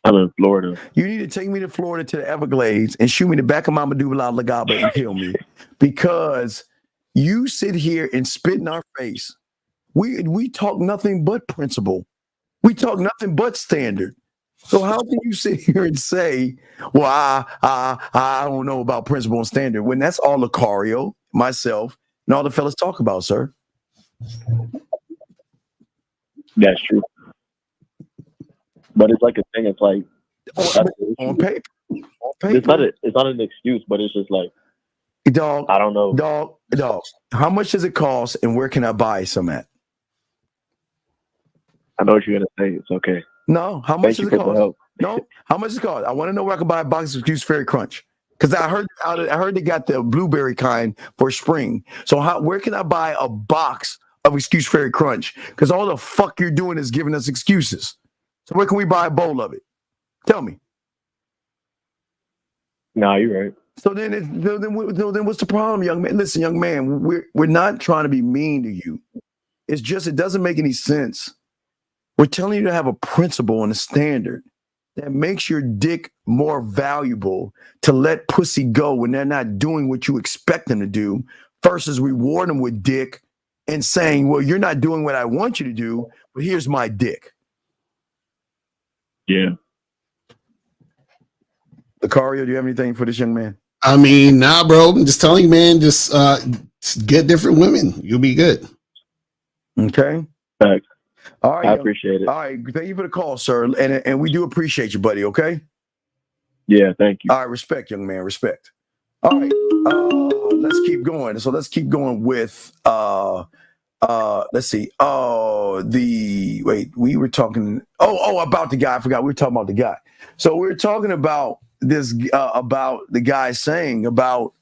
I'm in Florida. You need to take me to Florida to the Everglades and shoot me in the back of my medulla oblongata and kill me, because you sit here and spit in our face. We talk nothing but principle. We talk nothing but standard. So how can you sit here and say, "Well, I don't know about principle and standard," when that's all Lucario, myself, and all the fellas talk about, sir? That's true. But it's like a thing. It's like on paper. It's not an excuse, but it's just like, dog. I don't know, dog. How much does it cost, and where can I buy some at? I know what you're gonna say. It's okay. No, how much does it cost? No, how much does it cost? I want to know where I can buy a box of Excuse Fairy Crunch, because I heard they got the blueberry kind for spring. So where can I buy a box of Excuse Fairy Crunch? Because all the fuck you're doing is giving us excuses. So where can we buy a bowl of it? Tell me. Nah, you're right. So then what's the problem, young man? Listen, young man, we're not trying to be mean to you. It's just it doesn't make any sense. We're telling you to have a principle and a standard that makes your dick more valuable to let pussy go when they're not doing what you expect them to do, versus reward them with dick and saying, "Well, you're not doing what I want you to do, but here's my dick." Yeah. Lucario, do you have anything for this young man? I mean, nah, bro. I'm just telling you, man. Just get different women. You'll be good. Okay. Thanks. All right. I appreciate it. All right. Thank you for the call, sir. And we do appreciate you, buddy. Okay. Yeah. Thank you. All right. Respect, young man. Respect. All right. Let's keep going. So let's keep going with let's see. We were talking about the guy. I forgot we were talking about the guy. So we were talking about this about the guy saying about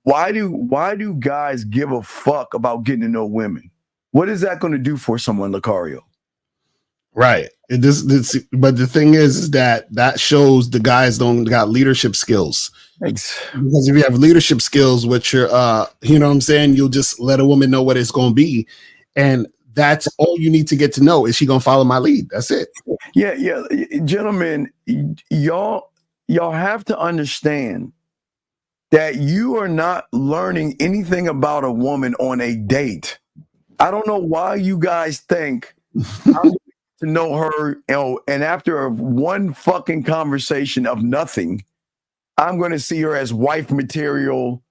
why do guys give a fuck about getting to know women? What is that going to do for someone, Lucario? Right. But the thing is that shows the guys don't got leadership skills. Thanks. Because if you have leadership skills, which you're, you know what I'm saying, you'll just let a woman know what it's going to be, and that's all you need to get to know. Is she going to follow my lead? That's it. Yeah, gentlemen, y'all have to understand that you are not learning anything about a woman on a date. I don't know why you guys think I'm to know her, and after one fucking conversation of nothing, I'm going to see her as wife material,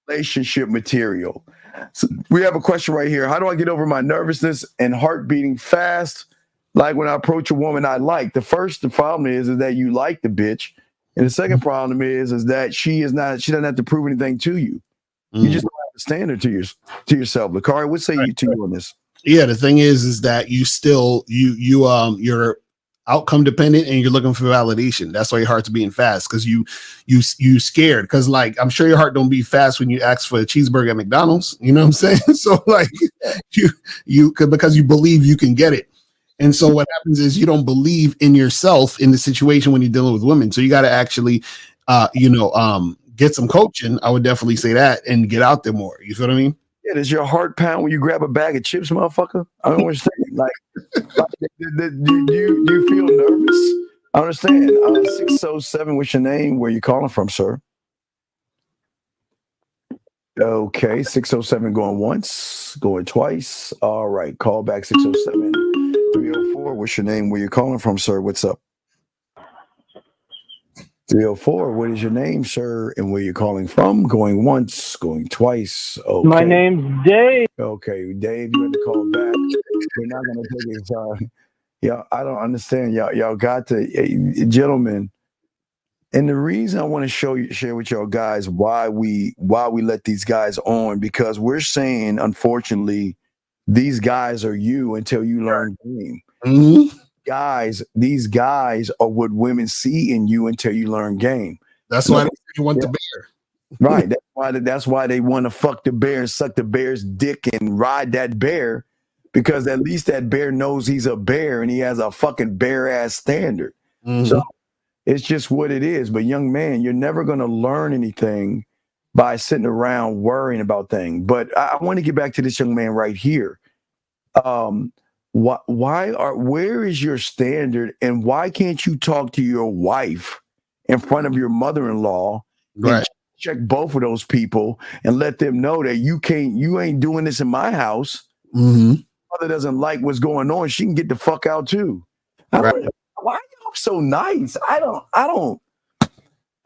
relationship material. So we have a question right here. How do I get over my nervousness and heart beating fast, like when I approach a woman I like? The problem is that you like the bitch, and the second problem is that she doesn't have to prove anything to you. You just don't have a standard to yourself. Lucario, what say you to you on this? Yeah, the thing is that you still you're outcome dependent, and you're looking for validation. That's why your heart's beating fast, because you scared. Because like I'm sure your heart don't beat fast when you ask for a cheeseburger at McDonald's. You know what I'm saying? So like because you believe you can get it. And so what happens is you don't believe in yourself in the situation when you're dealing with women. So you got to actually, get some coaching. I would definitely say that, and get out there more. You feel what I mean? Yeah, does your heart pound when you grab a bag of chips, motherfucker? I don't understand. Like, do you feel nervous? I understand. 607, what's your name? Where you calling from, sir? Okay, 607 going once, going twice. All right, call back 607 304. What's your name? Where you calling from, sir? What's up? 304, what is your name, sir, and where you calling from? Going once, going twice. Okay. My name's Dave. Okay, Dave, you have to call back. We're not gonna take it. Yeah, I don't understand. Y'all got to, gentlemen. And the reason I want to share with y'all guys why we let these guys on, because we're saying, unfortunately, these guys are you until you learn game. Mm-hmm. These guys are what women see in you until you learn game. That's why they want the bear. Right. That's why they want to fuck the bear and suck the bear's dick and ride that bear, because at least that bear knows he's a bear and he has a fucking bear ass standard. Mm-hmm. So it's just what it is. But young man, you're never going to learn anything by sitting around worrying about things. But I want to get back to this young man right here. Where is your standard, and why can't you talk to your wife in front of your mother-in-law, right, and check both of those people and let them know that you ain't doing this in my house. Mm-hmm. Mother doesn't like what's going on. She can get the fuck out too. Right. Why are y'all so nice?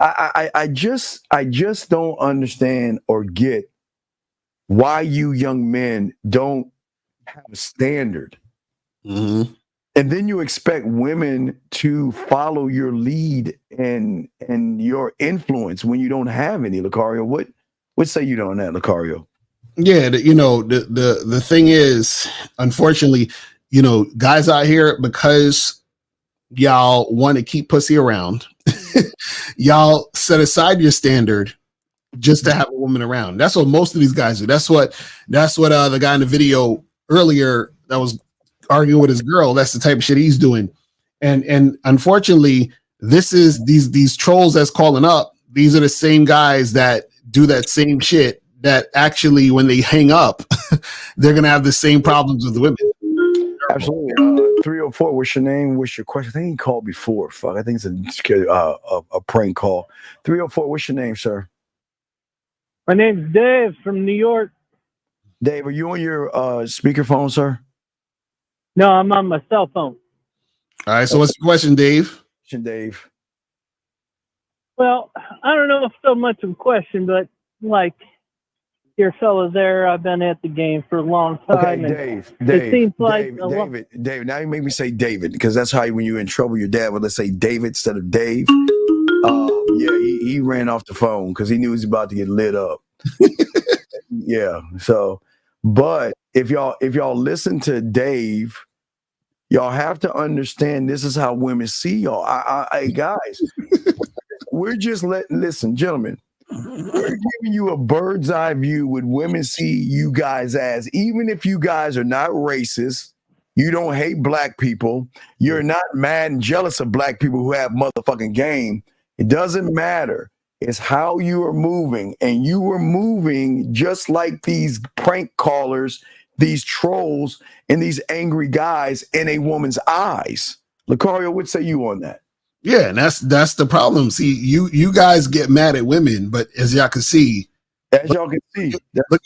I just don't understand or get why you young men don't have a standard. Mm-hmm. And then you expect women to follow your lead and your influence when you don't have any. Lucario, what say you on that, Lucario? Yeah, the thing is, unfortunately, guys out here, because y'all want to keep pussy around, y'all set aside your standard just to have a woman around. That's what most of these guys do. That's what the guy in the video earlier that was arguing with his girl, that's the type of shit he's doing. And unfortunately, this is these trolls that's calling up. These are the same guys that do that same shit, that actually when they hang up, they're gonna have the same problems with the women. Absolutely. 304, what's your name? What's your question? I think he called before. Fuck, I think it's a prank call. 304, what's your name, sir? My name's Dave from New York. Dave, are you on your speakerphone, sir? No, I'm on my cell phone. All right, so what's your question, Dave? Dave. Well, I don't know if so much of a question, but like your fellas there, I've been at the game for a long time. Okay, Dave. It seems like David. Now you make me say David, because that's how when you're in trouble, your dad would let's say David instead of Dave. Yeah, he ran off the phone because he knew he was about to get lit up. Yeah. So, but if y'all listen to Dave, y'all have to understand this is how women see y'all. I guys, we're just listen, gentlemen. We're giving you a bird's eye view what women see you guys as. Even if you guys are not racist, you don't hate black people, you're not mad and jealous of black people who have motherfucking game. It doesn't matter. It's how you are moving, and you are moving just like these prank callers, these trolls, and these angry guys in a woman's eyes. Lucario, what say you on that? Yeah, and that's the problem. See, you guys get mad at women, but as y'all can see, look at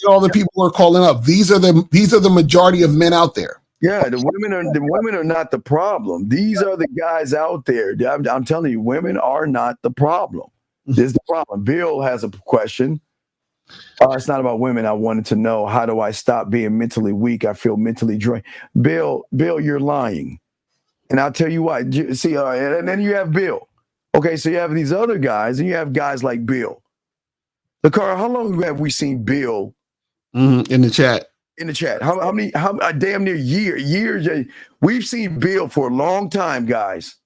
all the people who are calling up. These are the majority of men out there. Yeah, the women are not the problem. These are the guys out there. I'm telling you, women are not the problem. This is the problem. Bill has a question. It's not about women. I wanted to know, how do I stop being mentally weak? I feel mentally drained. Bill, you're lying. And I'll tell you why. See, and then you have Bill. Okay, so you have these other guys, and you have guys like Bill. Lucario, how long have we seen Bill in the chat? in the chat? How many? Damn near years. We've seen Bill for a long time, guys.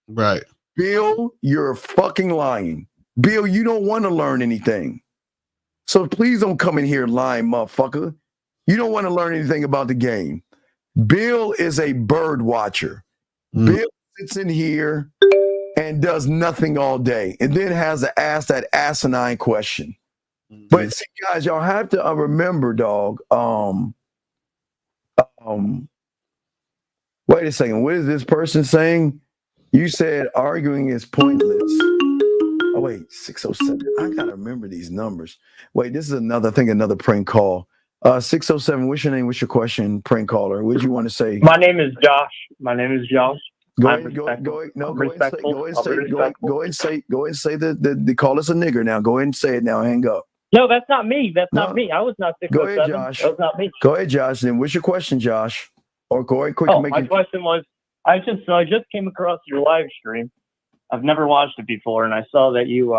Right. Bill, you're fucking lying. Bill, you don't want to learn anything. So please don't come in here lying, motherfucker. You don't want to learn anything about the game. Bill is a bird watcher. Bill sits in here and does nothing all day and then has to ask that asinine question. But see, guys, y'all have to remember, dog. Wait a second. What is this person saying? You said arguing is pointless. Oh, wait, 607. I got to remember these numbers. Wait, this is another prank call. 607, what's your name? What's your question, prank caller? What did you want to say? My name is Josh. Go ahead and say the call us a nigger now. Go ahead and say it now. Hang up. No, that's not me. That's not me. I was not 607. Go ahead, Josh. That was not me. Go ahead, Josh. Then what's your question, Josh? Or go ahead, quick. My question was, I just came across your live stream. I've never watched it before, and I saw that you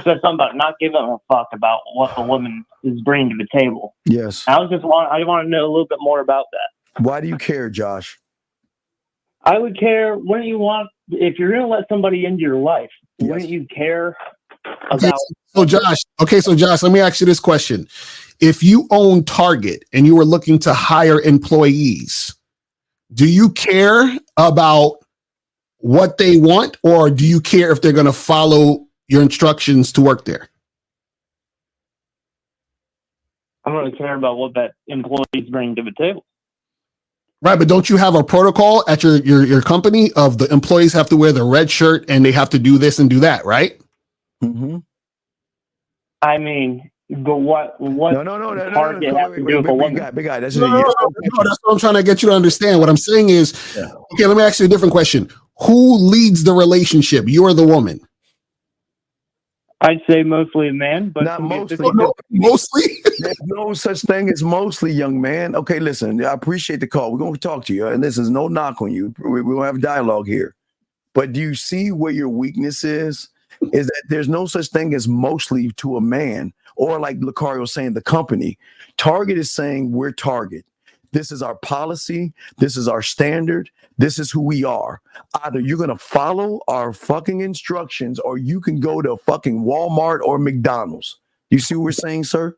said something about not giving a fuck about what a woman is bringing to the table. Yes. I want to know a little bit more about that. Why do you care, Josh? I would care. Wouldn't you want, if you're going to let somebody into your life, wouldn't you care about? So Josh, let me ask you this question. If you own Target and you were looking to hire employees, do you care about what they want, or do you care if they're going to follow your instructions to work there? I'm going to care about what that employee is bringing to the table. Right, but don't you have a protocol at your company of the employees have to wear the red shirt and they have to do this and do that, right? Mm-hmm. I mean, but what Target have to do with a woman? Big guy. That's what I'm trying to get you to understand. What I'm saying is, okay, let me ask you a different question. Who leads the relationship? You or the woman? I'd say mostly a man, but not mostly. Mostly? There's no such thing as mostly, young man. Okay, listen, I appreciate the call. We're going to talk to you, and this is no knock on you. We're going to have dialogue here. But do you see where your weakness is? Is that there's no such thing as mostly to a man, or like Lucario saying, the company. Target is saying we're Target. This is our policy. This is our standard. This is who we are. Either you're going to follow our fucking instructions, or you can go to fucking Walmart or McDonald's. You see what we're saying, sir?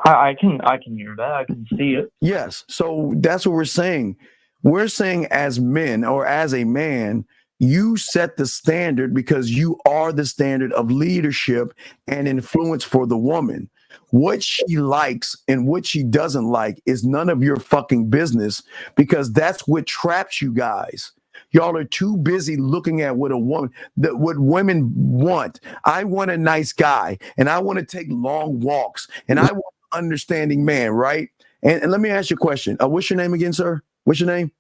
I can hear that. I can see it. Yes. So that's what we're saying. We're saying as men, or as a man, you set the standard because you are the standard of leadership and influence for the woman. What she likes and what she doesn't like is none of your fucking business, because that's what traps you guys. Y'all are too busy looking at what what women want. I want a nice guy, and I want to take long walks, and I want an understanding man, right? And let me ask you a question. What's your name again, sir? What's your name?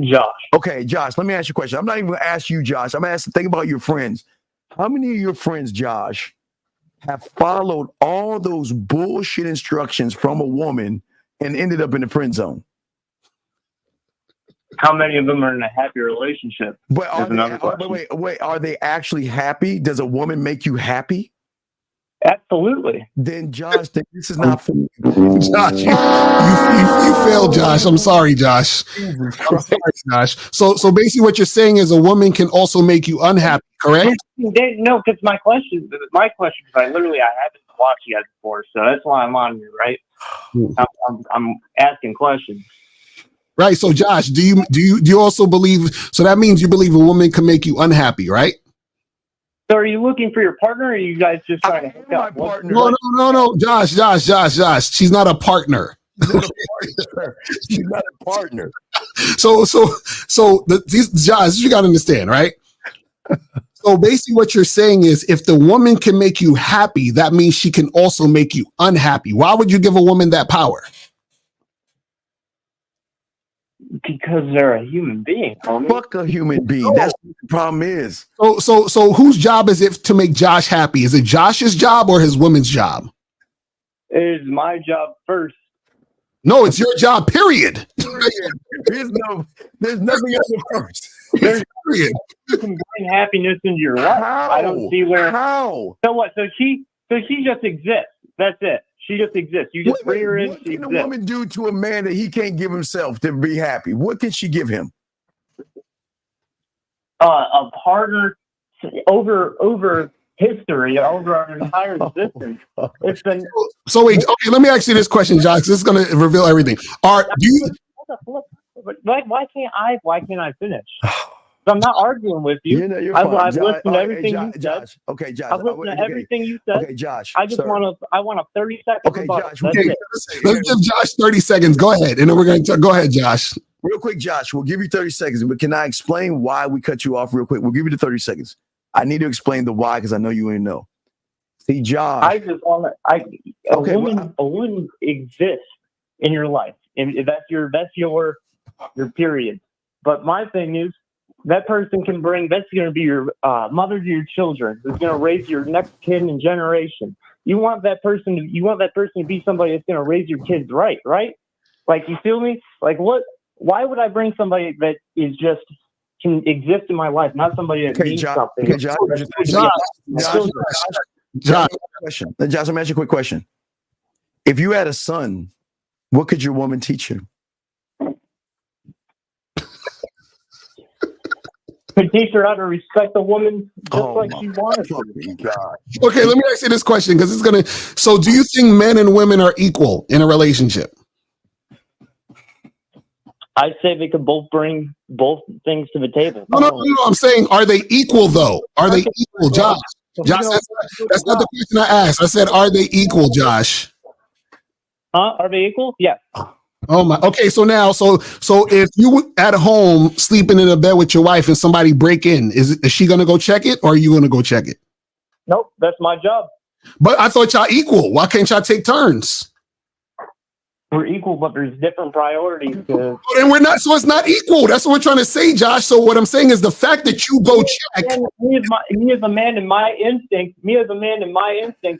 Josh. Okay, Josh, let me ask you a question. I'm not even going to ask you, Josh. I'm going to ask, think about your friends. How many of your friends, Josh, have followed all those bullshit instructions from a woman and ended up in the friend zone? How many of them are in a happy relationship? But wait, are they actually happy? Does a woman make you happy? Absolutely. Then Josh, this is not for you. Josh, you failed, Josh. I'm sorry, Josh. I'm sorry, Josh. So basically what you're saying is a woman can also make you unhappy, correct? No, because my question is, I haven't watched you guys before, so that's why I'm on here, right? I'm asking questions. Right. So Josh, do you also believe, so that means you believe a woman can make you unhappy, right? So are you looking for your partner, or are you guys just trying to hook up? No, Josh. She's not a partner. She's not a partner. So Josh, you got to understand, right? So basically what you're saying is if the woman can make you happy, that means she can also make you unhappy. Why would you give a woman that power? Because they're a human being. Homie. Fuck a human being. That's what the problem is. So whose job is it to make Josh happy? Is it Josh's job or his woman's job? It is my job first. No, it's your job, period. There's nothing else first. Period. You can bring happiness into your life. How? I don't see where. How? So what? So she just exists. That's it. She just exists. You just bring her in. What She can a exists. woman do to a man that he can't give himself to be happy? What can she give him? A partner over history, over our entire existence. It's been So wait, okay, let me ask you this question, Josh. This is going to reveal everything. Do you? Hold up. Why can't I finish? I'm not arguing with you. You're I've fine. listened to Josh, everything you said. Josh. Okay, Josh. I've listened to everything you said. Okay, Josh. I just sir. want a 30 second. Okay, rebuttal. Josh. That's Okay, it. Let's give Josh 30 seconds. Go ahead, and then we're going to go ahead, Josh. Real quick, Josh. We'll give you 30 seconds, but can I explain why we cut you off real quick? We'll give you the 30 seconds. I need to explain the why because I know you ain't know. See, Josh. I just want to. A woman exists in your life, and that's your period. But my thing is, that person can bring. That's going to be your mother to your children. It's going to raise your next kid and generation. You want that person to be somebody that's going to raise your kids right? Like, you feel me? Like, what? Why would I bring somebody that is just can exist in my life, not somebody that means something? Okay, Josh. Josh, let me ask you a quick question. If you had a son, what could your woman teach you? Could teach her how to respect a woman just like she wanted to. Okay, let me ask you this question because it's going to. So, do you think men and women are equal in a relationship? I'd say they could both bring both things to the table. No. I'm saying, are they equal though? Are they equal, Josh? Josh, that's not the question I asked. I said, are they equal, Josh? Are they equal? Yeah. Oh my. Okay, so now, so if you at home sleeping in a bed with your wife and somebody break in, is she gonna go check it, or are you gonna go check it? Nope, that's my job. But I thought y'all equal. Why can't y'all take turns? We're equal, but there's different priorities. And we're not. So it's not equal. That's what we're trying to say, Josh. So what I'm saying is the fact that you go check. Me as a man in my instinct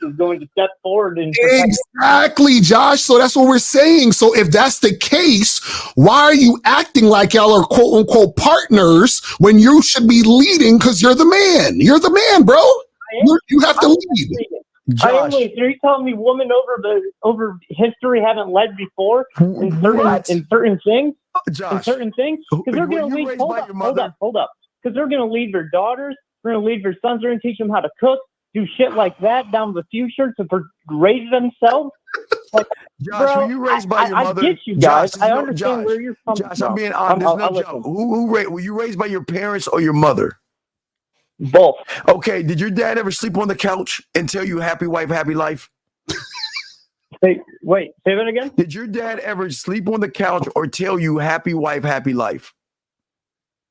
is going to step forward and Exactly, Josh. So that's what we're saying. So if that's the case, why are you acting like y'all are quote unquote partners when you should be leading? Because you're the man. You're the man, bro. You have to lead. Are you telling me women over history haven't led before in certain things? Josh, in certain things? Because they're going to lead. Hold up. Because they're going to lead their daughters. They're going to lead their sons. They're going to teach them how to cook, do shit like that down the future to raise themselves. Like, Josh, bro, were you raised by your mother? I get you guys. Josh, I understand where you're coming Josh, from. I'm being honest. Were you raised by your parents or your mother? Both. Okay. Did your dad ever sleep on the couch and tell you happy wife, happy life? Say that again? Did your dad ever sleep on the couch or tell you happy wife, happy life?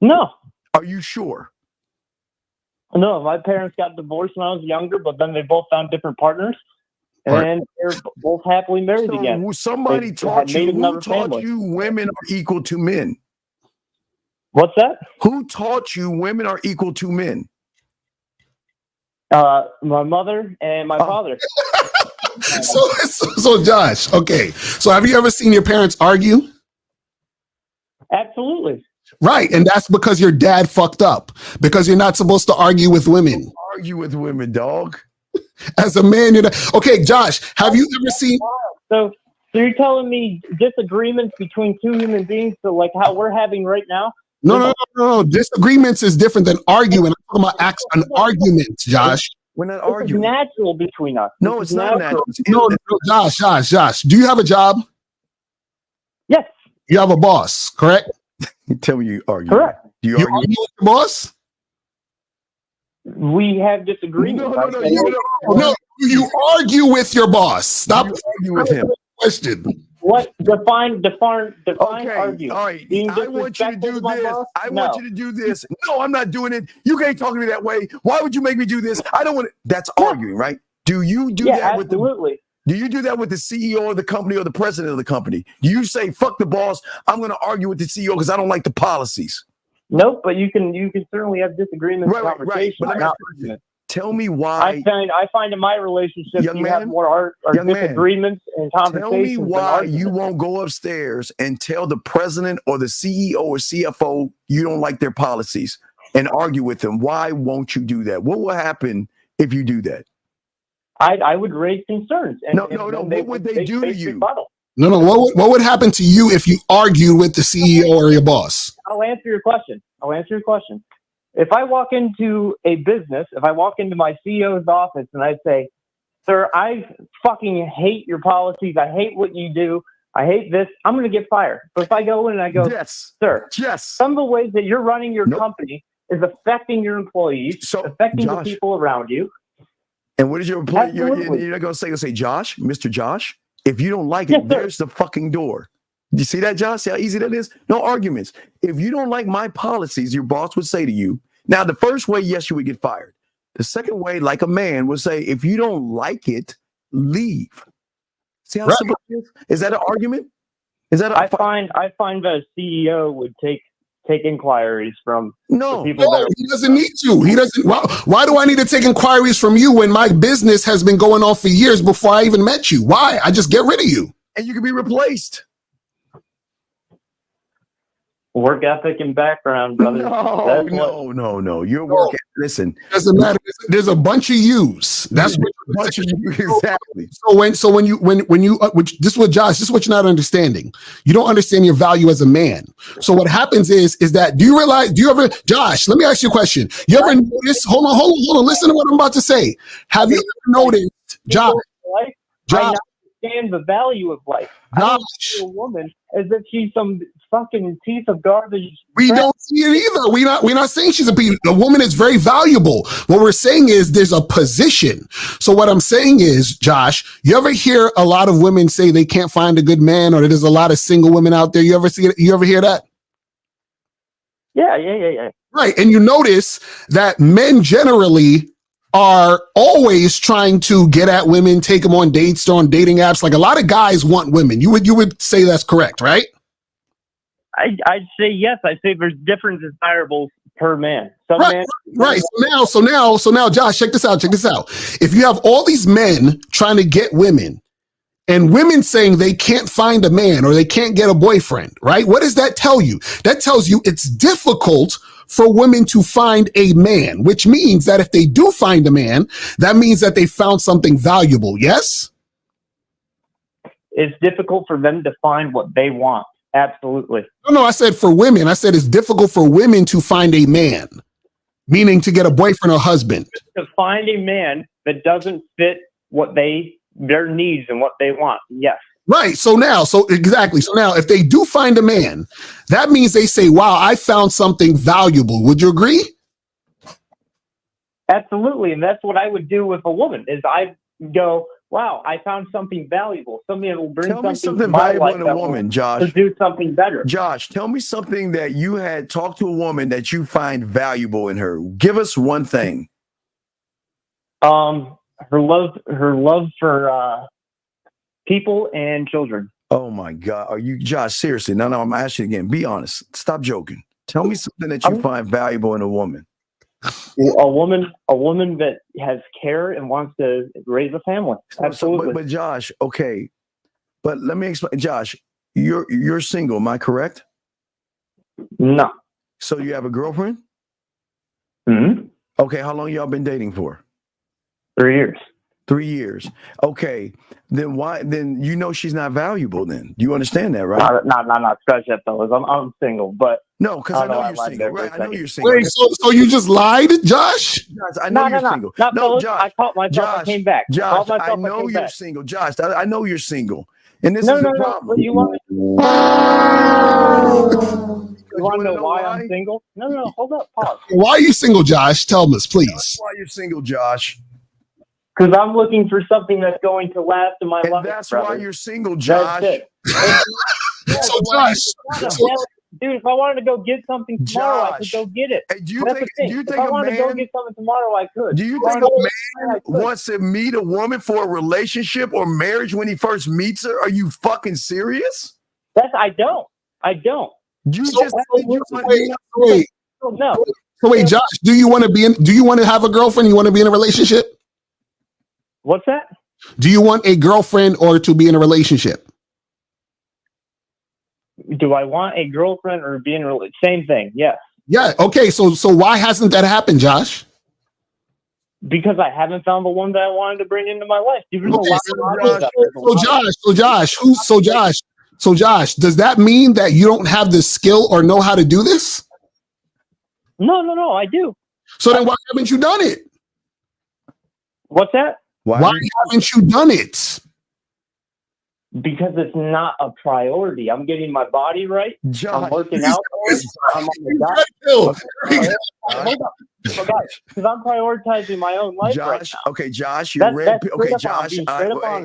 No. Are you sure? No, my parents got divorced when I was younger, but then they both found different partners. And they're both happily married again. Somebody taught you, who taught you women are equal to men? What's that? Who taught you women are equal to men? My mother and my father. So Josh, okay. So have you ever seen your parents argue? Absolutely. Right, and that's because your dad fucked up. Because you're not supposed to argue with women. Argue with women, dog. As a man, okay, Josh, have you ever seen? So you're telling me disagreements between two human beings, so like how we're having right now? No. Disagreements is different than arguing. I'm talking about an argument, Josh. We're not arguing. It's natural between us. No, it's not natural. No, Josh. Do you have a job? Yes. You have a boss, correct? Tell me you argue. Correct. Do you argue with your boss? We have disagreements. No. You argue with your boss. Stop arguing with him. Question. What define argue? All right. I want you to do this. I want you to do this. No, I'm not doing it. You can't talk to me that way. Why would you make me do this? I don't want it. That's arguing, right? Do you do that with do you do that with the CEO of the company or the president of the company? Do you say, fuck the boss, I'm going to argue with the CEO because I don't like the policies? Nope, but you can certainly have disagreements. Right. But tell me why. I find in my relationship you have more disagreements and conversations. Tell me why you won't go upstairs and tell the president or the CEO or CFO you don't like their policies and argue with them. Why won't you do that? What will happen if you do that? I would raise concerns. And, No. What would they do to you? No. What would happen to you if you argued with the CEO or your boss? I'll answer your question. If I walk into a business, if I walk into my CEO's office and I say, "Sir, I fucking hate your policies. I hate what you do. I hate this," I'm going to get fired. But if I go in and I go, "Sir, some of the ways that you're running your company is affecting your employees, affecting the people around you." And what is your employee? You're not going to say, Josh, Mr. Josh, if you don't like it, there's the fucking door. You see that, Josh? See how easy that is? No arguments. If you don't like my policies, your boss would say to you, now the first way, yes, you would get fired. The second way, like a man would say, if you don't like it, leave. See how simple it is? Is that an argument? I find that a CEO would take inquiries from the people that he doesn't need to. He doesn't. Why do I need to take inquiries from you when my business has been going on for years before I even met you? Why? I just get rid of you. And you can be replaced. Work ethic and background, brother. No. Your work. Listen, doesn't matter. There's a bunch of yous. That's what a bunch of you exactly. So when you this is what Josh. This is what you're not understanding. You don't understand your value as a man. So what happens is that do you realize? Do you ever, Josh? Let me ask you a question. You ever notice? Hold on. Listen to what I'm about to say. Have you ever noticed, Josh? I understand the value of life. I don't see a woman as if she's some fucking piece of garbage. We don't see it either. We're not saying she's a piece. The woman is very valuable. What we're saying is there's a position. So what I'm saying is, Josh, you ever hear a lot of women say they can't find a good man, or there's a lot of single women out there? You ever see it? You ever hear that? Yeah. Right. And you notice that men generally are always trying to get at women, take them on dates, on dating apps. Like a lot of guys want women. You would say that's correct, right? I'd say yes. I'd say there's different desirables per man. Right. So now, Josh, check this out. If you have all these men trying to get women, and women saying they can't find a man or they can't get a boyfriend, right? What does that tell you? That tells you it's difficult for women to find a man, which means that if they do find a man, that means that they found something valuable. Yes? It's difficult for them to find what they want. Absolutely. No, I said for women. I said it's difficult for women to find a man, meaning to get a boyfriend or husband. To find a man that doesn't fit what their needs and what they want. Yes. Right. So now if they do find a man, that means they say, wow, I found something valuable. Would you agree? Absolutely. And that's what I would do with a woman is I go, wow, I found something valuable. Something that will bring something valuable in a woman, Josh. To do something better. Josh, tell me something that you had talked to a woman that you find valuable in her. Give us one thing. Her love for people and children. Oh my God. Are you, Josh, seriously? No, I'm asking again. Be honest. Stop joking. Tell me something that you find valuable in a woman. A woman that has care and wants to raise a family. Absolutely. But Josh, okay. But let me explain. Josh, you're single, am I correct? No. So you have a girlfriend? Mm-hmm. Okay, how long y'all been dating for? 3 years. 3 years. Okay. Then why? Then you know she's not valuable. Then you understand that, right? Not scratch that, fellas. I'm single, but no, because I know you're single. Right? I know you're single. Wait, so you just lied, Josh? I know you're single. No, Josh. I caught myself. I came back. Josh, I know you're single. Josh, I know you're single, and this is the problem. You want to know why I'm single? No. Hold up. Pause. Why are you single, Josh? Tell us, please. Why you're single, Josh? Because I'm looking for something that's going to last in my life. That's why you're single, Josh. So, Josh. Dude, if I wanted to go get something tomorrow, I could go get it. Do you think if I wanted to go get something tomorrow, I could. Do you think a man wants to meet a woman for a relationship or marriage when he first meets her? Are you fucking serious? I don't. You just wait. No. So wait, Josh, do you want to have a girlfriend? You want to be in a relationship? What's that? Do you want a girlfriend or to be in a relationship? Do I want a girlfriend or be in a relationship? Same thing. Yes. Yeah. Okay. So why hasn't that happened, Josh? Because I haven't found the one that I wanted to bring into my life. So Josh, does that mean that you don't have the skill or know how to do this? No, I do. So then why haven't you done it? What's that? Why haven't you done it? Because it's not a priority. I'm getting my body right. I'm working out. I'm on the diet. Hold up. Because I'm prioritizing my own life right now. Okay, Josh, you're red pill. Okay, Josh.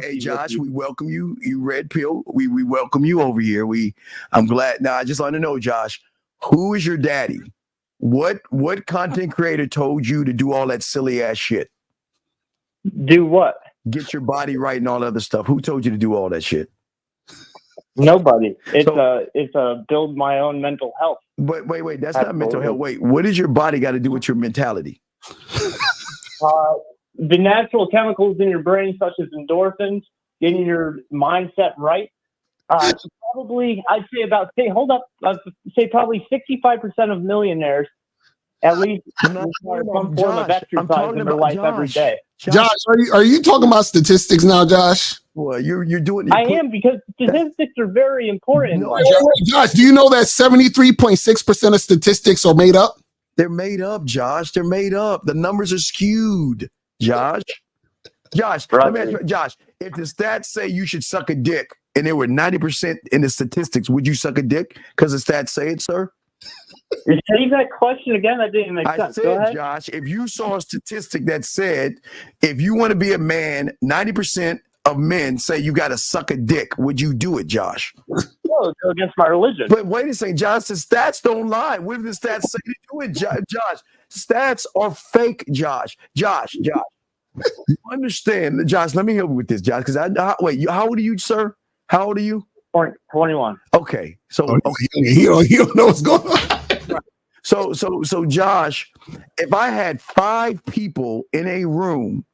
Hey, Josh, we welcome you. You red pill. We welcome you over here. I'm glad. Now, I just want to know, Josh, who is your daddy? What content creator told you to do all that silly ass shit? Do what? Get your body right and all other stuff. Who told you to do all that shit? Nobody. It's a build my own mental health. But wait, that's not mental health. Wait, what does your body got to do with your mentality? The natural chemicals in your brain, such as endorphins, getting your mindset right. Probably, I'd say probably 65% of millionaires at least require some form of exercise in their life every day. Josh, are you talking about statistics now, Josh? Well, you're doing. I am, because statistics are very important. Josh, do you know that 73.6% of statistics are made up? They're made up, Josh. They're made up. The numbers are skewed, Josh. Let me ask you, Josh, if the stats say you should suck a dick and there were 90% in the statistics, would you suck a dick because the stats say it, sir? Say that question again. That didn't make sense. I said, Josh, if you saw a statistic that said if you want to be a man, 90% of men say you got to suck a dick, would you do it, Josh? No, go against my religion. But wait a second, Josh, the stats don't lie. What if the stats say to do it, Josh? Stats are fake, Josh. Josh. You understand, Josh, let me help you with this, Josh, because how old are you, sir? How old are you? 21. Okay. So he don't know what's going on. So Josh, if I had 5 people in a room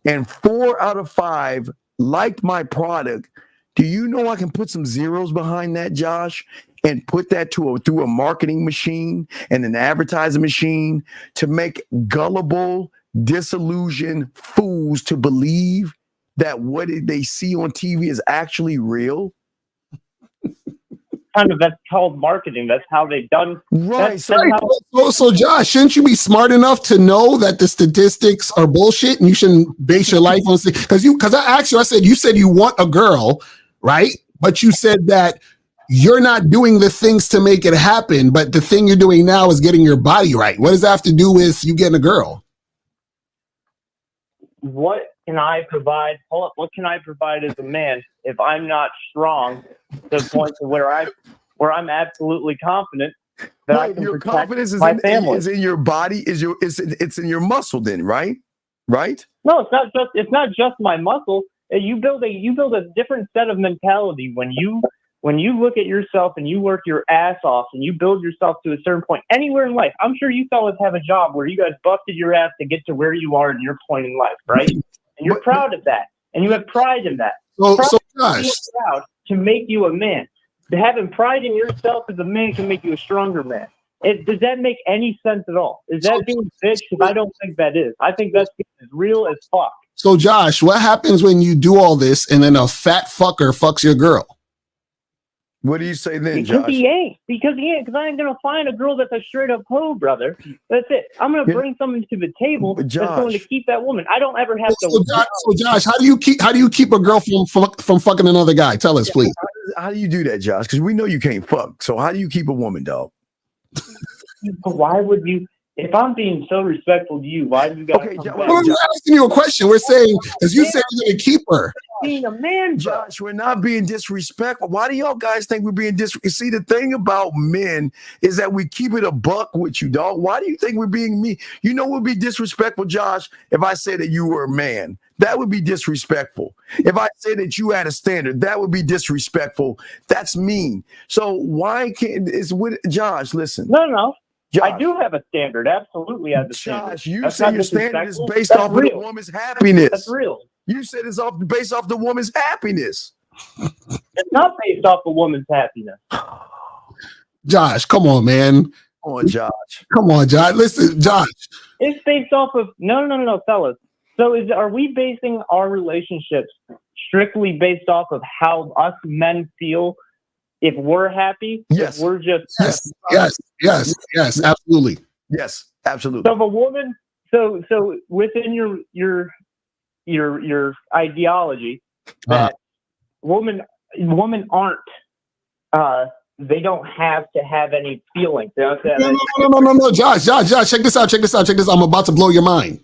and 4 out of 5 liked my product, do you know I can put some zeros behind that, Josh, and put that through a marketing machine and an advertising machine to make gullible, disillusioned fools to believe that what they see on TV is actually real? That's called marketing. That's how they've done. Right. So Josh, shouldn't you be smart enough to know that the statistics are bullshit and you shouldn't base your life on? Because I asked you, I said, you said you want a girl, right? But you said that you're not doing the things to make it happen. But the thing you're doing now is getting your body right. What does that have to do with you getting a girl? What can I provide? Hold up. What can I provide as a man if I'm not strong to the point to where I'm absolutely confident that I can your protect confidence my family? is in your body. It's in your muscle then, right? Right? No, it's not just my muscle. You build a different set of mentality when you look at yourself and you work your ass off and you build yourself to a certain point anywhere in life. I'm sure you fellas have a job where you guys busted your ass to get to where you are in your point in life, right? And you're proud of that, and you have pride in that. So proud to make you a man. Having pride in yourself as a man can make you a stronger man. Does that make any sense at all? Is that being bitch? Because I don't think that is. I think that's as real as fuck. So Josh, what happens when you do all this and then a fat fucker fucks your girl? What do you say then, Because Josh? he ain't. Because I ain't gonna find a girl that's a straight up hoe, brother. That's it. I'm gonna bring something to the table that's going to keep that woman. I don't ever have to. So Josh, how do you keep a girl from fucking another guy? Tell us, please. How do you do that, Josh? Because we know you can't fuck. So how do you keep a woman, dog? Why would you? If I'm being so respectful to you, why do you guys? Okay, we're asking you a question. We're saying because you said you're gonna keep her. Being a man, Josh, we're not being disrespectful. Why do y'all guys think we're being disrespectful? See, the thing about men is that we keep it a buck with you, dog. Why do you think we're being mean? You know, would be disrespectful, Josh, if I said that you were a man. That would be disrespectful. If I said that you had a standard, that would be disrespectful. That's mean. So why can't Josh? Listen. No. Josh, I do have a standard. Absolutely, I have a standard. Josh, you say your standard is based off of the woman's happiness. That's real. You said it's based off the woman's happiness. It's not based off the woman's happiness. Josh, come on, man. Come on, Josh. Come on, Josh. Listen, Josh. It's based off of no, fellas. So are we basing our relationships strictly based off of how us men feel if we're happy? Yes. If we're just Yes, absolutely. Yes, absolutely. So if a woman, so within your ideology that women aren't they don't have to have any feelings. You know what I'm saying? No, Josh, check this out. I'm about to blow your mind.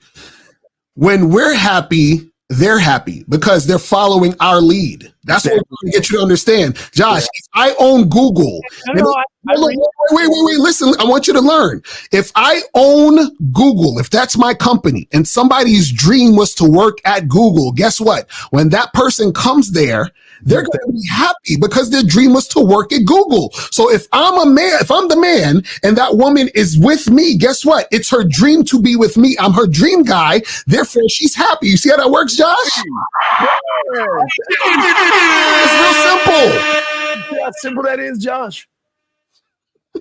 When we're happy, they're happy because they're following our lead. That's what we're trying to get you to understand. Josh, if I own Google, wait, listen, I want you to learn. If I own Google, if that's my company and somebody's dream was to work at Google, guess what? When that person comes there, they're going to be happy because their dream was to work at Google. So if I'm the man and that woman is with me, guess what? It's her dream to be with me. I'm her dream guy. Therefore, she's happy. You see how that works, Josh? It's real simple. See how simple that is, Josh?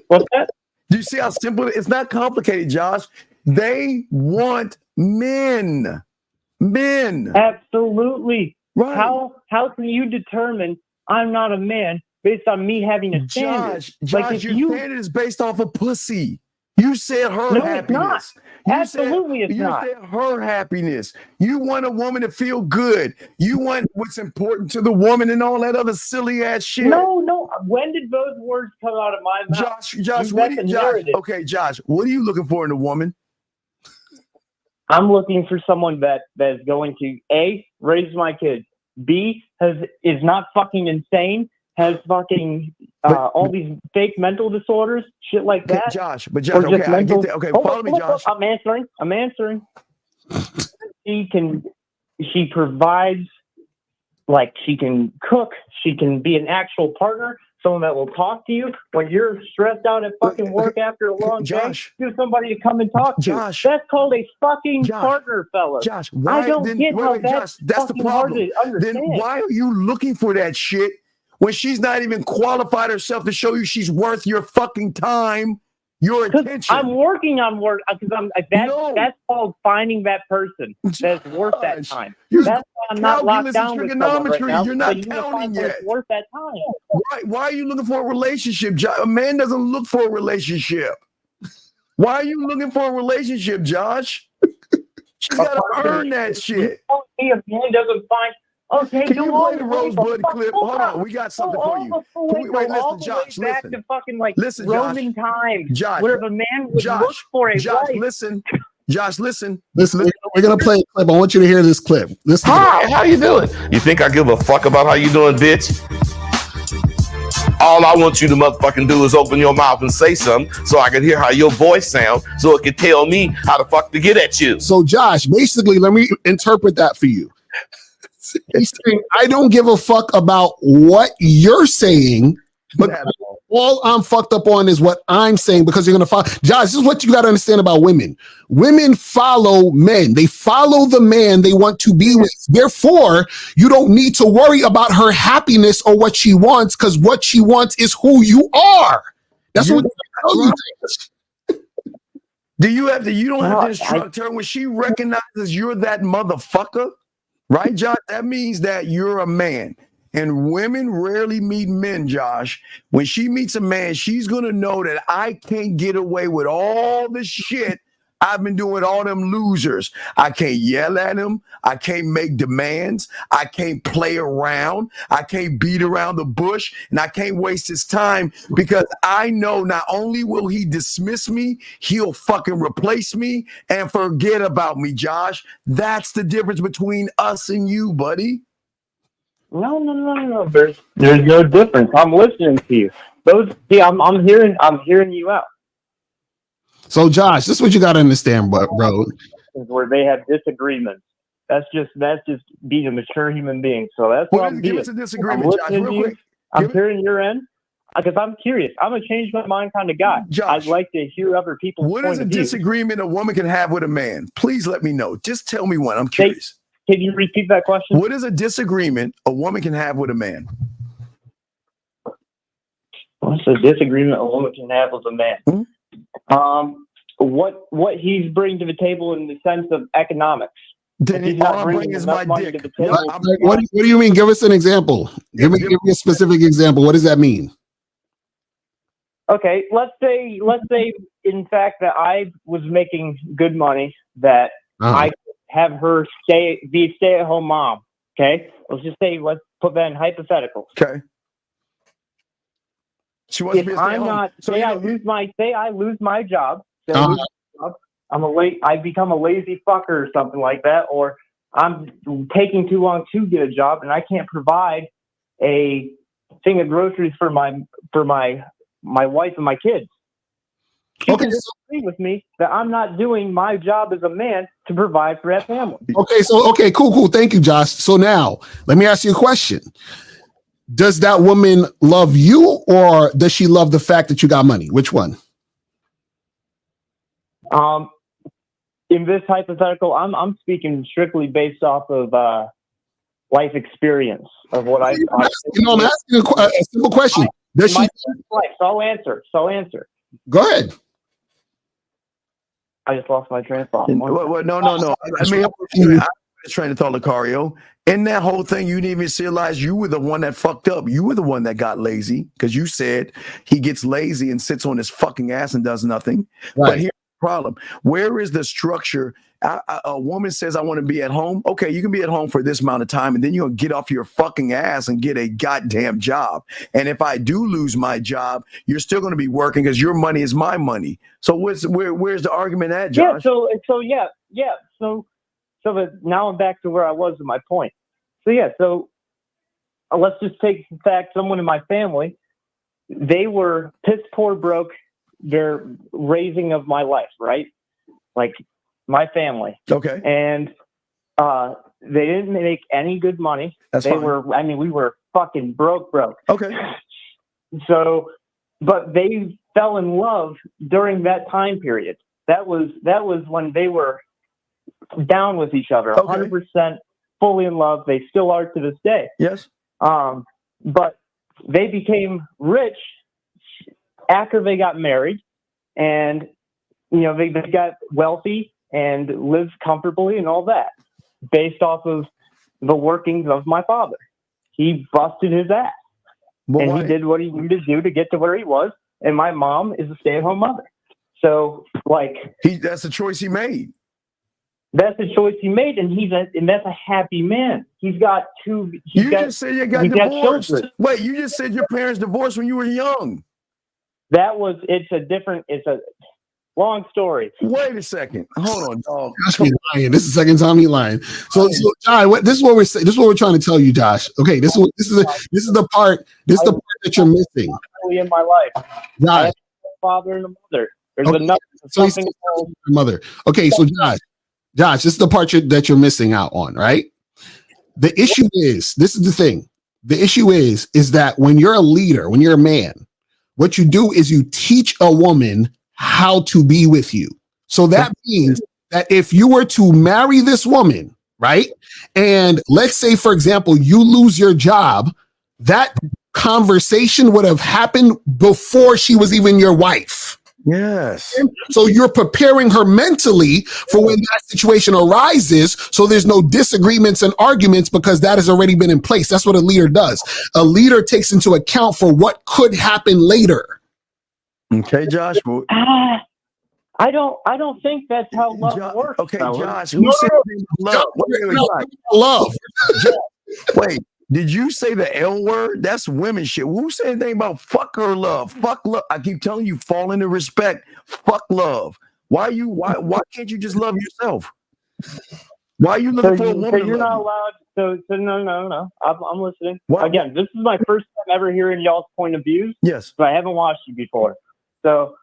What's that? Do you see how simple it is? It's not complicated, Josh. They want men. Absolutely. Right. How can you determine I'm not a man based on me having a standard? Josh, your standard is based off of pussy. You said her happiness. Absolutely, it's not. You said her happiness. You want a woman to feel good. You want what's important to the woman and all that other silly ass shit. No. When did those words come out of my mouth? Josh, Josh, what are you looking for in a woman? I'm looking for someone that is going to A, raise my kids, B, is not fucking insane, has fucking all these fake mental disorders, shit like that. Josh, okay, I get that. Okay, follow me, Josh. I'm answering. She provides, like, she can cook, she can be an actual partner, someone that will talk to you when you're stressed out at fucking work after a long day. You're somebody to come and talk to. Josh, that's called a fucking partner, fellas. Josh, I don't get how that's the problem. Then why are you looking for that shit when she's not even qualified herself to show you she's worth your fucking time, your attention? I'm working on work because that's called finding that person that's worth that time. That's why I'm not locked down with someone right now. You're not counting yet. Worth that time. Why are you looking for a relationship? A man doesn't look for a relationship. Why are you looking for a relationship, Josh? She's got to earn that shit. If a man doesn't find. Okay, can you play the Rosebud clip? Hold on, we got something for you. Wait, listen, Josh, back to fucking like listen, Roman times, Josh, where the man would look for a wife. Listen. Josh, listen. We're gonna play a clip. I want you to hear this clip. Listen. Hi, how you doing? You think I give a fuck about how you doing, bitch? All I want you to motherfucking do is open your mouth and say something so I can hear how your voice sounds so it can tell me how the fuck to get at you. So, Josh, basically, let me interpret that for you. He's saying, I don't give a fuck about what you're saying, but all I'm fucked up on is what I'm saying because you're going to follow. Josh, this is what you got to understand about women. Women follow men. They follow the man they want to be with. Therefore, you don't need to worry about her happiness or what she wants because what she wants is who you are. That's what I tell you. Do you have to, you don't have to instruct her when she recognizes you're that motherfucker, right, Josh? That means that you're a man. And women rarely meet men, Josh. When she meets a man, she's going to know that I can't get away with all the shit I've been doing with all them losers. I can't yell at him. I can't make demands. I can't play around. I can't beat around the bush. And I can't waste his time because I know not only will he dismiss me, he'll fucking replace me and forget about me, Josh. That's the difference between us and you, buddy. No. There's no difference. I'm listening to you. I'm hearing you out. So, Josh, this is what you got to understand, bro. Where they have disagreements. That's just being a mature human being. So that's what I'm doing. Give us a disagreement, Josh, real quick. I'm hearing your end because I'm curious. I'm a change my mind kind of guy. Josh, I'd like to hear other people's point of view. What is a disagreement a woman can have with a man? Please let me know. Just tell me one. I'm curious. Can you repeat that question? What is a disagreement a woman can have with a man? What's a disagreement a woman can have with a man? what he's bringing to the table in the sense of economics. Then He's all not I'm bringing bringing is enough my money dick. to the table. What do you mean? Give us an example. Give me a specific example. What does that mean? Okay, let's say in fact that I was making good money, that I could have her be a stay-at-home mom. Okay, let's put that in hypotheticals. Okay. She wants to be a I'm stay-at-home. not, So I lose my job. I become a lazy fucker or something like that, or I'm taking too long to get a job and I can't provide a thing of groceries for my wife and my kids. You can disagree with me that I'm not doing my job as a man to provide for that family. Okay, cool. Thank you, Josh. So now let me ask you a question. Does that woman love you, or does she love the fact that you got money? Which one? In this hypothetical, I'm speaking strictly based off of life experience of what I'm asking a simple question. Does she? Life. So I'll answer. Go ahead. I just lost my train of thought. No. I mean, I'm just trying to thought, Lucario. In that whole thing, you didn't even realize you were the one that fucked up. You were the one that got lazy because you said he gets lazy and sits on his fucking ass and does nothing. Right. But here's the problem. Where is the structure? A woman says, I want to be at home. Okay, you can be at home for this amount of time, and then you'll get off your fucking ass and get a goddamn job. And if I do lose my job, you're still going to be working because your money is my money. So where's the argument at, Josh? Yeah. So now I'm back to where I was with my point. So let's just take the fact someone in my family, they were piss poor broke their raising of my life, right? Like my family. Okay. And they didn't make any good money. That's we fine. were fucking broke. Okay. So, but they fell in love during that time period. That was when they were down with each other, 100% fully in love. They still are to this day. Yes. But they became rich after they got married, and they got wealthy and lived comfortably and all that, based off of the workings of my father. He busted his ass, he did what he needed to do to get to where he was. And my mom is a stay-at-home mother. So, that's a choice he made. That's the choice he made, and that's a happy man. He's got two. Just said you got divorced. Wait, you just said your parents divorced when you were young. It's a long story. Wait a second. Hold on, dog. Josh be lying. This is the second time he's lying. So Josh, this is what we're saying. This is what we're trying to tell you, Josh. Okay, this is the part that you're missing. In my life, Josh. I have a father and a mother. There's mother. Okay, so Josh, this is the part that you're missing out on, right? The issue is, this is the thing. The issue is that when you're a leader, when you're a man, what you do is you teach a woman how to be with you. So that means that if you were to marry this woman, right? And let's say, for example, you lose your job, that conversation would have happened before she was even your wife. Yes. So you're preparing her mentally for when that situation arises, so there's no disagreements and arguments, because that has already been in place. That's what a leader does. A leader takes into account for what could happen later. Okay, Josh. I don't think that's how love works. Okay, Josh. Who said love? Love. Wait. Did you say the L word? That's women shit. Who said anything about fuck her love? Fuck love. I keep telling you, fall into respect. Fuck love. Why can't you just love yourself? Why are you looking for a woman? So you're not allowed. So no. I'm listening. Again, this is my first time ever hearing y'all's point of views. Yes. But I haven't watched you before. So,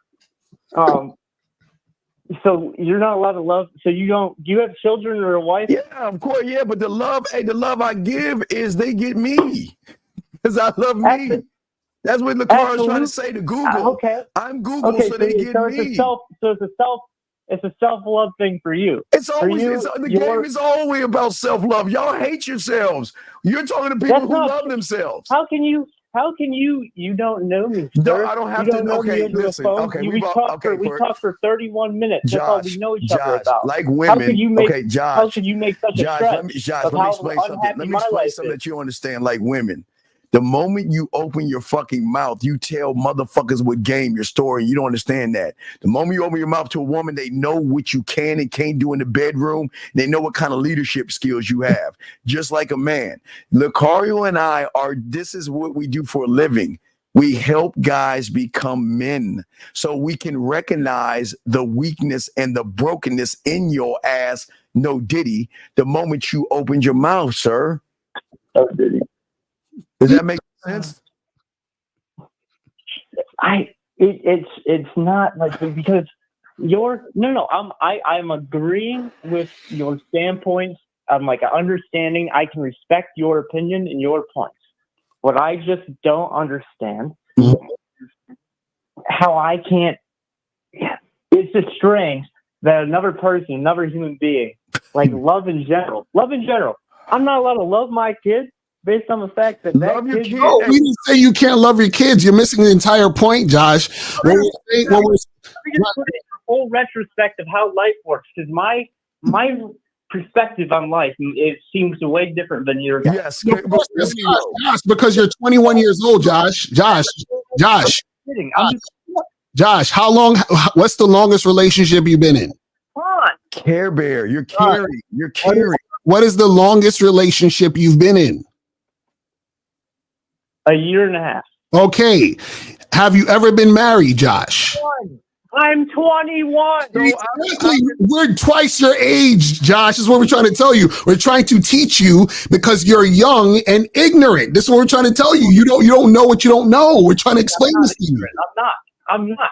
so you're not allowed to love. So do you have children or a wife? Yeah, of course. Yeah, but the love I give is they get me because I love me. That's what Lucario is trying to say to Google. Okay. I'm Google, so they get me. It's a self-love thing for you. It's always the game is always about self-love. Y'all hate yourselves. You're talking to people who love themselves. How can you How can you don't know me, sir? No, I don't have you don't to. know Okay, me over listen. the phone. Okay, we talked for 31 minutes. That's all we know each other about. Like How women. could you make? Okay, Josh. How could you make such a Josh, stretch let me of how explain something. unhappy Let me my explain life something is? that you understand. Like women, the moment you open your fucking mouth, you tell motherfuckers what game your story. You don't understand that. The moment you open your mouth to a woman, they know what you can and can't do in the bedroom. They know what kind of leadership skills you have. Just like a man. Lucario and I are. This is what we do for a living. We help guys become men so we can recognize the weakness and the brokenness in your ass. No Diddy. The moment you opened your mouth, sir. Oh, Diddy. Does that make sense? It's not like because I'm agreeing with your standpoints. I'm like understanding. I can respect your opinion and your points. What I just don't understand is how I can't. It's just strange that another person, another human being, like love in general. I'm not allowed to love my kids based on the fact that Love your kids. No, we didn't say you can't love your kids. You're missing the entire point, Josh. Let me just put it in full retrospect of how life works, because my perspective on life, it seems way different than your guys. Yes, Josh, because you're 21 years old, Josh. Josh, how long? What's the longest relationship you've been in? Come on, Care Bear, you're caring. You're caring. What is the longest relationship you've been in? A year and a half. Okay. Have you ever been married, Josh? I'm 21. Exactly. We're twice your age, Josh. Is what we're trying to tell you. We're trying to teach you because you're young and ignorant. This is what we're trying to tell you. You don't know what you don't know. We're trying to explain this to you. I'm not.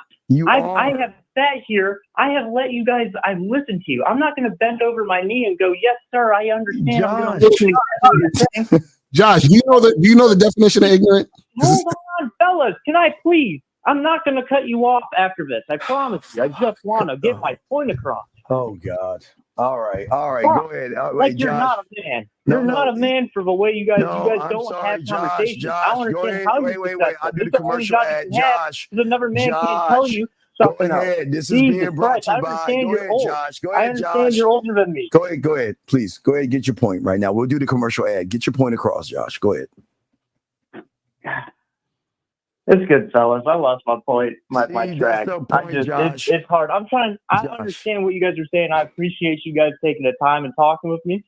I have sat here. I have let you guys. I've listened to you. I'm not going to bend over my knee and go, "Yes, sir, I understand." I'm going to listen to what you're saying. Josh, do you know the definition of ignorant? Hold on, fellas. Can I please? I'm not going to cut you off after this. I promise you. I just want to get my point across. Oh God. All right. Go ahead. Like you're not a man. You're not a man for the way you guys. You guys don't have conversations. Josh, I don't understand how you. Wait. I'll do the commercial ad. Josh, another man can't tell you something else. This is being brought to you by. Go ahead, Josh. Go ahead, Josh. I understand you're older than me. Go ahead. Please go ahead. Get your point right now. We'll do the commercial ad. Get your point across, Josh. Go ahead. It's good, fellas. I lost my point, my track. It's hard. I understand what you guys are saying. I appreciate you guys taking the time and talking with me.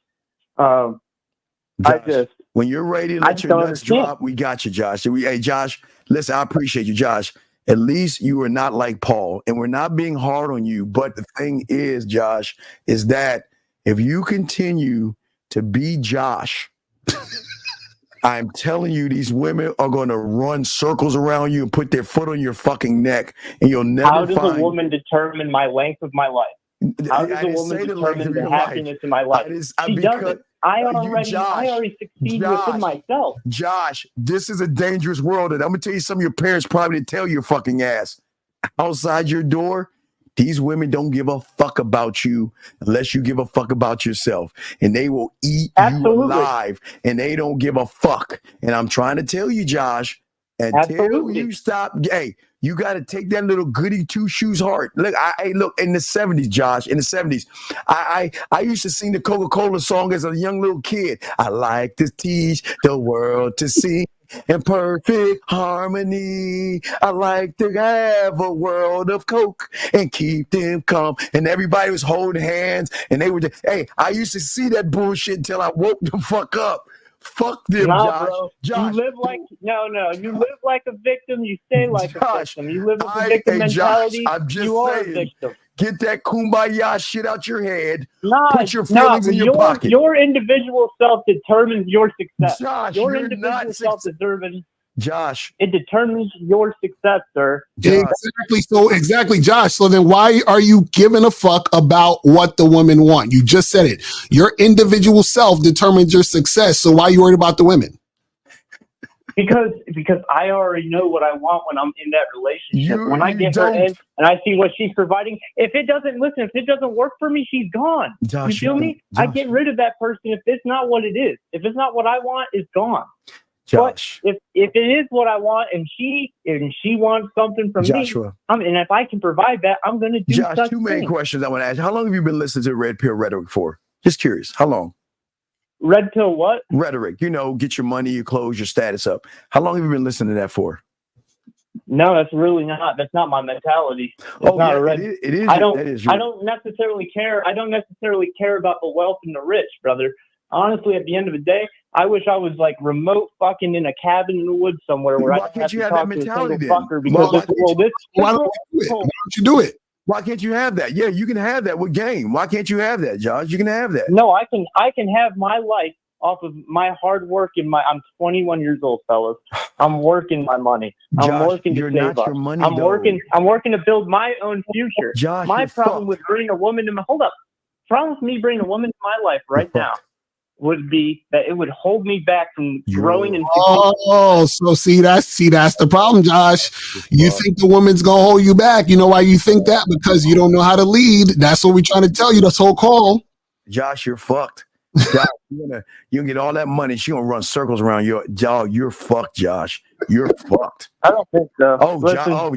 When you're ready to let your nuts drop, we got you, Josh. Hey, Josh, listen, I appreciate you, Josh. At least you are not like Paul, and we're not being hard on you. But the thing is, Josh, is that if you continue to be Josh, I'm telling you, these women are going to run circles around you and put their foot on your fucking neck, and you'll never How does a woman determine my length of my life? How does a woman determine the happiness in my life? She doesn't. I already succeed within myself. Josh, this is a dangerous world, and I'm going to tell you something your parents probably didn't tell your fucking ass. Outside your door, these women don't give a fuck about you unless you give a fuck about yourself. And they will eat you alive, and they don't give a fuck. And I'm trying to tell you, Josh, until you stop, hey, you got to take that little goody two shoes heart. Look, look, in the 70s, Josh, in the 70s, I used to sing the Coca-Cola song as a young little kid. I like to teach the world to sing in perfect harmony. I like to have a world of Coke and keep them calm. And everybody was holding hands, and they were just, hey, I used to see that bullshit until I woke the fuck up. Fuck them, Josh. Bro. Josh. You live like you live like a victim. You stay like a victim. You live with a victim mentality. Josh, I'm just you are saying, a victim. Get that kumbaya shit out your head. Put your feelings in your pocket. Your individual self determines your success. Josh, your individual self determines. Josh, it determines your success, sir. Exactly, Josh. So then why are you giving a fuck about what the women want? You just said it. Your individual self determines your success. So why are you worried about the women? Because I already know what I want when I'm in that relationship. When I get her in and I see what she's providing, if it doesn't work for me, she's gone. Josh, you feel me? I get rid of that person if it's not what it is. If it's not what I want, it's gone. Josh. But if it is what I want, and she wants something from Joshua. me, and if I can provide that, I'm going to do. Josh, such two main things. questions I want to ask. How long have you been listening to Red Pill Rhetoric for? Just curious. How long? Red Pill what? Rhetoric. You know, get your money, your clothes, your status up. How long have you been listening to that for? No, that's not my mentality. It's not a red. It is. I don't necessarily care. I don't necessarily care about the wealth and the rich, brother. Honestly, at the end of the day, I wish I was like remote fucking in a cabin in the woods somewhere where I don't have to talk to a single fucker because why don't you do it? Why can't you have that? Yeah, you can have that with game. Why can't you have that, Josh? You can have that. No, I can have my life off of my hard work and I'm 21 years old, fellas. I'm working my money. I'm working to save up. I'm working to build my own future. Josh, my problem with bringing a woman problem with me bringing a woman to my life right now would be that it would hold me back from growing into. Oh, so see that's the problem, Josh. You think the woman's gonna hold you back? You know why you think that? Because you don't know how to lead. That's what we're trying to tell you. This whole call, Josh, you're fucked. Josh, you can get all that money. She gonna run circles around your dog. You're fucked, Josh. You're fucked. I don't think so.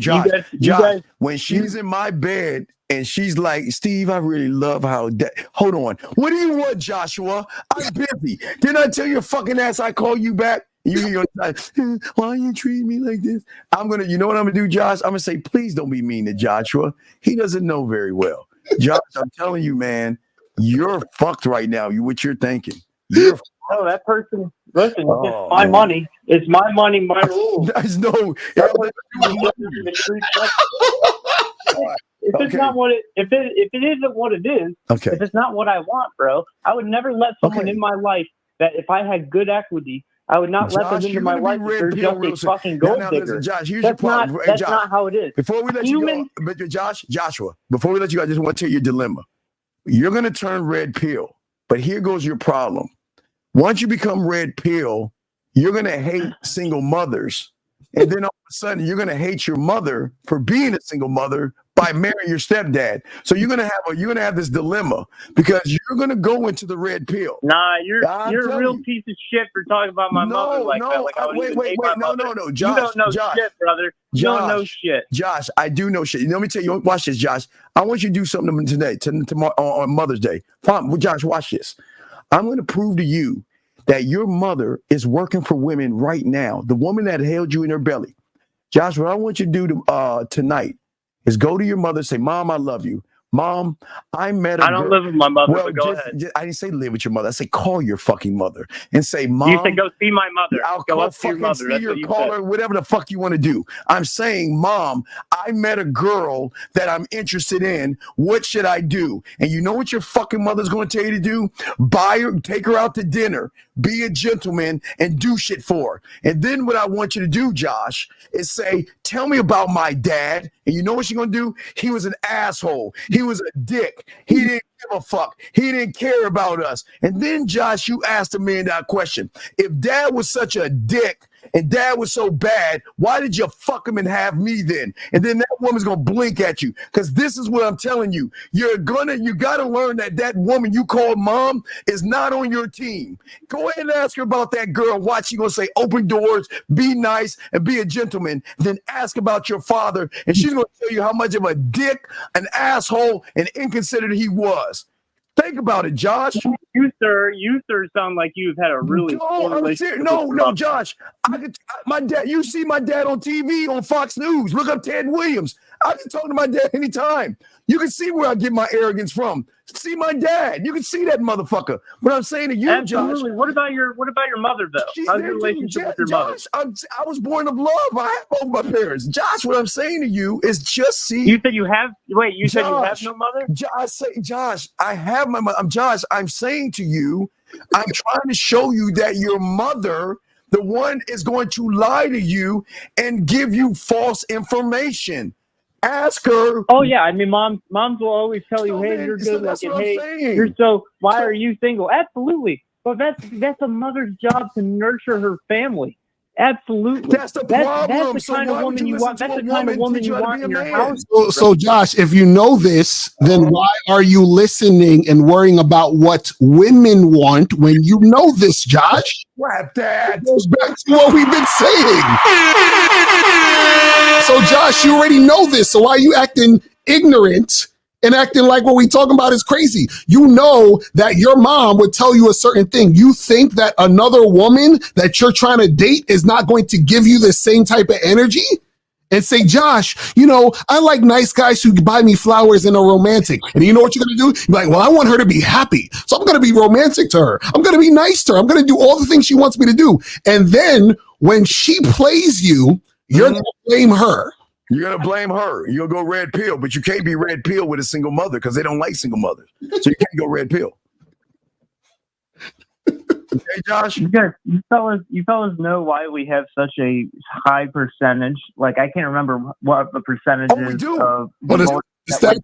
Josh. When she's in my bed and she's like, Steve, I really love how. Hold on. What do you want, Joshua? I'm busy. Didn't I tell your fucking ass I call you back? You're like, why you treat me like this? You know what I'm gonna do, Josh? I'm gonna say, please don't be mean to Joshua. He doesn't know very well. Josh, I'm telling you, man. You're fucked right now. What you're thinking? No, that person. Listen, it's my money. It's my money, my rules. There's no. If it's not what if it isn't what it is, if it's not what I want, bro, I would never let someone in my life that if I had good equity, I would not let them into my life if they're just a fucking gold digger. Listen, Josh, here's your problem. That's not how it is. Before we let you go, but Joshua, before we let you go, I just want to tell you your dilemma. You're going to turn red pill, but here goes your problem. Once you become red pill, you're going to hate single mothers. And then all of a sudden, you're going to hate your mother for being a single mother by marrying your stepdad. So you're going to have this dilemma because you're going to go into the red pill. Nah, you're a real piece of shit for talking about my mother like that. Like wait, no, Josh, you don't know shit, brother. You don't know shit. Josh, I do know shit. Let me tell you, watch this, Josh. I want you to do something today, tomorrow on Mother's Day. Fine, Josh, watch this. I'm going to prove to you that your mother is working for women right now. The woman that held you in her belly. Josh, what I want you to do tonight is go to your mother and say, Mom, I love you. Mom, I met a I don't live with my mother, but go ahead. I didn't say live with your mother. I say call your fucking mother and say, Mom. You said go see my mother. I'll go call up to your mother. See your caller, whatever the fuck you want to do. I'm saying, Mom, I met a girl that I'm interested in. What should I do? And you know what your fucking mother's going to tell you to do? Buy her, take her out to dinner, be a gentleman, and do shit for her. And then what I want you to do, Josh, is say, tell me about my dad. And you know what she's going to do? He was an asshole. He was a dick. He didn't give a fuck. He didn't care about us. And then, Josh, you asked a $1 million question. If dad was such a dick and dad was so bad, why did you fuck him and have me then? And then that woman's going to blink at you. Because this is what I'm telling you. You got to learn that woman you call mom is not on your team. Go ahead and ask her about that girl. Watch, she's going to say, open doors, be nice, and be a gentleman. Then ask about your father, and she's going to tell you how much of a dick, an asshole, and inconsiderate he was. Think about it, Josh. You sir, sound like you've had a really No, Josh. My dad. You see my dad on TV on Fox News. Look up Ted Williams. I can talk to my dad anytime. You can see where I get my arrogance from. See my dad. You can see that motherfucker. What I'm saying to you, absolutely. Josh. What about your mother though? How's your relationship with your mother? I was born of love. I have both my parents. Josh, what I'm saying to you is just see. You said you have. Wait, you said you have no mother? Josh, I have my mother. Josh, I'm saying to you, I'm trying to show you that your mother, the one, is going to lie to you and give you false information. Ask her. Oh yeah, I mean, moms will always tell you, "Hey, you're good looking. Hey, you're so. Why are you single?" Absolutely, but that's a mother's job to nurture her family, Absolutely. That's the problem. That's the So kind of why would woman you you listen want. to That's a the kind of woman woman teach you you how to want be in a your man? house. So, Josh, if you know this, then why are you listening and worrying about what women want when you know this, Josh? Slap that. It goes back to what we've been saying. So, Josh, you already know this. So why are you acting ignorant and acting like what we talking about is crazy? You know that your mom would tell you a certain thing. You think that another woman that you're trying to date is not going to give you the same type of energy? And say, Josh, I like nice guys who buy me flowers and are romantic. And you know what you're going to do? You're like, well, I want her to be happy. So I'm going to be romantic to her. I'm going to be nice to her. I'm going to do all the things she wants me to do. And then when she plays you, you're going to blame her. You're going to blame her. You'll go red pill, but you can't be red pill with a single mother because they don't like single mothers. So you can't go red pill. Okay, Josh. You fellas know why we have such a high percentage. Like, I can't remember what the percentage is. do. Of What is stats?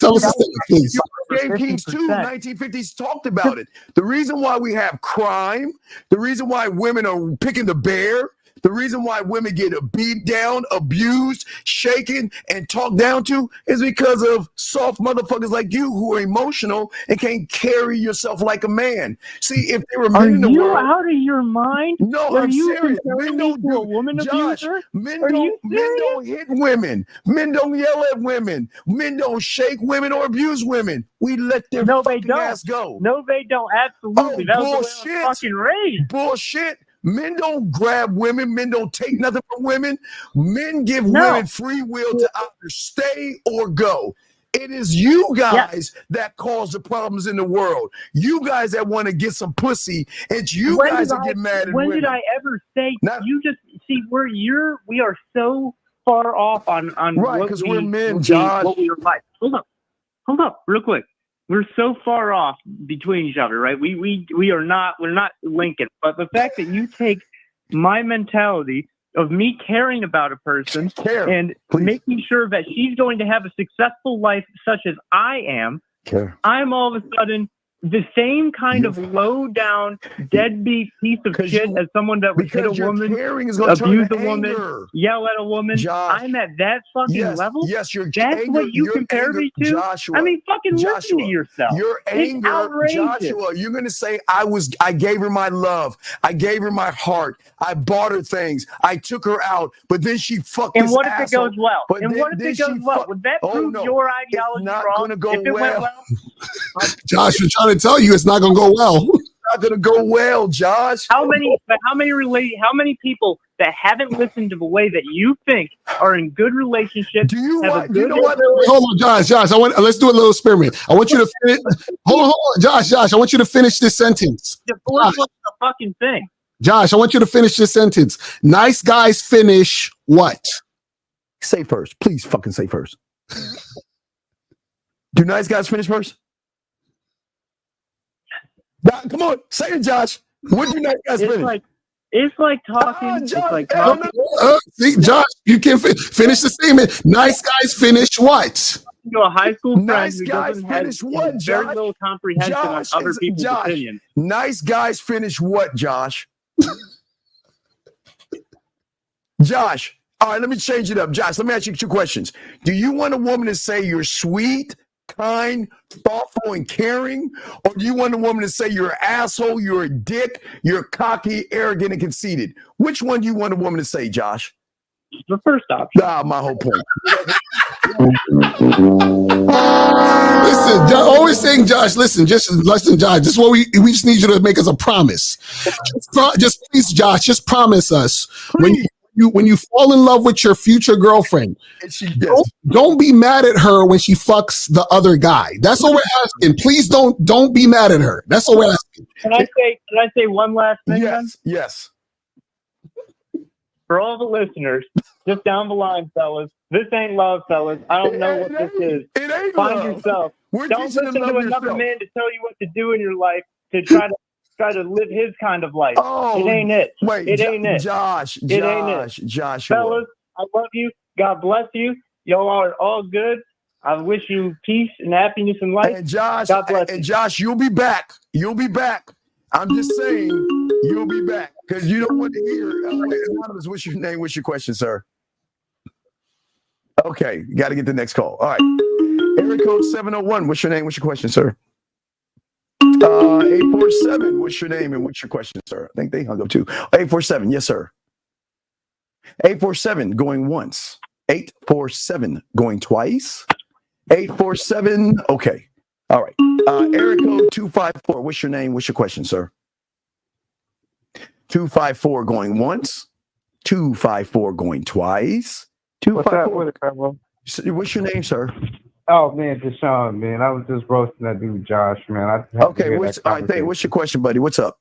Tell us the stats, please. Game Kings 2, 1950s talked about it. The reason why we have crime, the reason why women are picking the bear, the reason why women get beat down, abused, shaken, and talked down to is because of soft motherfuckers like you who are emotional and can't carry yourself like a man. See, if there were men in the world, out of your mind? No, I'm serious. Men don't do a woman Josh, abuser? men don't hit women. Men don't yell at women. Men don't shake women or abuse women. We let their fucking ass go. No, they don't. Absolutely. That was the way I was fucking raised. Bullshit. Men don't grab women. Men don't take nothing from women. Men give women free will to either stay or go. It is you guys that cause the problems in the world. You guys that want to get some pussy. It's you guys that get mad at when women. did I ever say you just see we are so far off on right, what because we, we're men, what we- Josh. what we are like. Hold up, real quick. We're so far off between each other, right? We're not linking. But the fact that you take my mentality of me caring about a person and making sure that she's going to have a successful life such as I am, I'm all of a sudden the same kind of low down deadbeat piece of shit as someone that would hit a woman, abuse a woman, yell at a woman. I'm at that fucking level. Yes, that's anger, what you compare me to. Joshua, I mean, fucking listen to yourself. Your It's anger, outrageous. Joshua. You're gonna say I gave her my love. I gave her my heart. I bought her things. I took her out, but then she fucked. And this what if it asshole. goes well? But and then- what if then it goes she well? fuck- Would that Oh, prove no. your It's ideology not wrong? gonna go if it went well? Josh, we're trying to tell you it's not going to go well. Not gonna go well, Josh. How many people that haven't listened to the way that you think are in good relationships? Do you have a good Wait, hold on, Josh. Let's do a little experiment. I want you to finish. Hold on, Josh. I want you to finish this sentence. Divorce was the fucking thing. Josh, I want you to finish this sentence. Nice guys finish what? Say first, please. Fucking say first. Do nice guys finish first? Come on, say it, Josh. What do nice guys finish? It's like talking. It's like talking. See, Josh, you can finish the statement. Nice guys finish what? To a high school friend Nice who guys doesn't have finish what, very Josh? little comprehension on other people's opinions. Nice guys finish what, Josh? Josh, all right, let me change it up. Josh, let me ask you two questions. Do you want a woman to say you're sweet, kind, thoughtful, and caring? Or do you want a woman to say you're an asshole, you're a dick, you're cocky, arrogant, and conceited? Which one do you want a woman to say, Josh? The first option. My whole point. Listen, always saying, Josh, listen, Josh. This is what we just need you to make us a promise. Just please, Josh, just promise us when you fall in love with your future girlfriend, don't be mad at her when she fucks the other guy. That's all we're asking. Please don't be mad at her. That's all we're asking. Can I say one last thing? Yes. For all the listeners, just down the line, fellas, this ain't love, fellas. I don't know what this is. It ain't Find love. yourself. We're Don't teaching listen to to love another yourself. man to tell you what to do in your life to try to live his kind of life. It ain't it. Wait, it ain't it. Josh, it ain't it. Joshua. Fellas, I love you. God bless you. Y'all are all good. I wish you peace and happiness in life. And Josh, God bless and Josh, you'll be back. You'll be back. I'm just saying, You'll be back because you don't want to hear. Anonymous, what's your name? What's your question, sir? Okay, got to get the next call. All right. Area code 701. What's your name? What's your question, sir? 847. What's your name and what's your question, sir? I think they hung up too. 847. Yes, sir. 847 going once. 847 going twice. 847. Okay. All right. Area code 254. What's your name? What's your question, sir? 254 going once. 254 going twice. 254. What's your name, sir? Oh man, Deshaun, man. I was just roasting that dude Josh, man. Okay, all right, what's your question, buddy? What's up?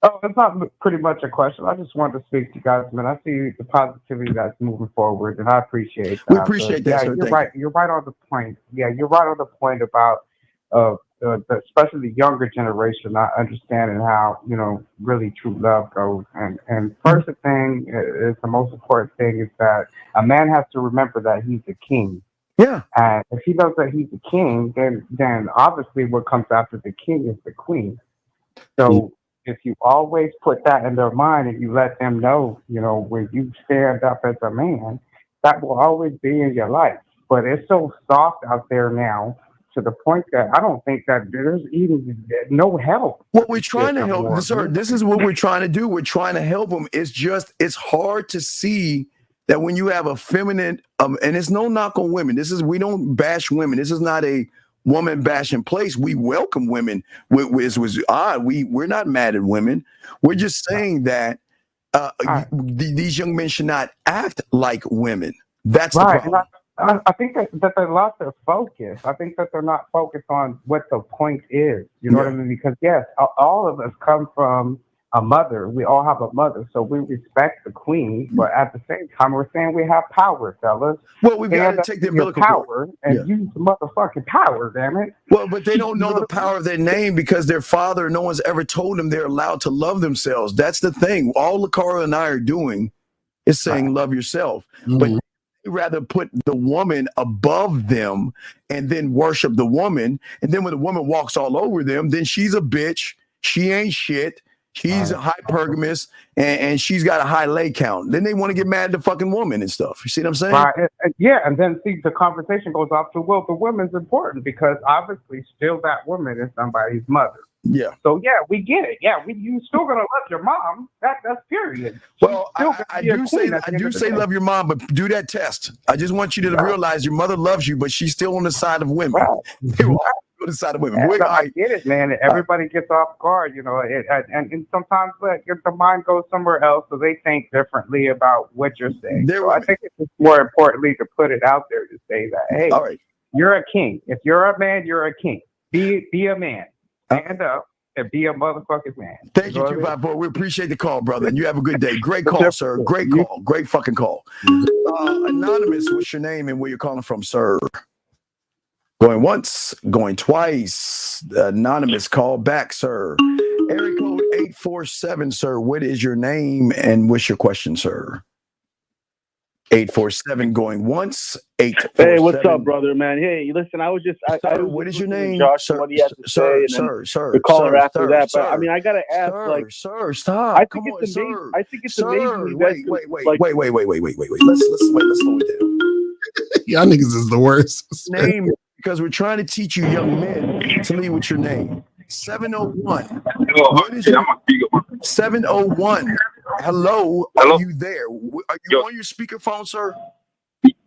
Oh, it's not pretty much a question. I just wanted to speak to you guys, man. I see the positivity that's moving forward, and I appreciate that. We appreciate that, yeah, sir. You're right. You're right on the point. Yeah, you're right on the point about especially the younger generation not understanding how really true love goes. And first thing is the most important thing is that a man has to remember that he's a king. Yeah. And if he knows that he's a king, then obviously what comes after the king is the queen. So if you always put that in their mind and you let them know, when you stand up as a man, that will always be in your life. But it's so soft out there now to the point that I don't think that there's even no help. What we're trying to help, sir, this is what we're trying to do. We're trying to help them. It's hard to see that when you have a feminine, and it's no knock on women. We don't bash women. This is not a woman bashing place. We welcome women. Was odd. We're not mad at women. We're just saying that these young men should not act like women. That's the problem. I think that they lost their focus. I think that they're not focused on what the point is. You know what I mean? Because yes, all of us come from a mother. We all have a mother, so we respect the queen. But at the same time, we're saying we have power, fellas. Well, we've got to take the umbilical power and use the motherfucking power. Damn it! Well, but they don't know the power of their name because their father. No one's ever told them they're allowed to love themselves. That's the thing. All Lakara and I are doing is saying love yourself, but rather put the woman above them and then worship the woman. And then when the woman walks all over them, then she's a bitch. She ain't shit. She's a hypergamous and she's got a high lay count. Then they want to get mad at the fucking woman and stuff. You see what I'm saying? Right. Yeah. And then see the conversation goes off to, well, the woman's important because obviously still that woman is somebody's mother. Yeah. So yeah, we get it. Yeah, you still gonna love your mom. That's period. Well, I do say love your mom, but do that test. I just want you to realize your mother loves you, but she's still on the side of women. They will go to the side of women. I get it, man. Everybody gets off guard, and sometimes the mind goes somewhere else, so they think differently about what you're saying. So I think it's just more importantly to put it out there to say that, hey, all right, you're a king. If you're a man, you're a king. Be a man. Stand up and be a motherfucking man. Thank you, 254. We appreciate the call, brother. And you have a good day. Great call, sir. Great call. Great fucking call. Anonymous, what's your name and where you're calling from, sir? Going once, going twice. Anonymous, call back, sir. Area code 847, sir. What is your name and what's your question, sir? 847 going once. 847. Hey, what's up, brother, man? Hey, listen, I was just. What is your name, Josh? sir? What he has to say, Sir. The caller after that, sir, but I mean, I gotta ask, sir, stop. I think it's amazing. I think it's amazing. Wait. Let's slow it down. Y'all niggas is the worst. Name, because we're trying to teach you young men to lead with your name. 701. What is your 701? Hello, are you there? Are you on your speakerphone, sir?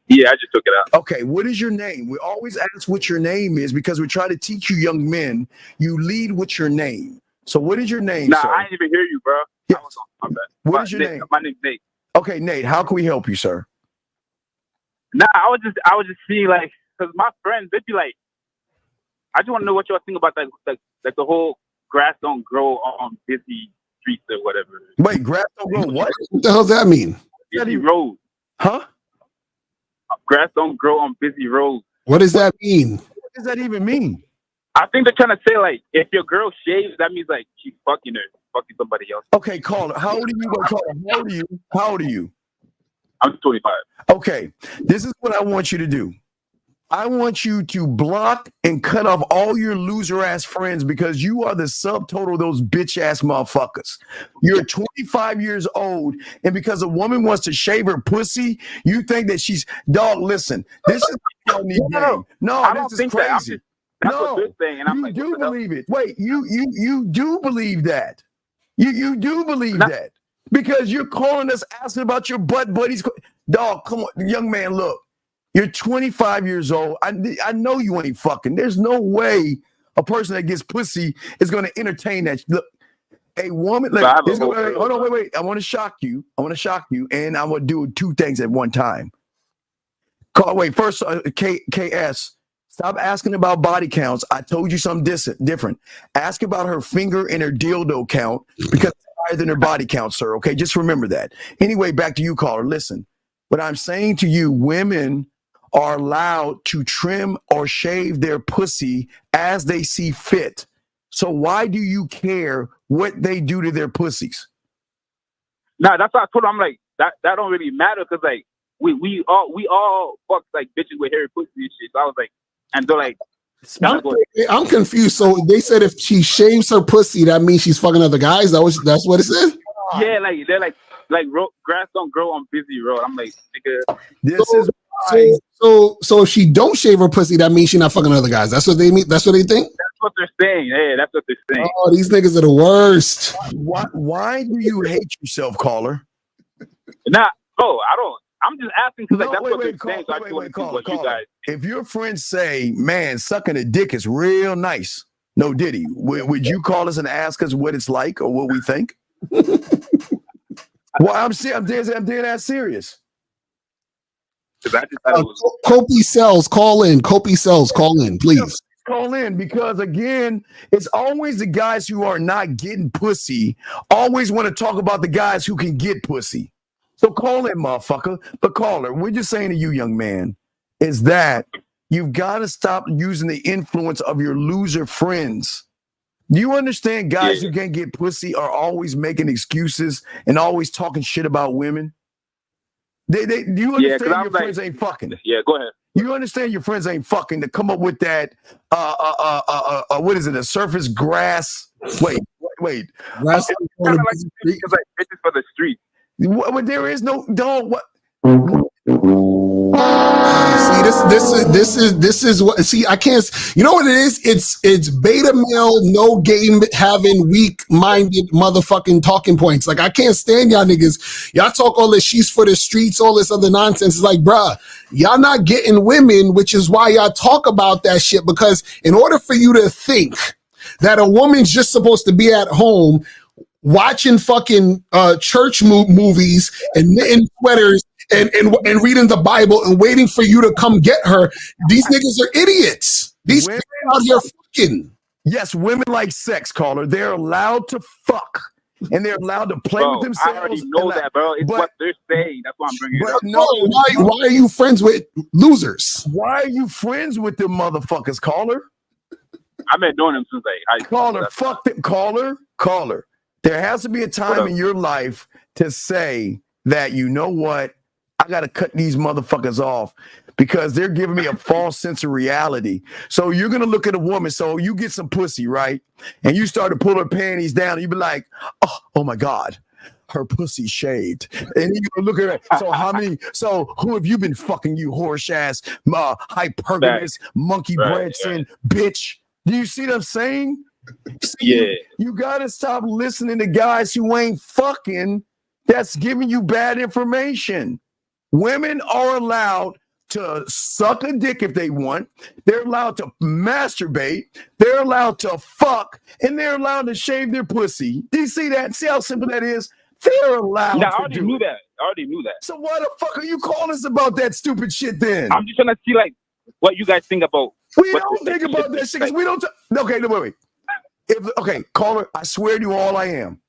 Yeah, I just took it out. Okay, what is your name? We always ask what your name is because we're trying to teach you young men. You lead with your name. So what is your name, Nah, sir? I didn't even hear you, bro. Yes. I was on my bad. What is your name? My name's Nate. Okay, Nate, how can we help you, sir? Nah, I was just seeing because my friends, they'd be like, I just want to know what y'all think about that the whole grass don't grow on busy streets or whatever. Wait, grass don't grow what? What the hell does that mean? Busy roads. Huh? Grass don't grow on busy roads. What does that mean? What does that even mean? I think they're trying to say if your girl shaves, that means she's fucking somebody else. Okay, caller. How old are you? How old are you? How old are you? I'm 25. Okay, this is what I want you to do. I want you to block and cut off all your loser ass friends because you are the subtotal of those bitch ass motherfuckers. You're 25 years old, and because a woman wants to shave her pussy, you think that she's dog. Listen, this is game. No, I don't this is think that. crazy. That's No, what they're saying, and I'm you like, do what the hell? believe it. Wait, you do believe that. You do believe that because you're calling us asking about your butt buddies. Dog, come on, young man, look. You're 25 years old. I know you ain't fucking. There's no way a person that gets pussy is going to entertain that. Look, a woman. Like, hold on, wait. I want to shock you. And I want to do two things at one time. First, KS. Stop asking about body counts. I told you something different. Ask about her finger and her dildo count because it's higher than her body count, sir. Okay, just remember that. Anyway, back to you, caller. Listen, what I'm saying to you, women are allowed to trim or shave their pussy as they see fit. So why do you care what they do to their pussies? Nah, that's what I told him. I'm like, that don't really matter because like we all fuck like bitches with hairy pussy and shit. So I was like, and they're like, I'm confused. So they said if she shaves her pussy, that means she's fucking other guys. That's what it said. yeah, like they're like grass don't grow on busy road. I'm like, nigga, So if she don't shave her pussy, that means she's not fucking other guys. That's what they mean. That's what they think. That's what they're saying. Yeah, that's what they're saying. Oh, these niggas are the worst. Why do you hate yourself, caller? Nah, bro, I don't. I'm just asking because that's what they're saying. So I just want to see what you guys. If your friends say, "Man, sucking a dick is real nice," no diddy, would you call us and ask us what it's like or what we think? Well, I'm dead ass serious. Copy Cells, call in. Copy Cells, call in, please. Call in because again, it's always the guys who are not getting pussy always want to talk about the guys who can get pussy. So call in, motherfucker. But caller, we're just saying to you, young man, is that you've got to stop using the influence of your loser friends. Do you understand guys who can't get pussy are always making excuses and always talking shit about women? Do you understand your friends ain't fucking? Yeah, go ahead. You understand your friends ain't fucking to come up with that, what is it, a surface grass? Wait. Grass like bitches for the street. What, there is no, dog, what? See, this is what. See, I can't. You know what it is? It's beta male, no game having, weak minded motherfucking talking points. Like I can't stand y'all niggas. Y'all talk all this she's for the streets, all this other nonsense. It's like, bruh, y'all not getting women, which is why y'all talk about that shit. Because in order for you to think that a woman's just supposed to be at home watching fucking church movies and knitting sweaters and reading the Bible and waiting for you to come get her. These niggas are idiots. These women out here fucking. Yes, women like sex, caller. They're allowed to fuck. And they're allowed to play with themselves. I already know that, bro. It's what they're saying. That's why I'm bringing it up. No, why are you friends with losers? Why are you friends with them motherfuckers, caller? I've been doing them since like caller. Fuck them, caller. There has to be a time in your life to say that, you know what, I got to cut these motherfuckers off because they're giving me a false sense of reality. So you're going to look at a woman. So you get some pussy, right? And you start to pull her panties down and you be like, oh my God, her pussy shaved. And you look at her. So who have you been fucking, you horse ass, hypergamous, monkey Branson, bitch? Do you see what I'm saying? See, you gotta stop listening to guys who ain't fucking, that's giving you bad information. Women are allowed to suck a dick if they want. They're allowed to masturbate. They're allowed to fuck, and they're allowed to shave their pussy. Do you see that? See how simple that is? They're allowed to I already knew that. I already knew that. So why the fuck are you calling us about that stupid shit then? I'm just trying to see like what you guys think about. We don't think about that shit because we don't. Okay, no, wait. Caller, I swear to you all I am.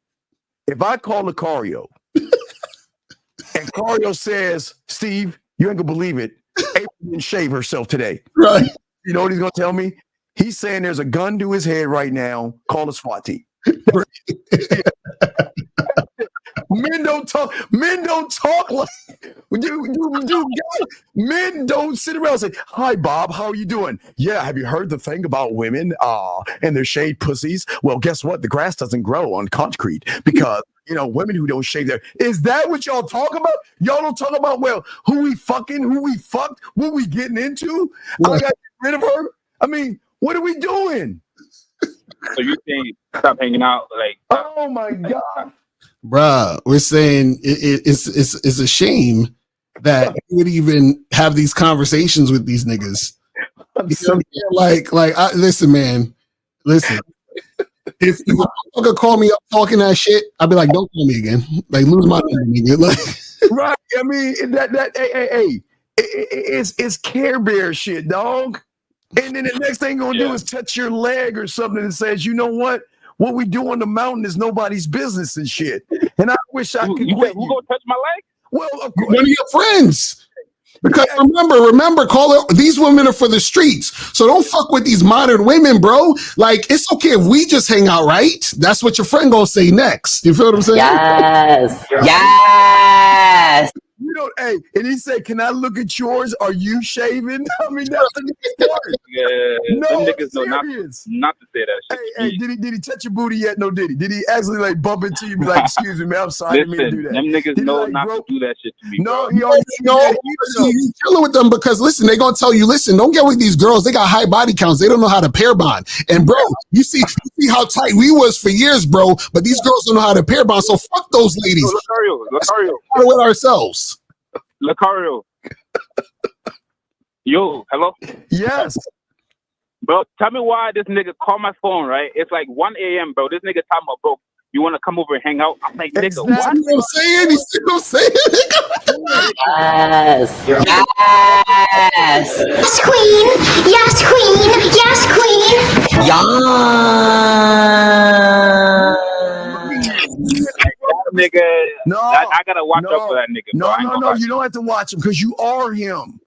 If I call Lucario and Cario says, Steve, you ain't gonna believe it, April didn't shave herself today. Right. You know what he's gonna tell me? He's saying there's a gun to his head right now. Call the SWAT team. Men don't talk like Dude, men don't sit around and say, "Hi, Bob, how are you doing? Yeah, have you heard the thing about women and their shaved pussies? Well, guess what? The grass doesn't grow on concrete because women who don't shave their. Is that what y'all talk about? Y'all don't talk about who we fucking, who we fucked, what we getting into. I got to get rid of her. I mean, what are we doing? So you think stop hanging out? Like, oh my god. Bruh, we're saying it's a shame that you would even have these conversations with these niggas. Listen, man. Listen. If you could call me up talking that shit, I'd be like, don't call me again. Like, lose my number, nigga. Like, right. I mean, it's Care Bear shit, dog. And then the next thing you're gonna do is touch your leg or something that says, you know what? What we do on the mountain is nobody's business and shit. And I wish I could. Who gonna touch my leg? Well, of course. One of your friends. Because remember, these women are for the streets. So don't fuck with these modern women, bro. Like, it's okay if we just hang out, right? That's what your friend gonna say next. You feel what I'm saying? Yes. Yes. Hey, and he said, "Can I look at yours? Are you shaving?" I mean, that's the next part. Yeah, No, them niggas know not to say that shit. Hey, did he touch your booty yet? No, did he? Did he actually like bump into you and be like, "Excuse me, man, I'm sorry, I didn't mean to do that." Them niggas know not to do that shit to me. No, bro. you chilling with them because listen, they gonna tell you, listen, don't get with these girls. They got high body counts. They don't know how to pair bond. And bro, you see how tight we was for years, bro. But these girls don't know how to pair bond. So fuck those ladies. Lucario. With ourselves. Lucario. Yo, hello? Yes. Bro, tell me why this nigga called my phone, right? It's like 1 a.m., bro. This nigga talking about, bro, you want to come over and hang out? I'm like, nigga, Exactly what? what I'm saying? You see what I'm saying? Yes. Yes. Yes, queen. Yes, queen. Yes, queen. Yeah. Nigga, no, I gotta watch out for that nigga. Bro. No, you don't have to watch him because you are him.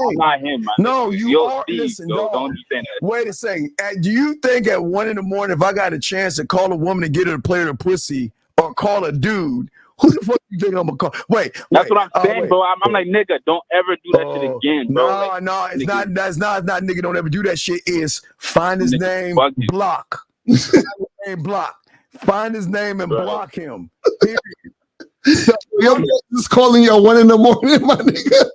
I'm not him, man. No, you are. Steve, Listen, don't understand that. Wait a second. Do you think at 1 a.m, if I got a chance to call a woman and get her to play her pussy or call a dude, who the fuck you think I'm gonna call? That's what I'm saying, bro. I'm like, nigga, don't ever do that shit again, bro. No, it's not. That's not nigga. Don't ever do that shit. Is find his name, block. Block. Find his name and block him. So, yo, just calling you 1 a.m, my nigga.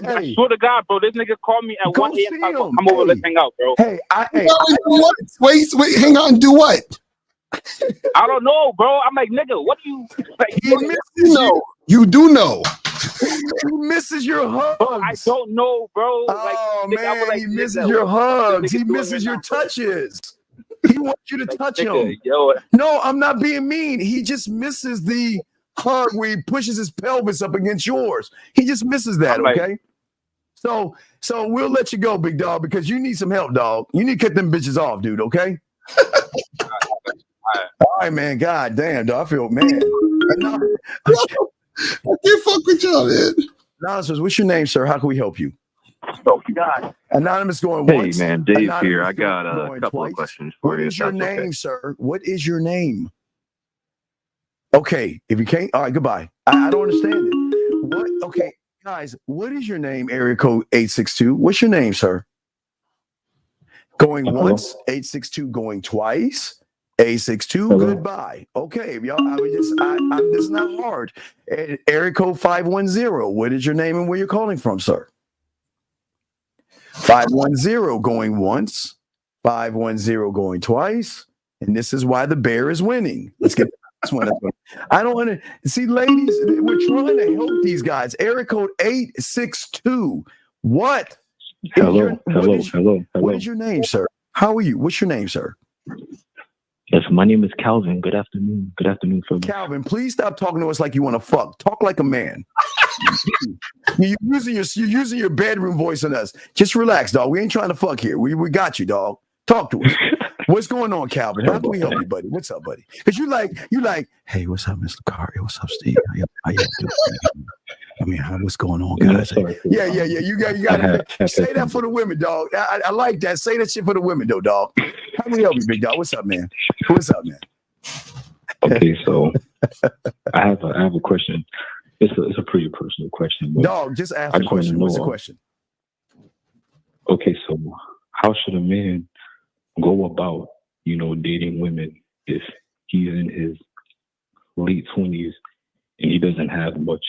I swear to God, bro, this nigga called me at 1 a.m. Come over, let's hang out, bro. Wait, hang on, do what? I don't know, bro. I'm like, nigga, what do you like? You do know. He misses your hugs. Bro, I don't know, bro. Oh like, man, like, he misses your hugs. He misses your touches. He wants you to touch him. No, I'm not being mean. He just misses the hug where he pushes his pelvis up against yours. He just misses that, okay? So we'll let you go, big dog, because you need some help, dog. You need to cut them bitches off, dude, okay? All right, man. God damn, dog. I feel, man. I can't fuck with y'all, man. Anonymous, what's your name, sir? How can we help you? Oh, God. Anonymous going Hey, once. man, Dave Anonymous here. I got going a couple twice. of questions for What you. is if your that's name, okay. sir? What is your name? Okay, if you can't, all right, goodbye. I don't understand it. What? Okay, guys, what is your name? Area code 862. What's your name, sir? Going once, 862. Going twice, 862. Goodbye. Okay, y'all. I mean, this is not hard. Area code 510. What is your name and where you're calling from, sir? 510 going once, 510 going twice, and this is why the bear is winning. Let's get this one. I don't want to see, ladies. We're trying to help these guys. Area code 862. What? Hello. What is your name, sir? How are you? What's your name, sir? Yes, my name is Calvin. Good afternoon. Good afternoon, folks. Calvin, please stop talking to us like you want to fuck. Talk like a man. You're using your bedroom voice on us. Just relax, dog. We ain't trying to fuck here. We got you, dog. Talk to us. What's going on, Calvin? How can we help you, buddy? What's up, buddy? Because you like, hey, what's up, Mr. Curry? What's up, Steve? How you doing? I mean, what's going on, guys? Yeah. You got to say that for the women, dog. I like that. Say that shit for the women, though, dog. How can we help you, big dog? What's up, man? What's up, man? Okay, so I have a question. It's a pretty personal question. But Dog, just ask I the just wanna question. What's the know, question? Okay, so how should a man go about, dating women if he's in his late 20s and he doesn't have much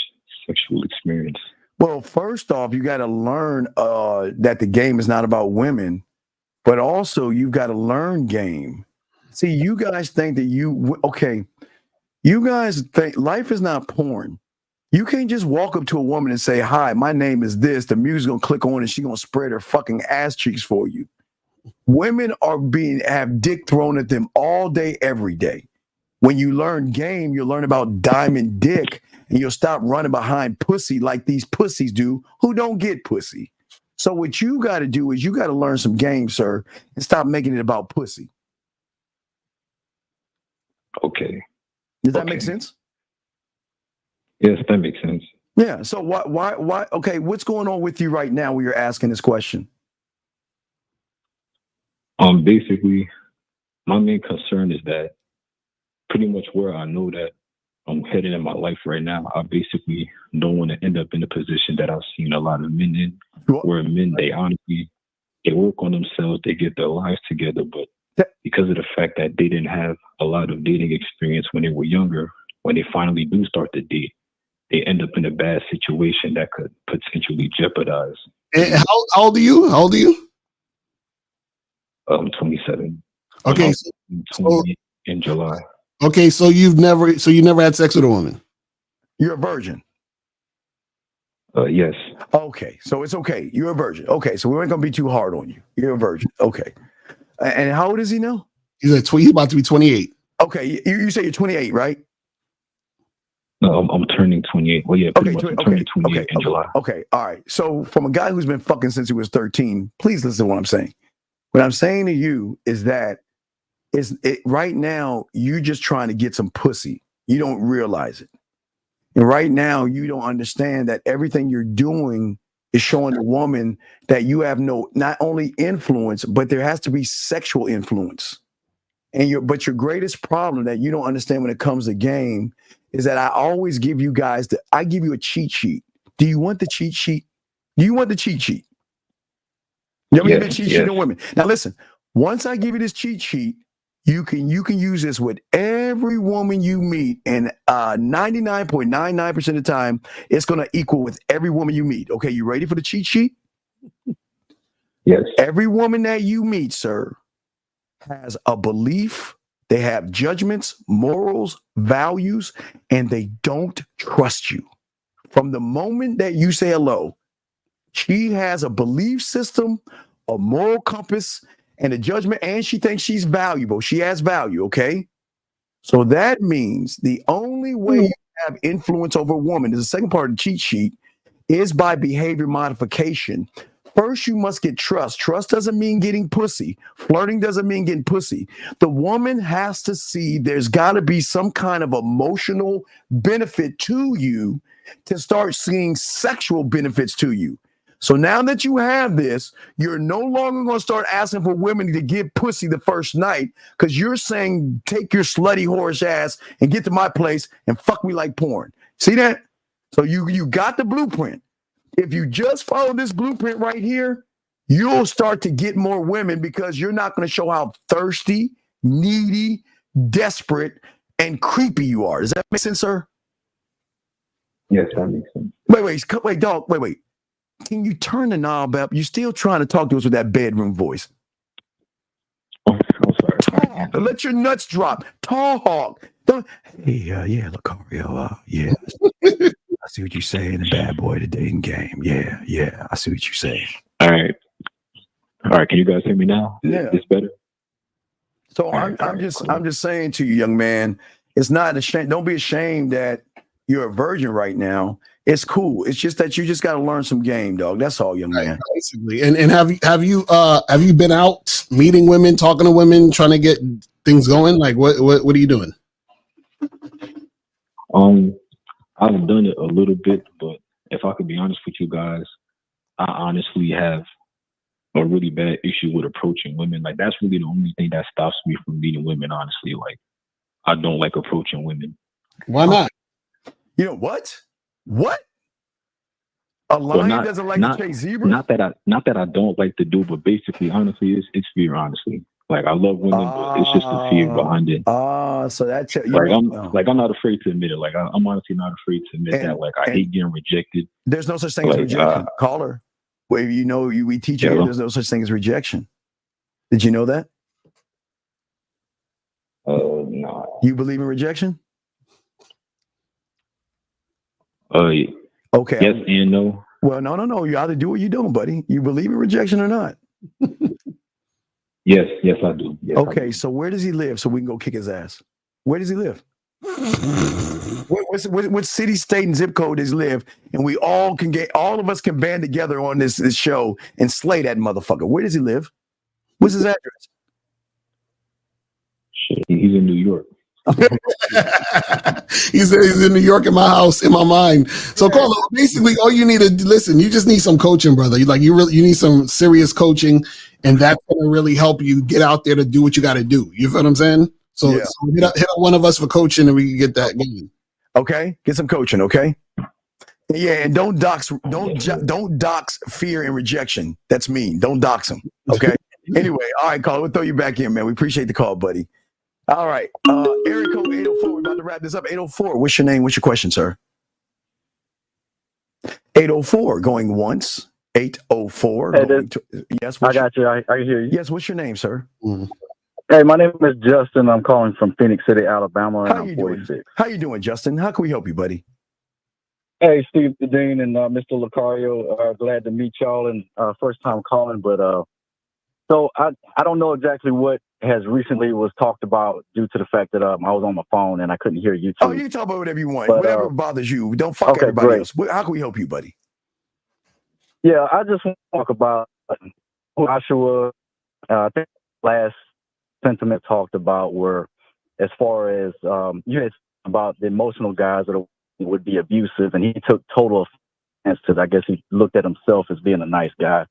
sexual experience? Well, first off, you got to learn that the game is not about women, but also you've got to learn game. See, you guys think that you guys think life is not porn. You can't just walk up to a woman and say, "Hi, my name is this." The music's gonna click on and she's gonna spread her fucking ass cheeks for you. Women have dick thrown at them all day, every day. When you learn game, you'll learn about diamond dick, and you'll stop running behind pussy like these pussies do who don't get pussy. So what you got to do is you got to learn some game, sir, and stop making it about pussy. Okay. Does that make sense? Yes, that makes sense. Yeah. So why? Okay. What's going on with you right now when you're asking this question? Basically, my main concern is that pretty much where I know that I'm headed in my life right now, I basically don't want to end up in a position that I've seen a lot of men in, where men, they work on themselves, they get their lives together, but because of the fact that they didn't have a lot of dating experience when they were younger, when they finally do start to date, they end up in a bad situation that could potentially jeopardize. And how old are you? How old are you? 27. Okay, 20 in July. Okay, so you never had sex with a woman? You're a virgin. Yes. Okay, so it's okay. You're a virgin. Okay, so we ain't gonna be too hard on you. You're a virgin. Okay. And how old is he now? He's about to be 28. Okay, you say you're 28, right? No, I'm turning 28. Well, yeah, pretty much. I'm turning 28 in July. Okay, all right. So from a guy who's been fucking since he was 13, please listen to what I'm saying. What I'm saying to you is that right now, you're just trying to get some pussy. You don't realize it. And right now, you don't understand that everything you're doing is showing the woman that you have not only influence, but there has to be sexual influence. But your greatest problem that you don't understand when it comes to game is that I always give you guys I give you a cheat sheet. Do you want the cheat sheet? Do you want the cheat sheet? You know, the cheat sheet on women. Now listen, once I give you this cheat sheet, you can use this with every woman you meet, and 99.99% of the time, it's going to equal with every woman you meet. Okay, you ready for the cheat sheet? Yes. Every woman that you meet, sir, has a belief. They have judgments, morals, values, and they don't trust you. From the moment that you say hello, she has a belief system, a moral compass, and a judgment, and she thinks she's valuable. She has value, okay? So that means the only way you have influence over a woman is the second part of the cheat sheet is by behavior modification. First, you must get trust. Trust doesn't mean getting pussy. Flirting doesn't mean getting pussy. The woman has to see there's got to be some kind of emotional benefit to you to start seeing sexual benefits to you. So now that you have this, you're no longer going to start asking for women to get pussy the first night because you're saying, take your slutty whorish ass and get to my place and fuck me like porn. See that? So you got the blueprint. If you just follow this blueprint right here, you'll start to get more women because you're not going to show how thirsty, needy, desperate, and creepy you are. Does that make sense, sir? Yes, that makes sense. Wait, dog. Wait. Can you turn the knob up? You're still trying to talk to us with that bedroom voice. Oh, I'm sorry. Let your nuts drop. Tall hawk. Hey, Lucario. Yeah. I see what you're saying. The bad boy, the dating game. Yeah. I see what you're saying. All right. Can you guys hear me now? Is better? So I'm just saying to you, young man, it's not a shame. Don't be ashamed that you're a virgin right now. It's cool. It's just that you just got to learn some game, dog. That's all, young man. Basically. And have you been out meeting women, talking to women, trying to get things going? Like what are you doing? I've done it a little bit, but if I could be honest with you guys, I honestly have a really bad issue with approaching women. Like that's really the only thing that stops me from meeting women, honestly. Like I don't like approaching women. Why not? You know what? What? A lion doesn't like to chase zebras? Not that I don't like to do, but basically, honestly, it's fear. Honestly, like I love women, but it's just the fear behind it. So that's I'm not afraid to admit it. Like I'm honestly not afraid to admit that. Like I hate getting rejected. There's no such thing as rejection. Caller, well, we teach you there's no such thing as rejection. Did you know that? No. You believe in rejection? Okay. Yes and no. Well, no. You either do or you don't, buddy. You believe in rejection or not? Yes, I do. Yes, okay, so where does he live so we can go kick his ass? Where does he live? What city, state, and zip code does he live? And we all of us can band together on this show and slay that motherfucker. Where does he live? What's his address? Shit, he's in New York. he's in New York in my house, in my mind. So Carlo, basically all you need to listen, you just need some coaching, brother. You need some serious coaching, and that's gonna really help you get out there to do what you gotta do. You feel what I'm saying? So hit up one of us for coaching and we can get that going. Okay, get some coaching, okay? Yeah, and don't dox fear and rejection. That's mean. Don't dox them. Okay. Anyway, all right, Carlo, we'll throw you back in, man. We appreciate the call, buddy. All right. Area code 804. We're about to wrap this up. 804. What's your name? What's your question, sir? 804. Going once. 804. Yes. I got you. I can hear you. Yes. What's your name, sir? Hey, my name is Justin. I'm calling from Phoenix City, Alabama, and I'm 46. How you doing, Justin? How can we help you, buddy? Hey, Steve Dean and Mr. Lucario. Glad to meet y'all, and first time calling, but so I don't know exactly what has recently was talked about due to the fact that I was on my phone and I couldn't hear you. Oh, you can talk about whatever you want. Whatever bothers you. Don't fuck everybody else. How can we help you, buddy? Yeah, I just want to talk about Joshua. I think last sentiment talked about were as far as you had about the emotional guys that would be abusive, and he took total offense to that. I guess he looked at himself as being a nice guy.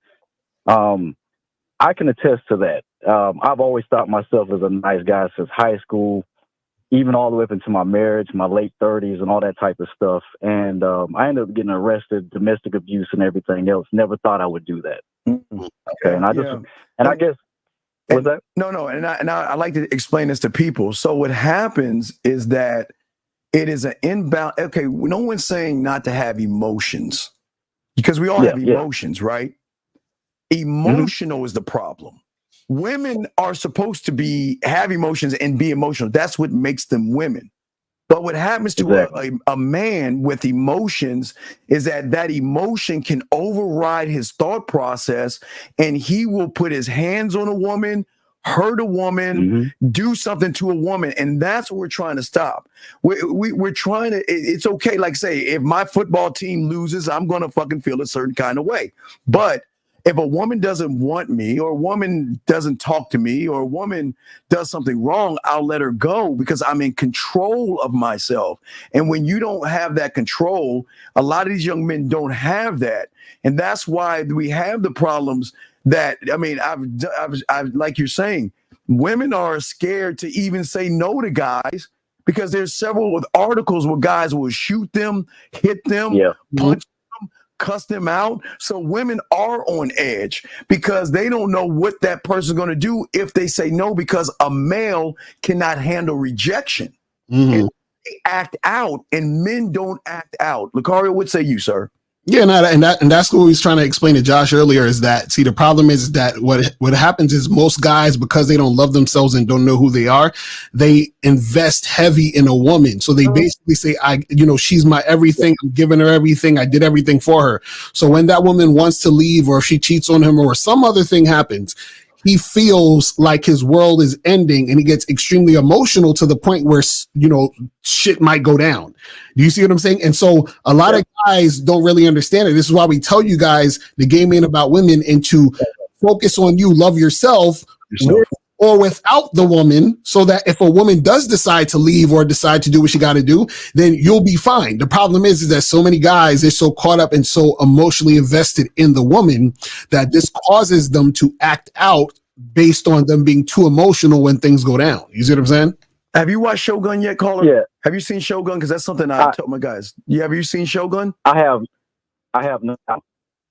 I can attest to that. I've always thought myself as a nice guy since high school, even all the way up into my marriage, my late 30s and all that type of stuff. And I ended up getting arrested, domestic abuse and everything else. Never thought I would do that. Okay. And I just, and I guess, what's that? No. And I like to explain this to people. So what happens is that it is an inbound. Okay. No one's saying not to have emotions because we all have emotions, right? Emotional is the problem. Women are supposed to have emotions and be emotional. That's what makes them women. But what happens to a man with emotions is that emotion can override his thought process, and he will put his hands on a woman, hurt a woman, do something to a woman. And that's what we're trying to stop. We're trying to, it's okay. Like say, if my football team loses, I'm going to fucking feel a certain kind of way. But if a woman doesn't want me, or a woman doesn't talk to me, or a woman does something wrong, I'll let her go because I'm in control of myself. And when you don't have that control, a lot of these young men don't have that. And that's why we have the problems that, I mean, I've like you're saying, women are scared to even say no to guys because there's several articles where guys will shoot them, hit them, punch cuss them out. So women are on edge because they don't know what that person's going to do if they say no, because a male cannot handle rejection. And they act out, and men don't act out. Lucario, what say you, sir? Yeah, and that's what we was trying to explain to Josh earlier is that, see, the problem is that what happens is most guys, because they don't love themselves and don't know who they are, they invest heavy in a woman. So they basically say, she's my everything. I'm giving her everything. I did everything for her. So when that woman wants to leave, or if she cheats on him, or some other thing happens, he feels like his world is ending, and he gets extremely emotional to the point where, shit might go down. Do you see what I'm saying? And so a lot of guys don't really understand it. This is why we tell you guys the game ain't about women, and to focus on you, love yourself. With or without the woman, so that if a woman does decide to leave or decide to do what she got to do, then you'll be fine. The problem is that so many guys, they're so caught up and so emotionally invested in the woman that this causes them to act out based on them being too emotional when things go down. You see what I'm saying? Have you watched Shogun yet, caller? Yeah. Have you seen Shogun? Because that's something I tell my guys. Have you seen Shogun? I have not.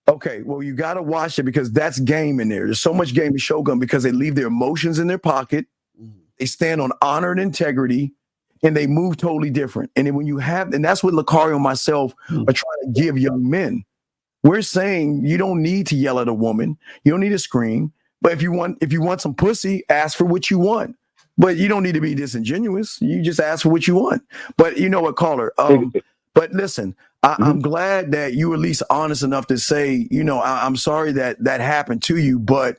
Okay, well, you got to watch it because that's game in there. There's so much game in Shogun because they leave their emotions in their pocket. They stand on honor and integrity, and they move totally different. And then when you have, and that's what Lucario and myself are trying to give young men. We're saying you don't need to yell at a woman. You don't need to scream. But if you want some pussy, ask for what you want. But you don't need to be disingenuous. You just ask for what you want. But you know what, caller? But listen, I'm glad that you were at least honest enough to say, I'm sorry that happened to you, but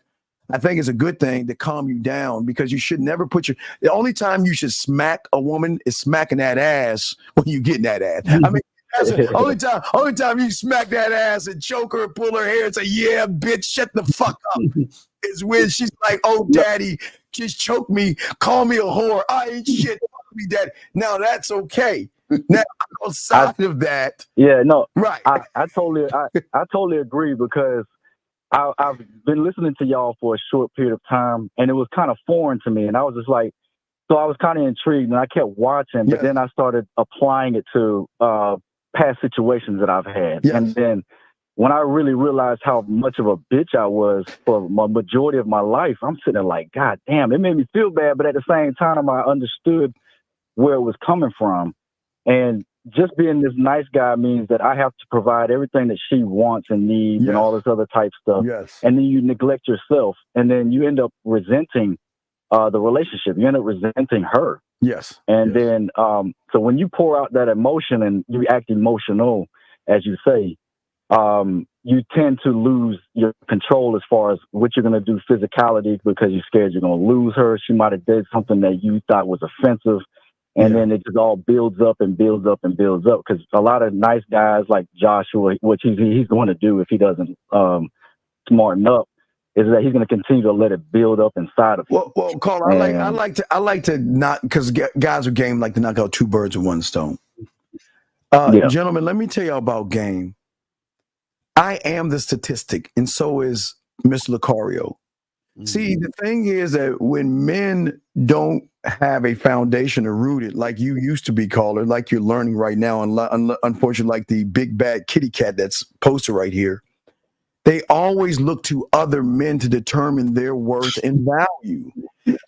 I think it's a good thing to calm you down because you should never the only time you should smack a woman is smacking that ass when you get in that ass. I mean, that's the only time you smack that ass and choke her and pull her hair and say, yeah, bitch, shut the fuck up. Is when she's like, oh, daddy, just choke me, call me a whore. I ain't shit, fuck me, daddy. Now that's okay. Now outside of that, right. I totally agree because I've been listening to y'all for a short period of time, and it was kind of foreign to me, and I was just like, so I was kind of intrigued, and I kept watching, but then I started applying it to past situations that I've had, and then when I really realized how much of a bitch I was for my majority of my life, I'm sitting there like, God damn, it made me feel bad, but at the same time, I understood where it was coming from. And just being this nice guy means that I have to provide everything that she wants and needs and all this other type stuff. Yes. And then you neglect yourself. And then you end up resenting the relationship. You end up resenting her. Yes. And then, so when you pour out that emotion and you act emotional, as you say, you tend to lose your control as far as what you're going to do physicality because you're scared you're going to lose her. She might have did something that you thought was offensive. And then it just all builds up and builds up and builds up because a lot of nice guys like Joshua, which he's going to do if he doesn't smarten up, is that he's going to continue to let it build up inside of him. Well, Carl, I like to not because guys are game like to knock out two birds with one stone. Gentlemen, let me tell you about game. I am the statistic, and so is Miss Lucario. See, the thing is that when men don't have a foundation to root it, like you used to be, caller, like you're learning right now, and unfortunately, like the big bad kitty cat that's posted right here, they always look to other men to determine their worth and value.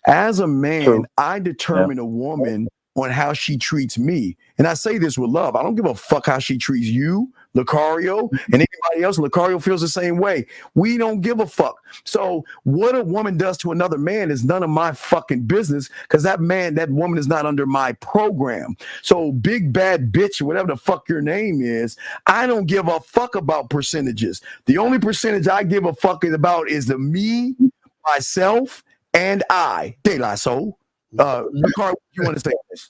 As a man, I determine a woman on how she treats me. And I say this with love. I don't give a fuck how she treats you, Lucario, and anybody else. Lucario feels the same way. We don't give a fuck. So what a woman does to another man is none of my fucking business because that woman is not under my program. So big bad bitch, whatever the fuck your name is, I don't give a fuck about percentages. The only percentage I give a fuck about is the me, myself, and I. De La Soul. Lucario, you want to say this?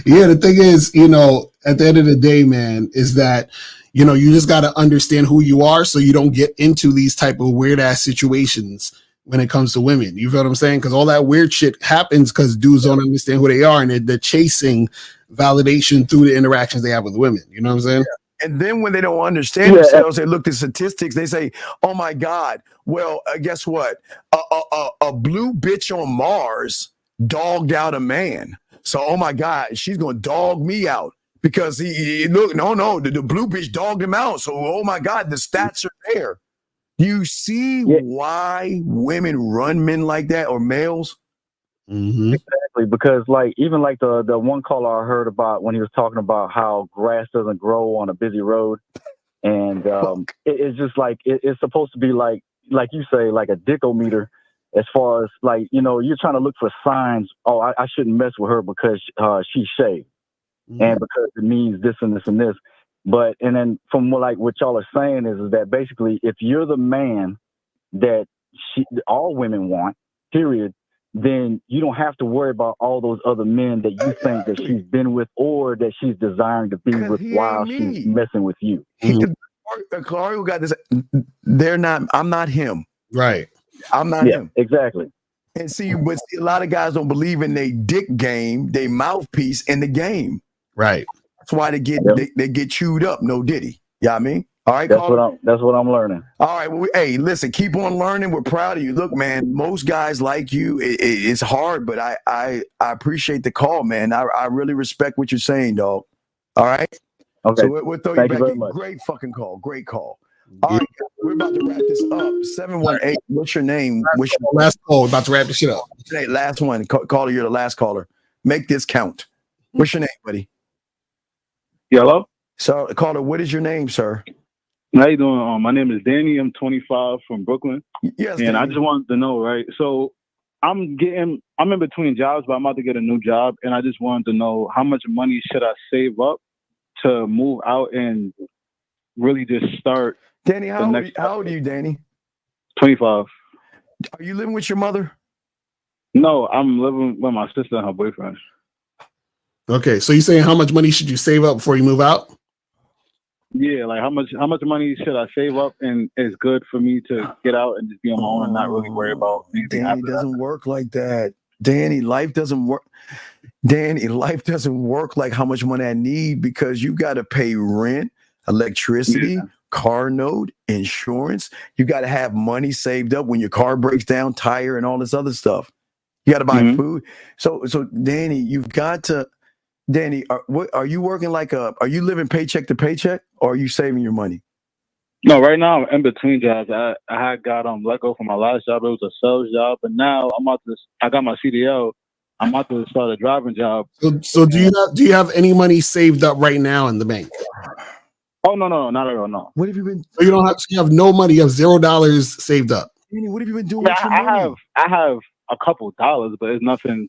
Yeah, the thing is, at the end of the day, man, is that you just got to understand who you are so you don't get into these type of weird ass situations when it comes to women. You feel what I'm saying? Because all that weird shit happens because dudes don't understand who they are and they're chasing validation through the interactions they have with women. You know what I'm saying? Yeah. And then when they don't understand themselves, they look at statistics. They say, "Oh my God! Well, guess what? A blue bitch on Mars dogged out a man. So, oh my God, she's gonna dog me out because the blue bitch dogged him out. So, oh my God, the stats are there. You see why women run men like that or males? Mm-hmm. Exactly, because even the one caller I heard about when he was talking about how grass doesn't grow on a busy road, and it's just like it's supposed to be like you say, like a dickometer, as far as you're trying to look for signs. Oh, I shouldn't mess with her because she's shaved, and because it means this and this and this. But and then from what y'all are saying is that basically if you're the man that all women want, period, then you don't have to worry about all those other men that you think that she's been with or that she's desiring to be with while she's messing with you. Clario got this. They're not. I'm not him. Right. I'm not him. Exactly. And see, but a lot of guys don't believe in their dick game, their mouthpiece in the game. Right. That's why they get chewed up. No diddy. You know what I mean? All right, That's what I'm learning. All right. Well, hey, listen, keep on learning. We're proud of you. Look, man, most guys like you. It's hard, but I appreciate the call, man. I really respect what you're saying, dog. All right. Okay. So we'll throw Thank you you back. very much. Great fucking call. Great call. All right, we're about to wrap this up. 718. What's your name? Last call. About to wrap this shit up. Hey, last one. Caller, you're the last caller. Make this count. What's your name, buddy? Hello? So, caller, what is your name, sir? How you doing? My name is Danny. I'm 25 from Brooklyn. Yes, and I Danny. just wanted to know, right? So I'm in between jobs, but I'm about to get a new job, and I just wanted to know how much money should I save up to move out and really just start. Danny, how old are you, Danny? 25. Are you living with your mother? No, I'm living with my sister and her boyfriend. Okay, so you're saying how much money should you save up before you move out? Yeah, like how much money should I save up and is good for me to get out and just be on my own and not really worry about anything. Danny, doesn't work like that. Danny, life doesn't work. Danny, life doesn't work like how much money I need, because you got to pay rent, electricity, car note, insurance. You got to have money saved up when your car breaks down, tire, and all this other stuff. You got to buy food. So Danny, you've got to. Danny, are you working are you living paycheck to paycheck, or are you saving your money? No, right now I'm in between jobs. I had got let go from my last job. It was a sales job, but now I got my CDL. I'm about to start a driving job. So do you have any money saved up right now in the bank? Oh no, not at all. No. What have you been? So you have no money. You have $0 saved up. Danny, what have you been doing? Yeah, I have a couple dollars, but it's nothing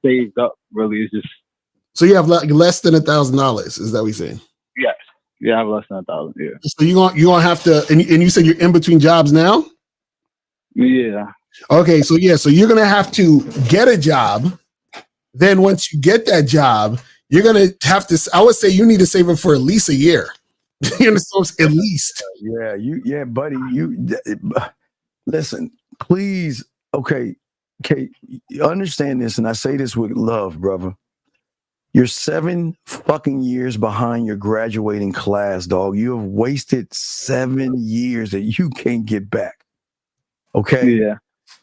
saved up really. It's just. So you have less than $1,000. Is that what you're saying? Yes. Yeah, I have less than 1,000. Yeah. So you're gonna have to, and you said you're in between jobs now. Yeah. Okay, so you're gonna have to get a job. Then once you get that job, you're gonna have to. I would say you need to save up for at least a year. You understand? At least. Yeah, buddy. Listen, please. Okay, understand this, and I say this with love, brother. You're 7 fucking years behind your graduating class, dog. You have wasted 7 years that you can't get back. Okay? Yeah.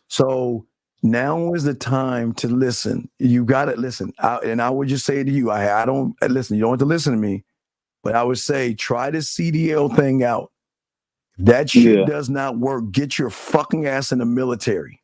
So now is the time to listen. You got to listen. And I would just say to you, I don't listen. You don't have to listen to me, but I would say try this CDL thing out. If that shit does not work, get your fucking ass in the military.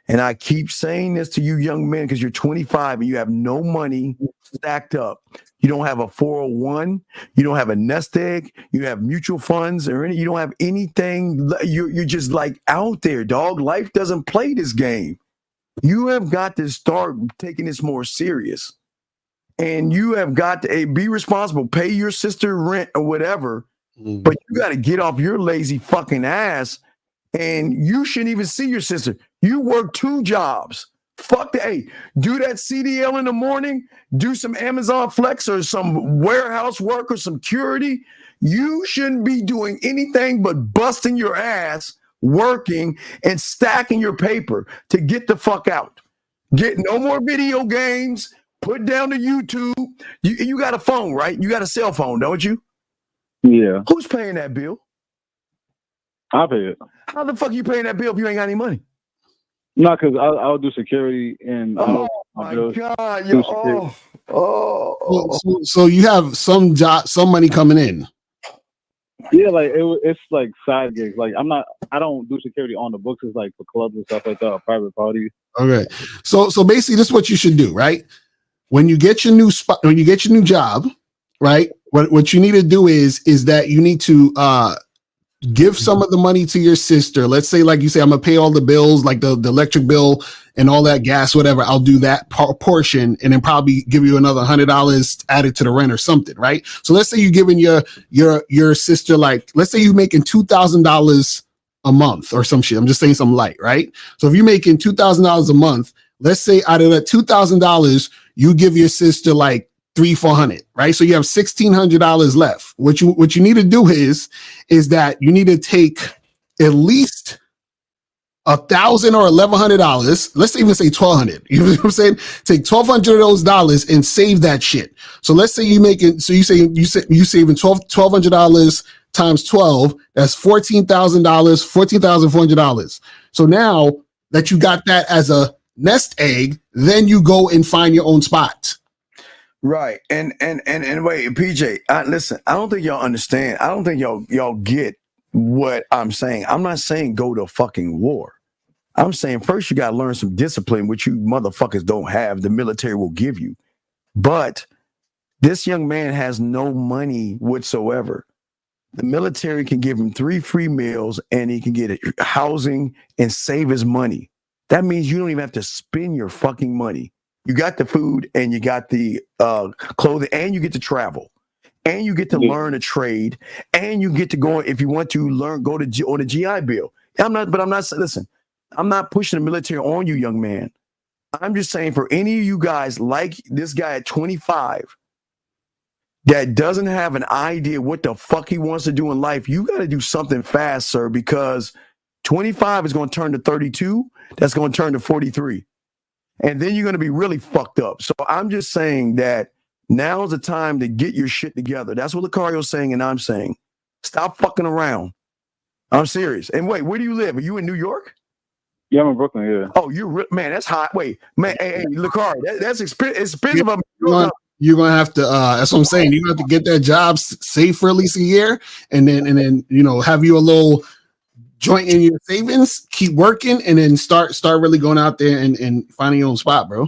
And I keep saying this to you young men because you're 25 and you have no money stacked up. You don't have a 401. You don't have a nest egg. You have mutual funds or you don't have anything. You're just like out there, dog. Life doesn't play this game. You have got to start taking this more serious. And you have got to be responsible. Pay your sister rent or whatever. But you got to get off your lazy fucking ass. And you shouldn't even see your sister. You work 2 jobs. Fuck that. Hey, do that CDL in the morning. Do some Amazon Flex or some warehouse work or some security. You shouldn't be doing anything but busting your ass, working and stacking your paper to get the fuck out. Get no more video games. Put down the YouTube. You got a phone, right? You got a cell phone, don't you? Yeah. Who's paying that bill? I'll pay it. How the fuck you paying that bill if you ain't got any money? No, because I'll do security and oh my god, So you have some money coming in. Yeah, like it's like side gigs. Like I don't do security on the books. It's like for clubs and stuff like that, or private parties. Okay, so basically, this is what you should do, right? When you get your new spot, when you get your new job, right? What you need to do is that you need to give some of the money to your sister. Let's say, like you say, I'm gonna pay all the bills, like the electric bill and all that gas, whatever. I'll do that portion and then probably give you another $100 added to the rent or something, right? So let's say you're giving your sister, like, let's say you're making $2,000 a month or some shit. I'm just saying something light, right? So if you're making $2,000 a month, let's say out of that $2,000, you give your sister like $300-400, right? So you have $1,600 left. What you need to do is that you need to take at least $1,000 or $1,100. Let's even say $1,200. You know what I'm saying? Take $1,200 of those dollars and save that shit. So let's say you saving $1,200 times 12. That's $14,000, $14,400. So now that you got that as a nest egg, then you go and find your own spot. Right. And wait, PJ, listen, I don't think y'all understand. I don't think y'all get what I'm saying. I'm not saying go to fucking war. I'm saying first you got to learn some discipline, which you motherfuckers don't have. The military will give you. But this young man has no money whatsoever. The military can give him 3 free meals and he can get housing and save his money. That means you don't even have to spend your fucking money. You got the food and you got the clothing and you get to travel. And you get to learn a trade, and you get to go if you want to learn. Go to on a GI Bill. I'm not. Listen, I'm not pushing the military on you, young man. I'm just saying for any of you guys like this guy at 25 that doesn't have an idea what the fuck he wants to do in life, you got to do something fast, sir. Because 25 is going to turn to 32. That's going to turn to 43, and then you're going to be really fucked up. So I'm just saying that. Now's the time to get your shit together. That's what Lucario's saying, and I'm saying. Stop fucking around. I'm serious. And wait, where do you live? Are you in New York? Yeah, I'm in Brooklyn, yeah. Oh, man, that's hot. Wait, man, hey, Lucario, that's expensive. You're gonna have to that's what I'm saying. You have to get that job safe for at least a year, and then have you a little joint in your savings, keep working, and then start really going out there and finding your own spot, bro.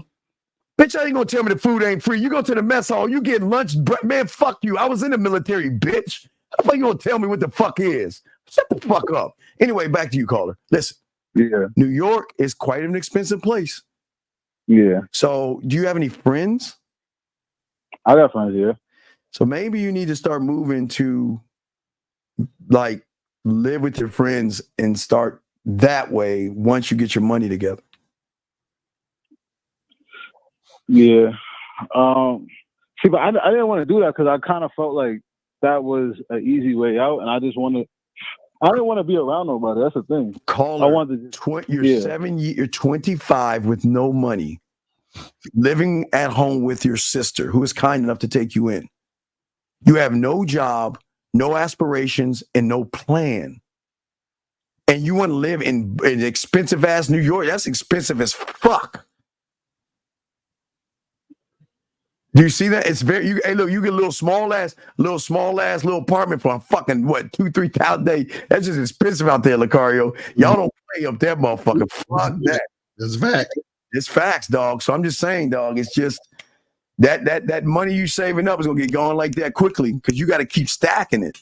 Bitch, I ain't gonna tell me the food ain't free. You go to the mess hall, you get lunch. Man, fuck you. I was in the military, bitch. How the fuck you gonna tell me what the fuck is? Shut the fuck up. Anyway, back to you, caller. Listen. Yeah. New York is quite an expensive place. Yeah. So, do you have any friends? I got friends, yeah. So maybe you need to start moving to, like, live with your friends and start that way once you get your money together. Yeah. See, but I didn't want to do that because I kind of felt like that was an easy way out, and I didn't want to be around nobody. That's the thing. Caller, I wanted to you're 25 with no money, living at home with your sister, who is kind enough to take you in. You have no job, no aspirations, and no plan. And you want to live in expensive ass New York? That's expensive as fuck. Do you see that? It's very. Hey, look, you get a little small ass apartment for a fucking what, $2,000-$3,000 a day. That's just expensive out there, Lucario. Y'all don't play up that motherfucker. Fuck that. It's facts. It's facts, dog. So I'm just saying, dog. It's just that money you saving up is gonna get going like that quickly because you got to keep stacking it.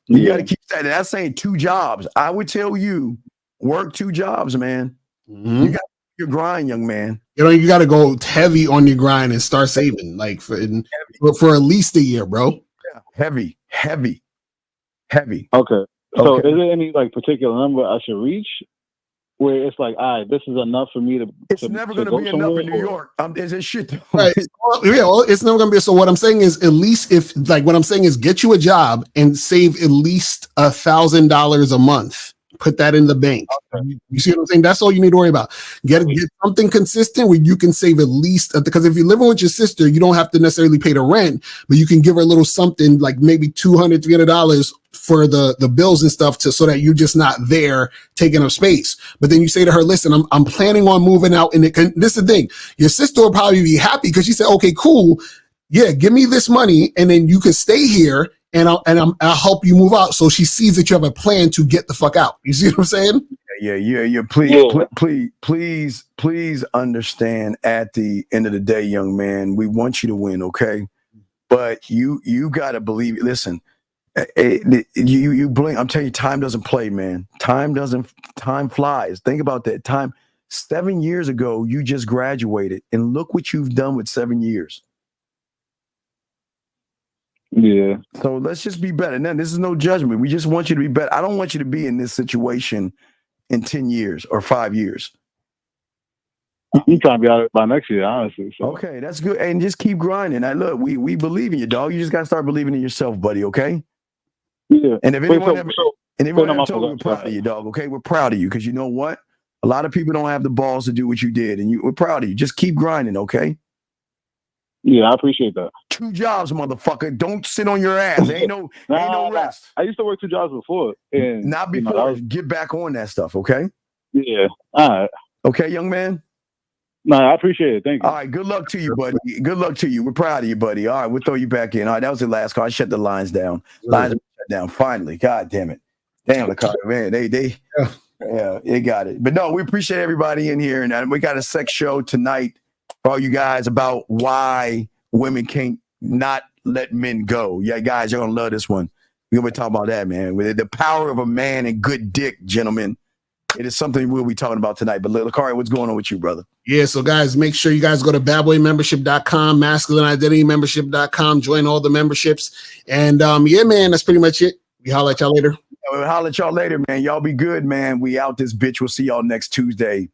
You got to keep stacking. That's saying 2 jobs. I would tell you, work 2 jobs, man. Mm-hmm. You got your grind, young man. You got to go heavy on your grind and start saving, like for at least a year, bro. Yeah. Heavy. Okay. So is there any like particular number I should reach where it's like, all right, this is enough for me to? It's never going to be enough in New York. It's shit. Right. It's never going to be. So what I'm saying is, at least what I'm saying is, get you a job and save at least $1,000 a month. Put that in the bank. Okay. You see what I'm saying? That's all you need to worry about. Get something consistent where you can save at least, because if you're living with your sister, you don't have to necessarily pay the rent, but you can give her a little something like maybe $200, $300 for the bills and stuff so that you're just not there taking up space. But then you say to her, listen, I'm planning on moving out. And this is the thing. Your sister will probably be happy because she said, okay, cool. Yeah, give me this money and then you can stay here. And I'll help you move out. So she sees that you have a plan to get the fuck out. You see what I'm saying? Yeah. Please understand. At the end of the day, young man, we want you to win, okay? But you gotta believe. Listen, you blink. I'm telling you, time doesn't play, man. Time flies. Think about that. Time. 7 years ago, you just graduated, and look what you've done with 7 years. Yeah. So let's just be better. Now, this is no judgment. We just want you to be better. I don't want you to be in this situation in 10 years or 5 years. I'm trying to be out by next year, honestly. So. Okay, that's good. And just keep grinding. Look, we believe in you, dog. You just got to start believing in yourself, buddy, okay? Yeah. And if anyone And everyone we're proud of you, dog. Okay, we're proud of you because you know what? A lot of people don't have the balls to do what you did, and we're proud of you. Just keep grinding, okay? Yeah, I appreciate that. 2 jobs, motherfucker. Don't sit on your ass. Ain't no rest. I used to work 2 jobs before. And not before. Get back on that stuff, okay? Yeah. All right. Okay, young man? No, I appreciate it. Thank you. All right, good luck to you, buddy. Good luck to you. We're proud of you, buddy. All right, we'll throw you back in. All right, that was the last call. I shut the lines down. Lines are shut down. Finally. God damn it. Damn, the man. They got it. But no, we appreciate everybody in here. And we got a sex show tonight for all you guys about why women can't not let men go. Yeah, guys, you're going to love this one. We're going to talk about that, man. With the power of a man and good dick, gentlemen. It is something we'll be talking about tonight. But Lakari, what's going on with you, brother? Yeah, so guys, make sure you guys go to badboymembership.com, masculineidentitymembership.com, join all the memberships. And yeah, man, that's pretty much it. We holler at y'all later. We'll holler at y'all later, man. Y'all be good, man. We out this bitch. We'll see y'all next Tuesday. Peace.